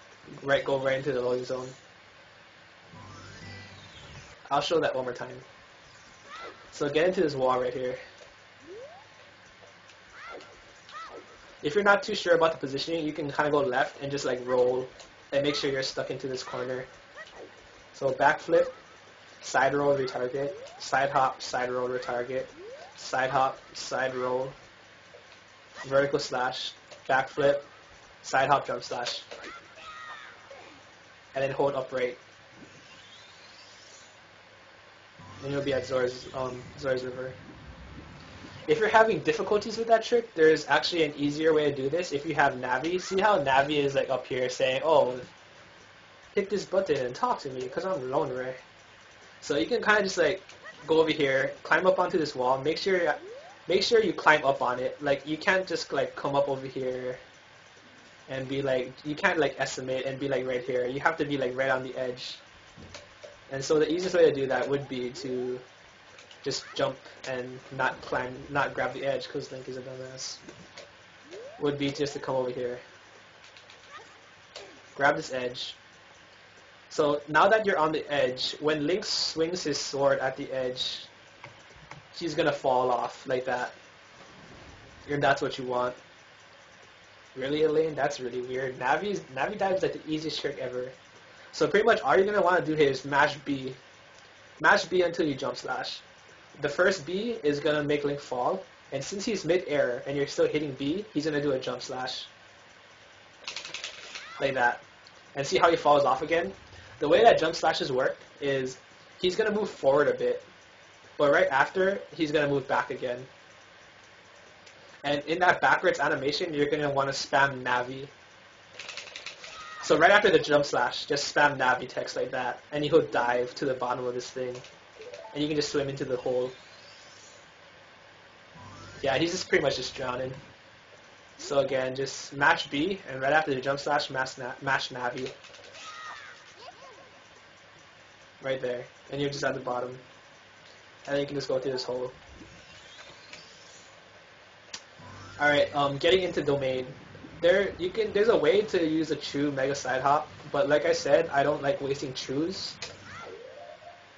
go right into the loading zone. I'll show that one more time. So get into this wall right here. If you're not too sure about the positioning, you can kind of go left and just like roll and make sure you're stuck into this corner. So backflip, side roll, retarget, side hop, side roll, retarget, side hop, side roll, vertical slash, backflip, side hop, jump slash, and then hold upright. And you'll be at Zora's River. if you're having difficulties with that trick, there's actually an easier way to do this. If you have Navi, see how Navi is like up here saying, "Oh, hit this button and talk to me because I'm lonely." So you can kind of just like go over here, climb up onto this wall. Make sure you climb up on it. Like you can't just like come up over here and be like, you can't like estimate and be like right here. You have to be like right on the edge. And so the easiest way to do that would be to just jump and not grab the edge because Link is a dumbass. Would be just to come over here, grab this edge. So now that you're on the edge, when Link swings his sword at the edge, he's gonna fall off like that. And that's what you want. Really, Elaine? That's really weird. Navi dive is like the easiest trick ever. So pretty much all you're gonna want to do here is mash B. Mash B until you jump slash. The first B is gonna make Link fall, and since he's mid-air and you're still hitting B, he's gonna do a jump slash. Like that. And see how he falls off again? The way that jump slashes work is he's going to move forward a bit, but right after, he's going to move back again. And in that backwards animation, you're going to want to spam Navi. So right after the jump slash, just spam Navi text like that, and he'll dive to the bottom of this thing, and you can just swim into the hole. Yeah, he's just pretty much just drowning. So again, just match B, and right after the jump slash, mash Navi. Right there, and you're just at the bottom, and then you can just go through this hole. All right, getting into domain. There's a way to use a true mega side hop, but like I said, I don't like wasting Chus,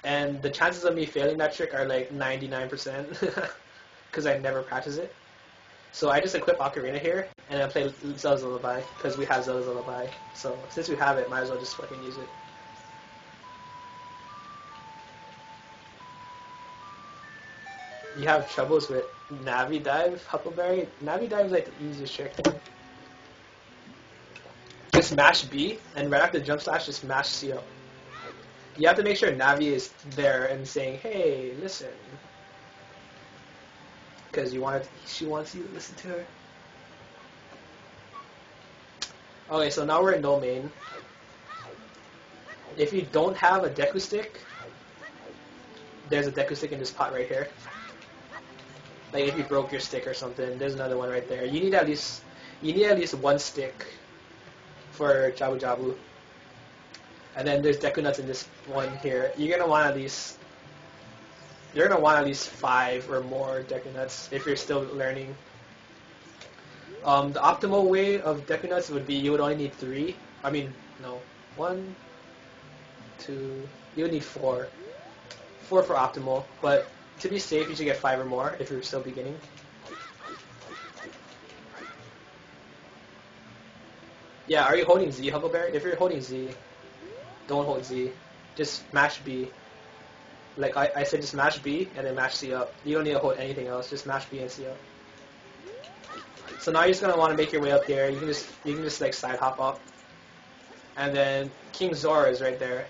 and the chances of me failing that trick are like 99%, because I never practice it. So I just equip Ocarina here, and I play Zelda's Lullaby because we have Zelda's Lullaby. So since we have it, might as well just fucking use it. You have troubles with Navi Dive, Huckleberry? Navi Dive is like the easiest trick. Just mash B, and right after jump slash, just mash C up. You have to make sure Navi is there and saying, "Hey, listen," because she wants you to listen to her. Okay, so now we're in domain. If you don't have a Deku stick, there's a Deku stick in this pot right here. Like if you broke your stick or something, there's another one right there. You need at least one stick for Jabu Jabu. And then there's Deku nuts in this one here. You're gonna want at least 5 or more Deku nuts if you're still learning. The optimal way of Deku nuts would be you would only need 3. I mean, no, 1, 2. You would need 4. 4 for optimal, but to be safe, you should get 5 or more if you're still beginning. Yeah, are you holding Z, Huckleberry? If you're holding Z, don't hold Z. Just mash B. Like I said, just mash B and then mash C up. You don't need to hold anything else. Just mash B and C up. So now you're just gonna want to make your way up here. You can just like side hop up, and then King Zora is right there,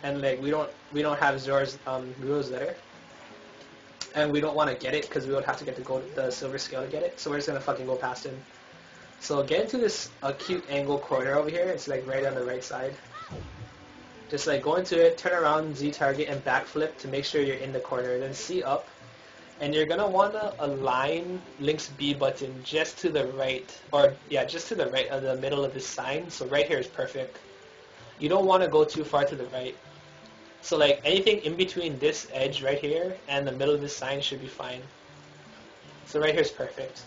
and like we don't have Zora's rules letter. And we don't want to get it because we would have to get the silver scale to get it. So we're just going to fucking go past him. So get into this acute angle corner over here. It's like right on the right side. Just like go into it, turn around, Z target, and backflip to make sure you're in the corner. Then C up. And you're going to want to align Link's B button just to the right. Just to the right of the middle of this sign. So right here is perfect. You don't want to go too far to the right. So like anything in between this edge right here and the middle of this sign should be fine. So right here is perfect.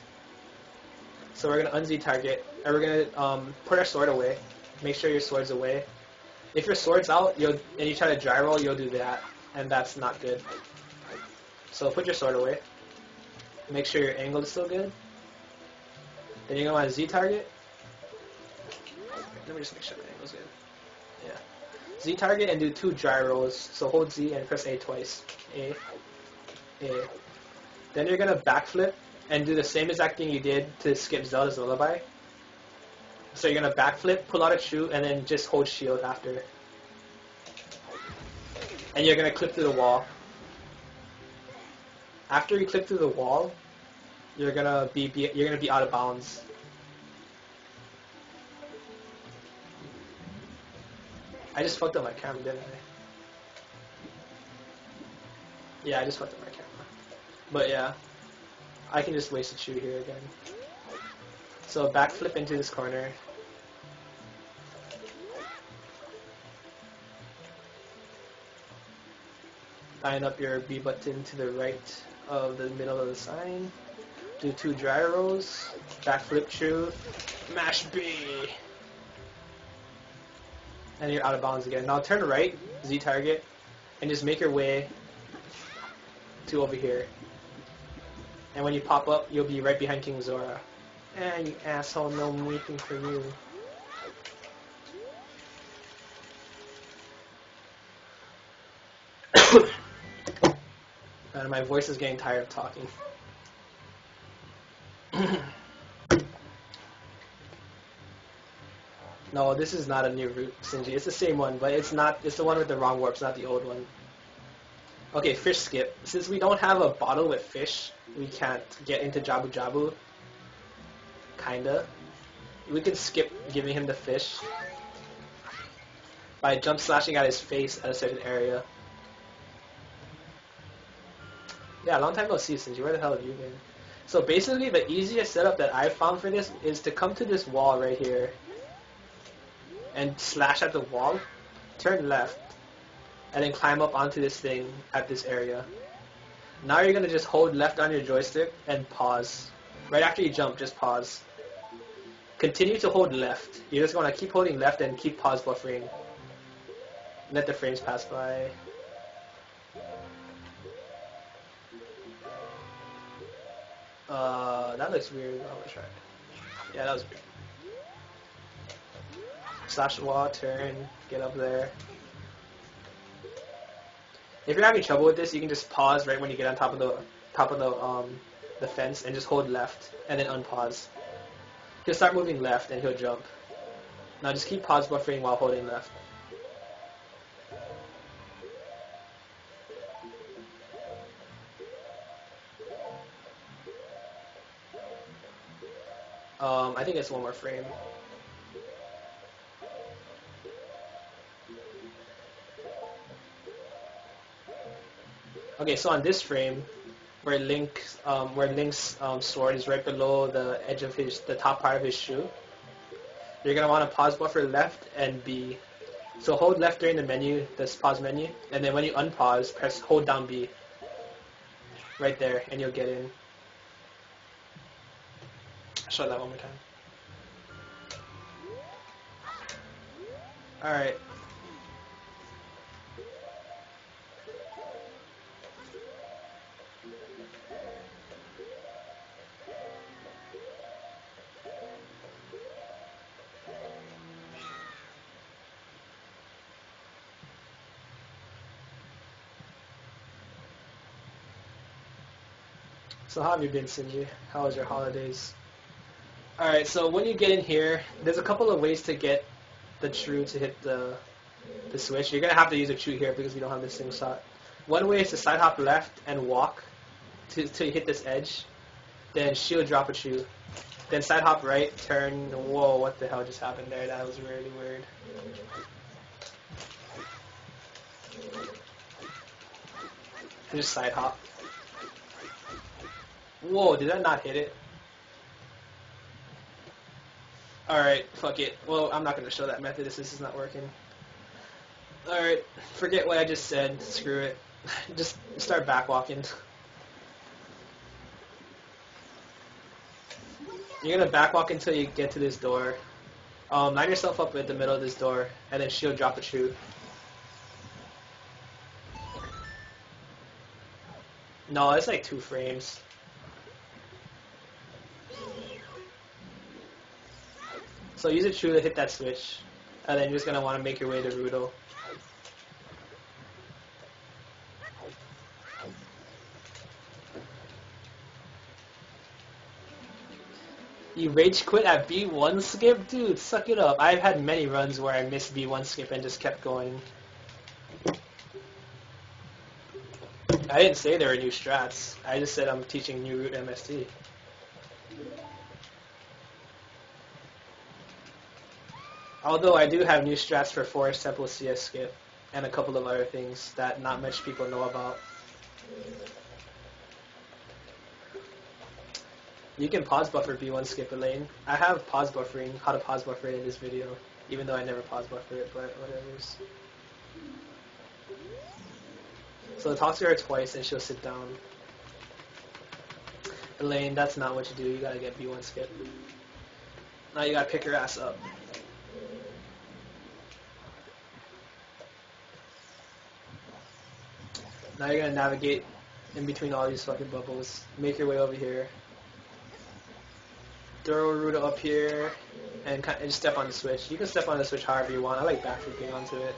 So we're going to un-Z target, and we're going to put our sword away. Make sure your sword's away. If your sword's out and you try to dry roll, you'll do that, and that's not good. So put your sword away. Make sure your angle is still good. Then you're going to want to Z target. Let me just make sure the angle's good. Yeah. Z target and do 2 dry rolls. So hold Z and press A twice. A. Then you're going to backflip and do the same exact thing you did to skip Zelda's Lullaby. So you're going to backflip, pull out a Chu, and then just hold shield after. And you're going to clip through the wall. After you clip through the wall, you're gonna be out of bounds. I just fucked up my camera, didn't I? Yeah, I just fucked up my camera. But yeah, I can just waste a Chu here again. So backflip into this corner. Line up your B button to the right of the middle of the sign. Do 2 dry rolls. Backflip Chu. Mash B. And you're out of bounds again. Now turn right, Z target, and just make your way to over here. And when you pop up, you'll be right behind King Zora. And you asshole, no meeting for you. And my voice is getting tired of talking. No, this is not a new route, Sinji. It's the same one, but it's not. It's the one with the wrong warp. It's not the old one. Okay, fish skip. Since we don't have a bottle with fish, we can't get into Jabu Jabu. Kinda. We can skip giving him the fish by jump slashing at his face at a certain area. Yeah, long time no see, Sinji. Where the hell have you been? So basically, the easiest setup that I've found for this is to come to this wall right here and slash at the wall, turn left, and then climb up onto this thing at this area. Now you're going to just hold left on your joystick and pause. Right after you jump, just pause. Continue to hold left. You're just going to keep holding left and keep pause buffering. Let the frames pass by. That looks weird. I'm gonna try it. Yeah, that was weird. Slash the wall, turn, get up there. If you're having trouble with this, you can just pause right when you get on top of the fence and just hold left and then unpause. He'll start moving left and he'll jump. Now just keep pause buffering while holding left. I think it's one more frame. Okay, so on this frame, where Link's sword is right below the edge of the top part of his shoe, you're gonna want to pause buffer left and B. So hold left during the menu, this pause menu, and then when you unpause, hold down B. Right there, and you'll get in. I'll show that one more time. Alright. So how have you been, Sinji? How was your holidays? Alright, so when you get in here, there's a couple of ways to get the Chu to hit the switch. You're going to have to use a Chu here because we don't have this thing shot. One way is to side hop left and walk to hit this edge. Then shield drop a Chu. Then side hop right, turn. Whoa, what the hell just happened there? That was really weird. Just side hop. Whoa, did that not hit it? Alright, fuck it. Well, I'm not going to show that method if this is not working. Alright, forget what I just said. Screw it. Just start backwalking. You're going to backwalk until you get to this door. Line yourself up at the middle of this door, and then shield drop a Chu. No, it's like 2 frames. So use a Chu to hit that switch, and then you're just going to want to make your way to Rudo. You rage quit at B1 skip? Dude, suck it up. I've had many runs where I missed B1 skip and just kept going. I didn't say there were new strats. I just said I'm teaching new route MST. Although I do have new strats for Forest Temple CS skip and a couple of other things that not much people know about. You can pause buffer B1 skip a lane. I have pause buffering, how to pause buffer it in this video, even though I never pause buffer it, but whatever. So talk to her twice and she'll sit down. Elaine, that's not what you do. You gotta get B1 skip. Now you gotta pick her ass up. Now you're gonna navigate in between all these fucking bubbles. Make your way over here. Throw a route up here, and just step on the switch. You can step on the switch however you want. I like backflipping onto it.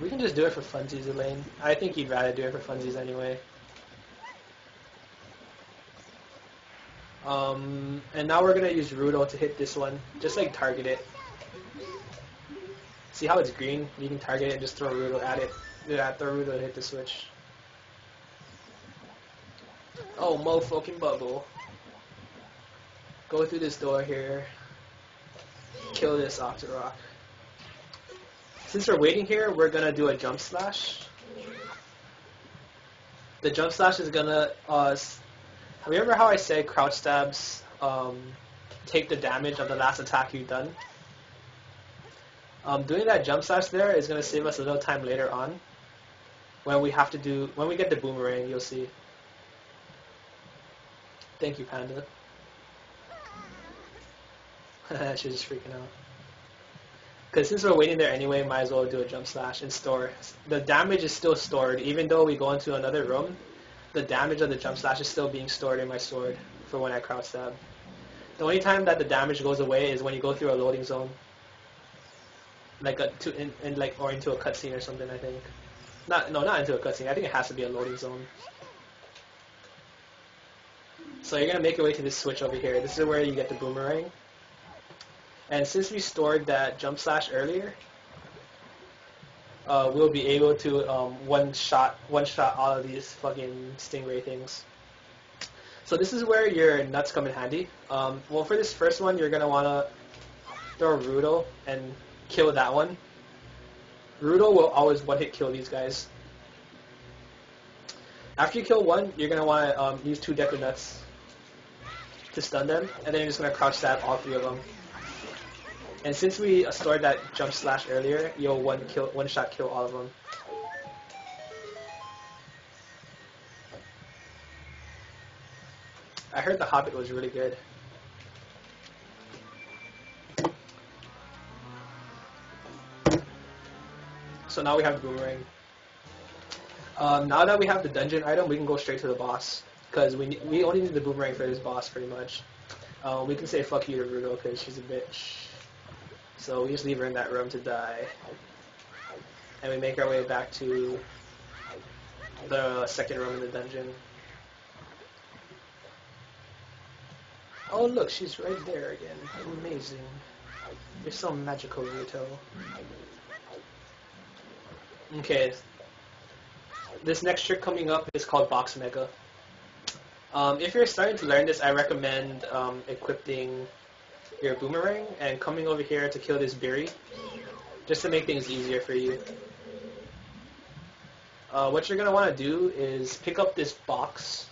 We can just do it for funsies, Elaine. I think you'd rather do it for funsies anyway. And now we're gonna use Rudo to hit this one. Just like target it. See how it's green? You can target it and just throw Rudo at it. Yeah, throw Rudo to hit the switch. Oh, mo fucking bubble. Go through this door here. Kill this Octorok. Since we're waiting here, we're gonna do a jump slash. The jump slash is gonna, remember how I said crouch stabs take the damage of the last attack you've done? Doing that jump slash there is gonna save us a little time later on. When we get the boomerang, you'll see. Thank you, Panda. She's just freaking out. Because since we're waiting there anyway, might as well do a jump slash and store. The damage is still stored. Even though we go into another room, the damage of the jump slash is still being stored in my sword for when I crouch stab. The only time that the damage goes away is when you go through a loading zone. Like or into a cutscene or something, I think. Not into a cutscene. I think it has to be a loading zone. So you're gonna make your way to this switch over here. This is where you get the boomerang. And since we stored that jump slash earlier, we'll be able to one shot all of these fucking stingray things. So this is where your nuts come in handy. Well, for this first one, you're gonna wanna throw Rudo and kill that one. Rudo will always one-hit kill these guys. After you kill one, you're gonna wanna use 2 Deku nuts to stun them, and then you're just gonna crouch stab all 3 of them. And since we stored that jump slash earlier, you'll one shot kill all of them. I heard the Hobbit was really good. So now we have the boomerang. Now that we have the dungeon item, we can go straight to the boss. Because we only need the boomerang for this boss, pretty much. We can say fuck you to Rudo because she's a bitch. So we just leave her in that room to die. And we make our way back to the second room in the dungeon. Oh look, she's right there again. Amazing. You're so magical, Ruto. Okay. This next trick coming up is called Box Mega. If you're starting to learn this, I recommend equipping your boomerang and coming over here to kill this berry, just to make things easier for you. What you're going to want to do is pick up this box,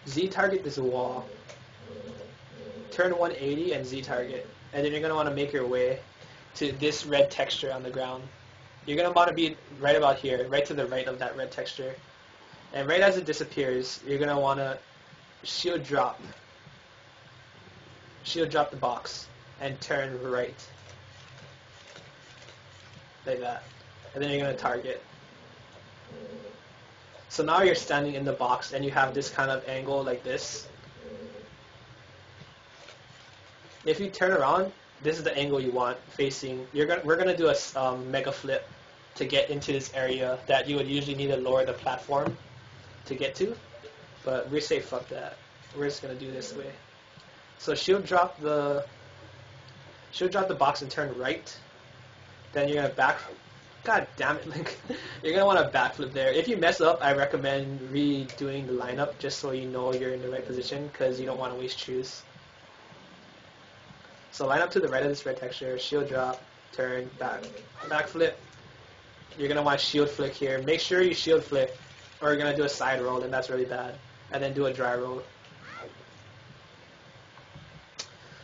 Z-target this wall, turn 180 and Z-target, and then you're going to want to make your way to this red texture on the ground. You're going to want to be right about here, right to the right of that red texture. And right as it disappears, you're going to want to shield drop the box and turn right. Like that. And then you're going to target. So now you're standing in the box and you have this kind of angle like this. If you turn around, this is the angle you want facing. We're going to do a mega flip to get into this area that you would usually need to lower the platform to get to. But we say fuck that. We're just going to do this way. So shield drop the box and turn right. Then you're going to God damn it, Link. You're going to want to backflip there. If you mess up, I recommend redoing the lineup just so you know you're in the right position because you don't want to waste Chus. So line up to the right of this red texture, shield drop, turn, backflip. You're going to want to shield flick here. Make sure you shield flick or you're going to do a side roll and that's really bad. And then do a dry roll.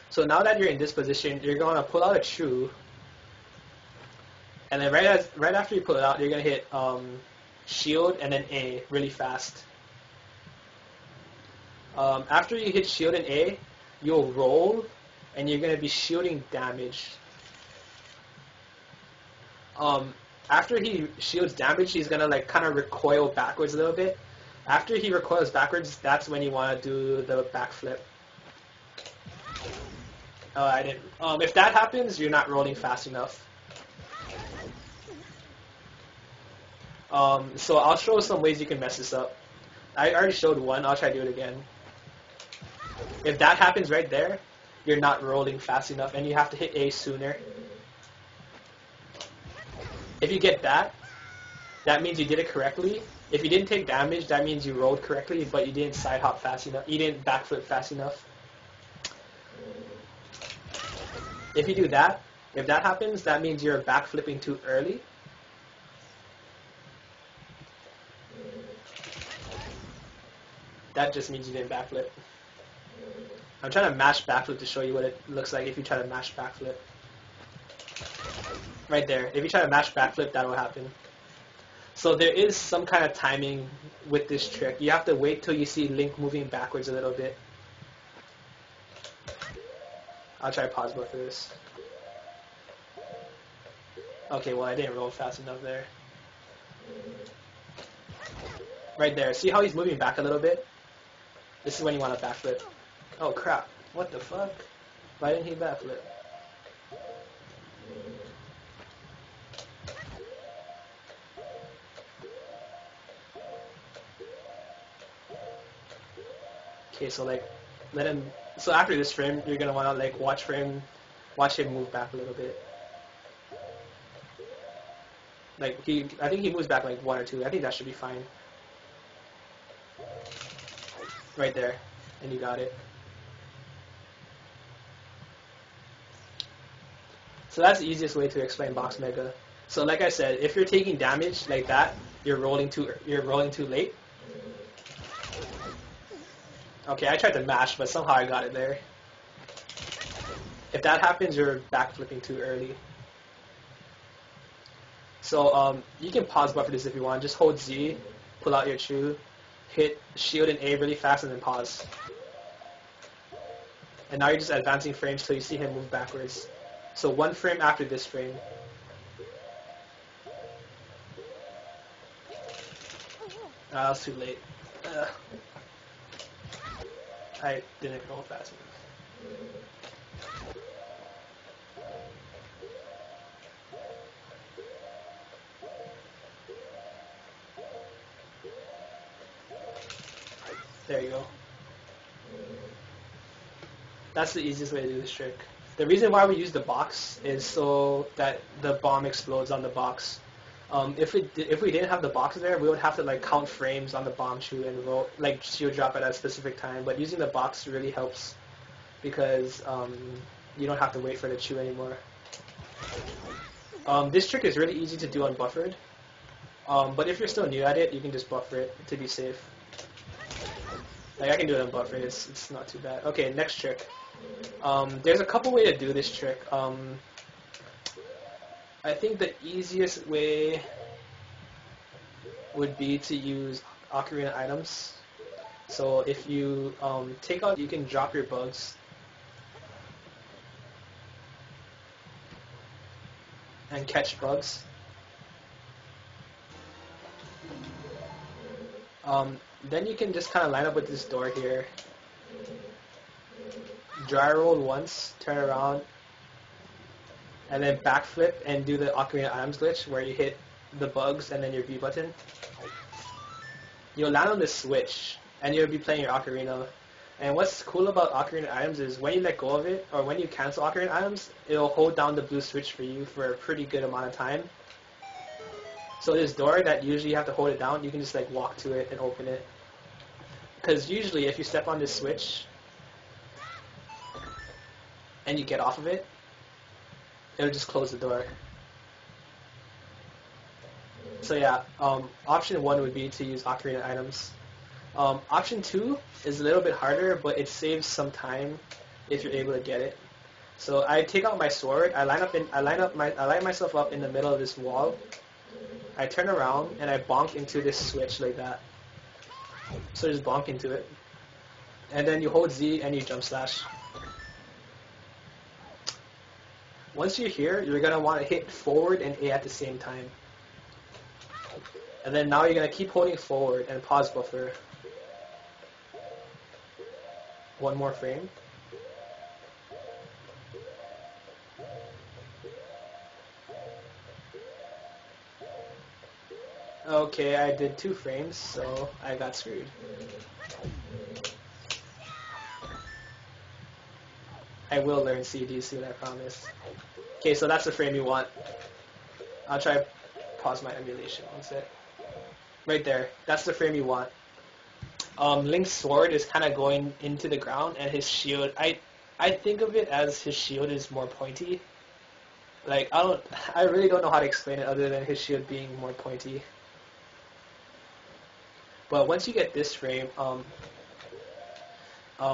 So now that you're in this position, you're going to pull out a Chu. And then right after you pull it out, you're going to hit shield and then A really fast. After you hit shield and A, you'll roll and you're going to be shielding damage. After he shields damage, he's going to like kind of recoil backwards a little bit. After he recoils backwards, that's when you want to do the backflip. I didn't. If that happens, you're not rolling fast enough. So I'll show some ways you can mess this up. I already showed one. I'll try to do it again. If that happens right there, you're not rolling fast enough, and you have to hit A sooner. If you get that, that means you did it correctly. If you didn't take damage, that means you rolled correctly, but you didn't side hop fast enough. You didn't backflip fast enough. If you do that, if that happens, that means you're backflipping too early. That just means you didn't backflip. I'm trying to mash backflip to show you what it looks like if you try to mash backflip. Right there. If you try to mash backflip, that will happen. So there is some kind of timing with this trick. You have to wait till you see Link moving backwards a little bit. I'll try to pause both for this. Okay, well I didn't roll fast enough there. Right there. See how he's moving back a little bit? This is when you want to backflip. Oh crap. What the fuck? Why didn't he backflip? Okay, so like, let him. So after this frame, you're gonna wanna like watch him move back a little bit. Like I think he moves back like 1 or 2. I think that should be fine. Right there, and you got it. So that's the easiest way to explain box mega. So like I said, if you're taking damage like that, you're rolling too late. Okay, I tried to mash, but somehow I got it there. If that happens, you're backflipping too early. So you can pause buffer this if you want. Just hold Z, pull out your Chu, hit shield and A really fast, and then pause. And now you're just advancing frames till you see him move backwards. So 1 frame after this frame. That was too late. I didn't roll fast enough. There you go. That's the easiest way to do this trick. The reason why we use the box is so that the bomb explodes on the box. If we didn't have the box there, we would have to like count frames on the bomb Chu and roll like shield drop at a specific time. But using the box really helps because you don't have to wait for the Chu anymore. This trick is really easy to do unbuffered. But if you're still new at it, you can just buffer it to be safe. Like I can do it unbuffered. It's not too bad. Okay, next trick. There's a couple ways to do this trick. I think the easiest way would be to use ocarina items. So if you take out, you can drop your bugs and catch bugs. Then you can just kind of line up with this door here. Dry roll once, turn around, and then backflip and do the Ocarina Items glitch where you hit the bugs and then your B button. You'll land on this switch and you'll be playing your Ocarina. And what's cool about Ocarina Items is when you let go of it or when you cancel Ocarina Items, it'll hold down the blue switch for you for a pretty good amount of time. So this door that usually you have to hold it down, you can just like walk to it and open it. Because usually if you step on this switch and you get off of it, it'll just close the door. So yeah, option 1 would be to use ocarina items. Option 2 is a little bit harder, but it saves some time if you're able to get it. So I take out my sword, I line myself up in the middle of this wall. I turn around and I bonk into this switch like that. So just bonk into it. And then you hold Z and you jump slash. Once you're here, you're going to want to hit forward and A at the same time. And then now you're going to keep holding forward and pause buffer. One more frame. Okay, I did 2 frames, so I got screwed. I will learn CD soon, I promise. Okay, so that's the frame you want. I'll try to pause my emulation. One sec. Right there. That's the frame you want. Link's sword is kind of going into the ground, and his shield, I think of it as his shield is more pointy. Like, I really don't know how to explain it other than his shield being more pointy. But once you get this frame,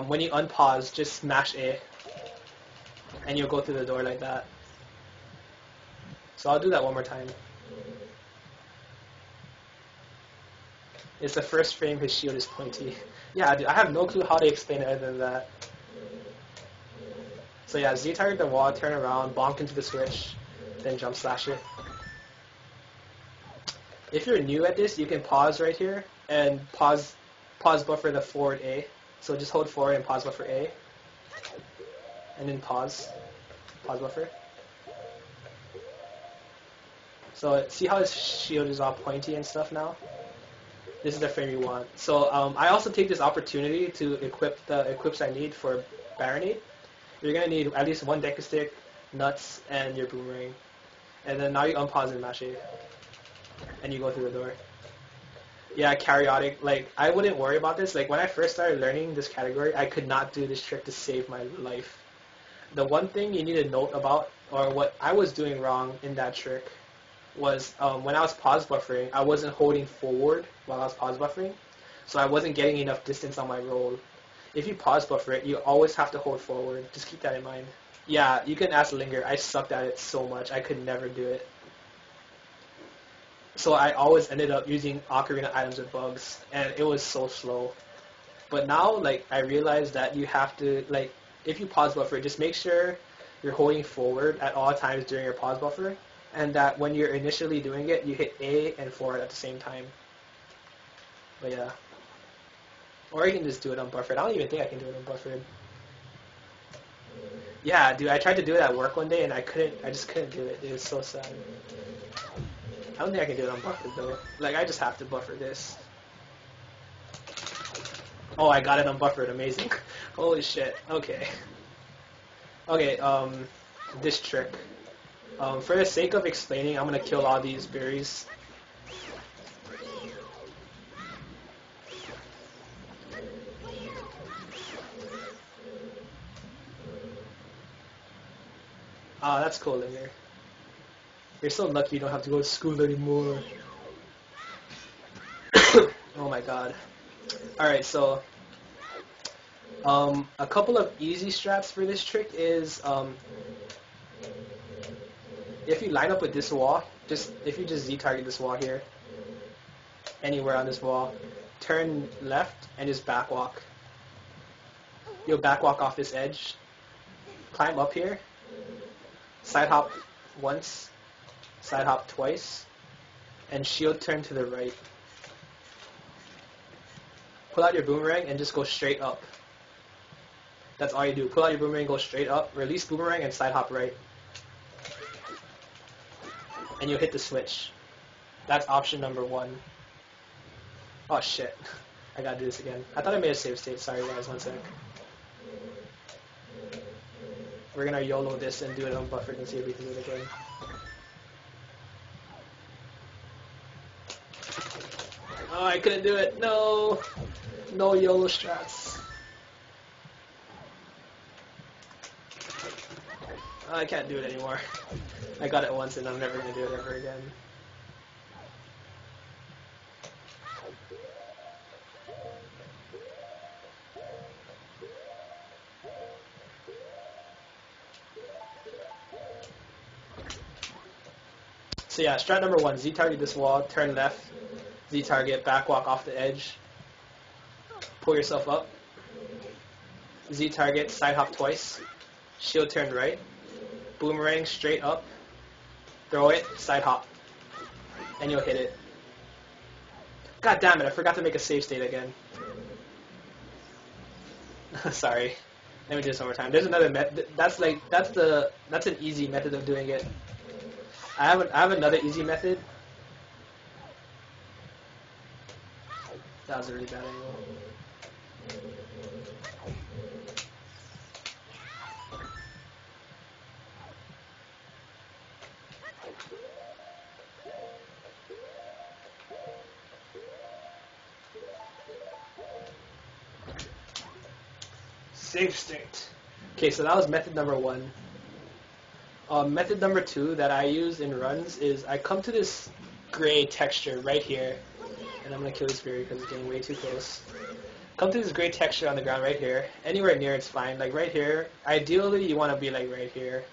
when you unpause, just smash A, and you'll go through the door like that. So I'll do that one more time. It's the first frame his shield is pointy. Yeah, dude, I have no clue how to explain it other than that. So yeah, Z target the wall, turn around, bonk into the switch, then jump slash it. If you're new at this, you can pause right here and pause buffer the forward A. So just hold forward and pause buffer A. And then pause buffer. So see how his shield is all pointy and stuff now? This is the frame you want. So I also take this opportunity to equip the equips I need for barinade. You're going to need at least 1 Deku stick, nuts, and your boomerang. And then now you unpause and mash A. And you go through the door. Yeah, karyotic. Like, I wouldn't worry about this. Like, when I first started learning this category, I could not do this trick to save my life. The one thing you need to note about, or what I was doing wrong in that trick, was when I was pause buffering, I wasn't holding forward while I was pause buffering, so I wasn't getting enough distance on my roll. If you pause buffer it, you always have to hold forward. Just keep that in mind. Yeah, you can ask Linger. I sucked at it so much. I could never do it. So I always ended up using ocarina items with bugs, and it was so slow. But now, like, I realized that you have to, like, if you pause buffer it, just make sure you're holding forward at all times during your pause buffer, and that when you're initially doing it, you hit A and forward at the same time. But yeah. Or you can just do it unbuffered. I don't even think I can do it unbuffered. Yeah, dude, I tried to do it at work one day and I just couldn't do it. It was so sad. I don't think I can do it unbuffered though. Like, I just have to buffer this. Oh, I got it unbuffered. Amazing. Holy shit. Okay. Okay, this trick. For the sake of explaining, I'm gonna kill all these berries. Ah, that's cool, Linger. You're so lucky you don't have to go to school anymore. Oh my god. Alright, so a couple of easy strats for this trick is if you line up with this wall, if you just Z target this wall here, anywhere on this wall, turn left and just back walk. You'll back walk off this edge, climb up here, side hop once, side hop twice, and shield turn to the right. Pull out your boomerang and just go straight up. That's all you do. Pull out your boomerang, go straight up, release boomerang, and side hop right. And you'll hit the switch. That's option number 1. Oh shit. I gotta do this again. I thought I made a save state. Sorry guys, one sec. We're gonna YOLO this and do it unbuffered and see if we can do it again. I couldn't do it. No. No YOLO strats. I can't do it anymore. I got it once and I'm never going to do it ever again. So yeah, strat number 1, Z target this wall, turn left, Z target, back walk off the edge, pull yourself up, Z target, side hop twice, shield turn right, boomerang straight up, throw it, side hop, and you'll hit it. God damn it, I forgot to make a save state again. Sorry. Let me do this one more time. There's another method. That's an easy method of doing it. I have another easy method. That was a really bad angle. Save state. Okay, so that was method number 1. Method number 2 that I use in runs is I come to this gray texture right here, and I'm going to kill this berry because it's getting way too close. Come to this gray texture on the ground right here. Anywhere near it's fine. Like right here, ideally you want to be like right here.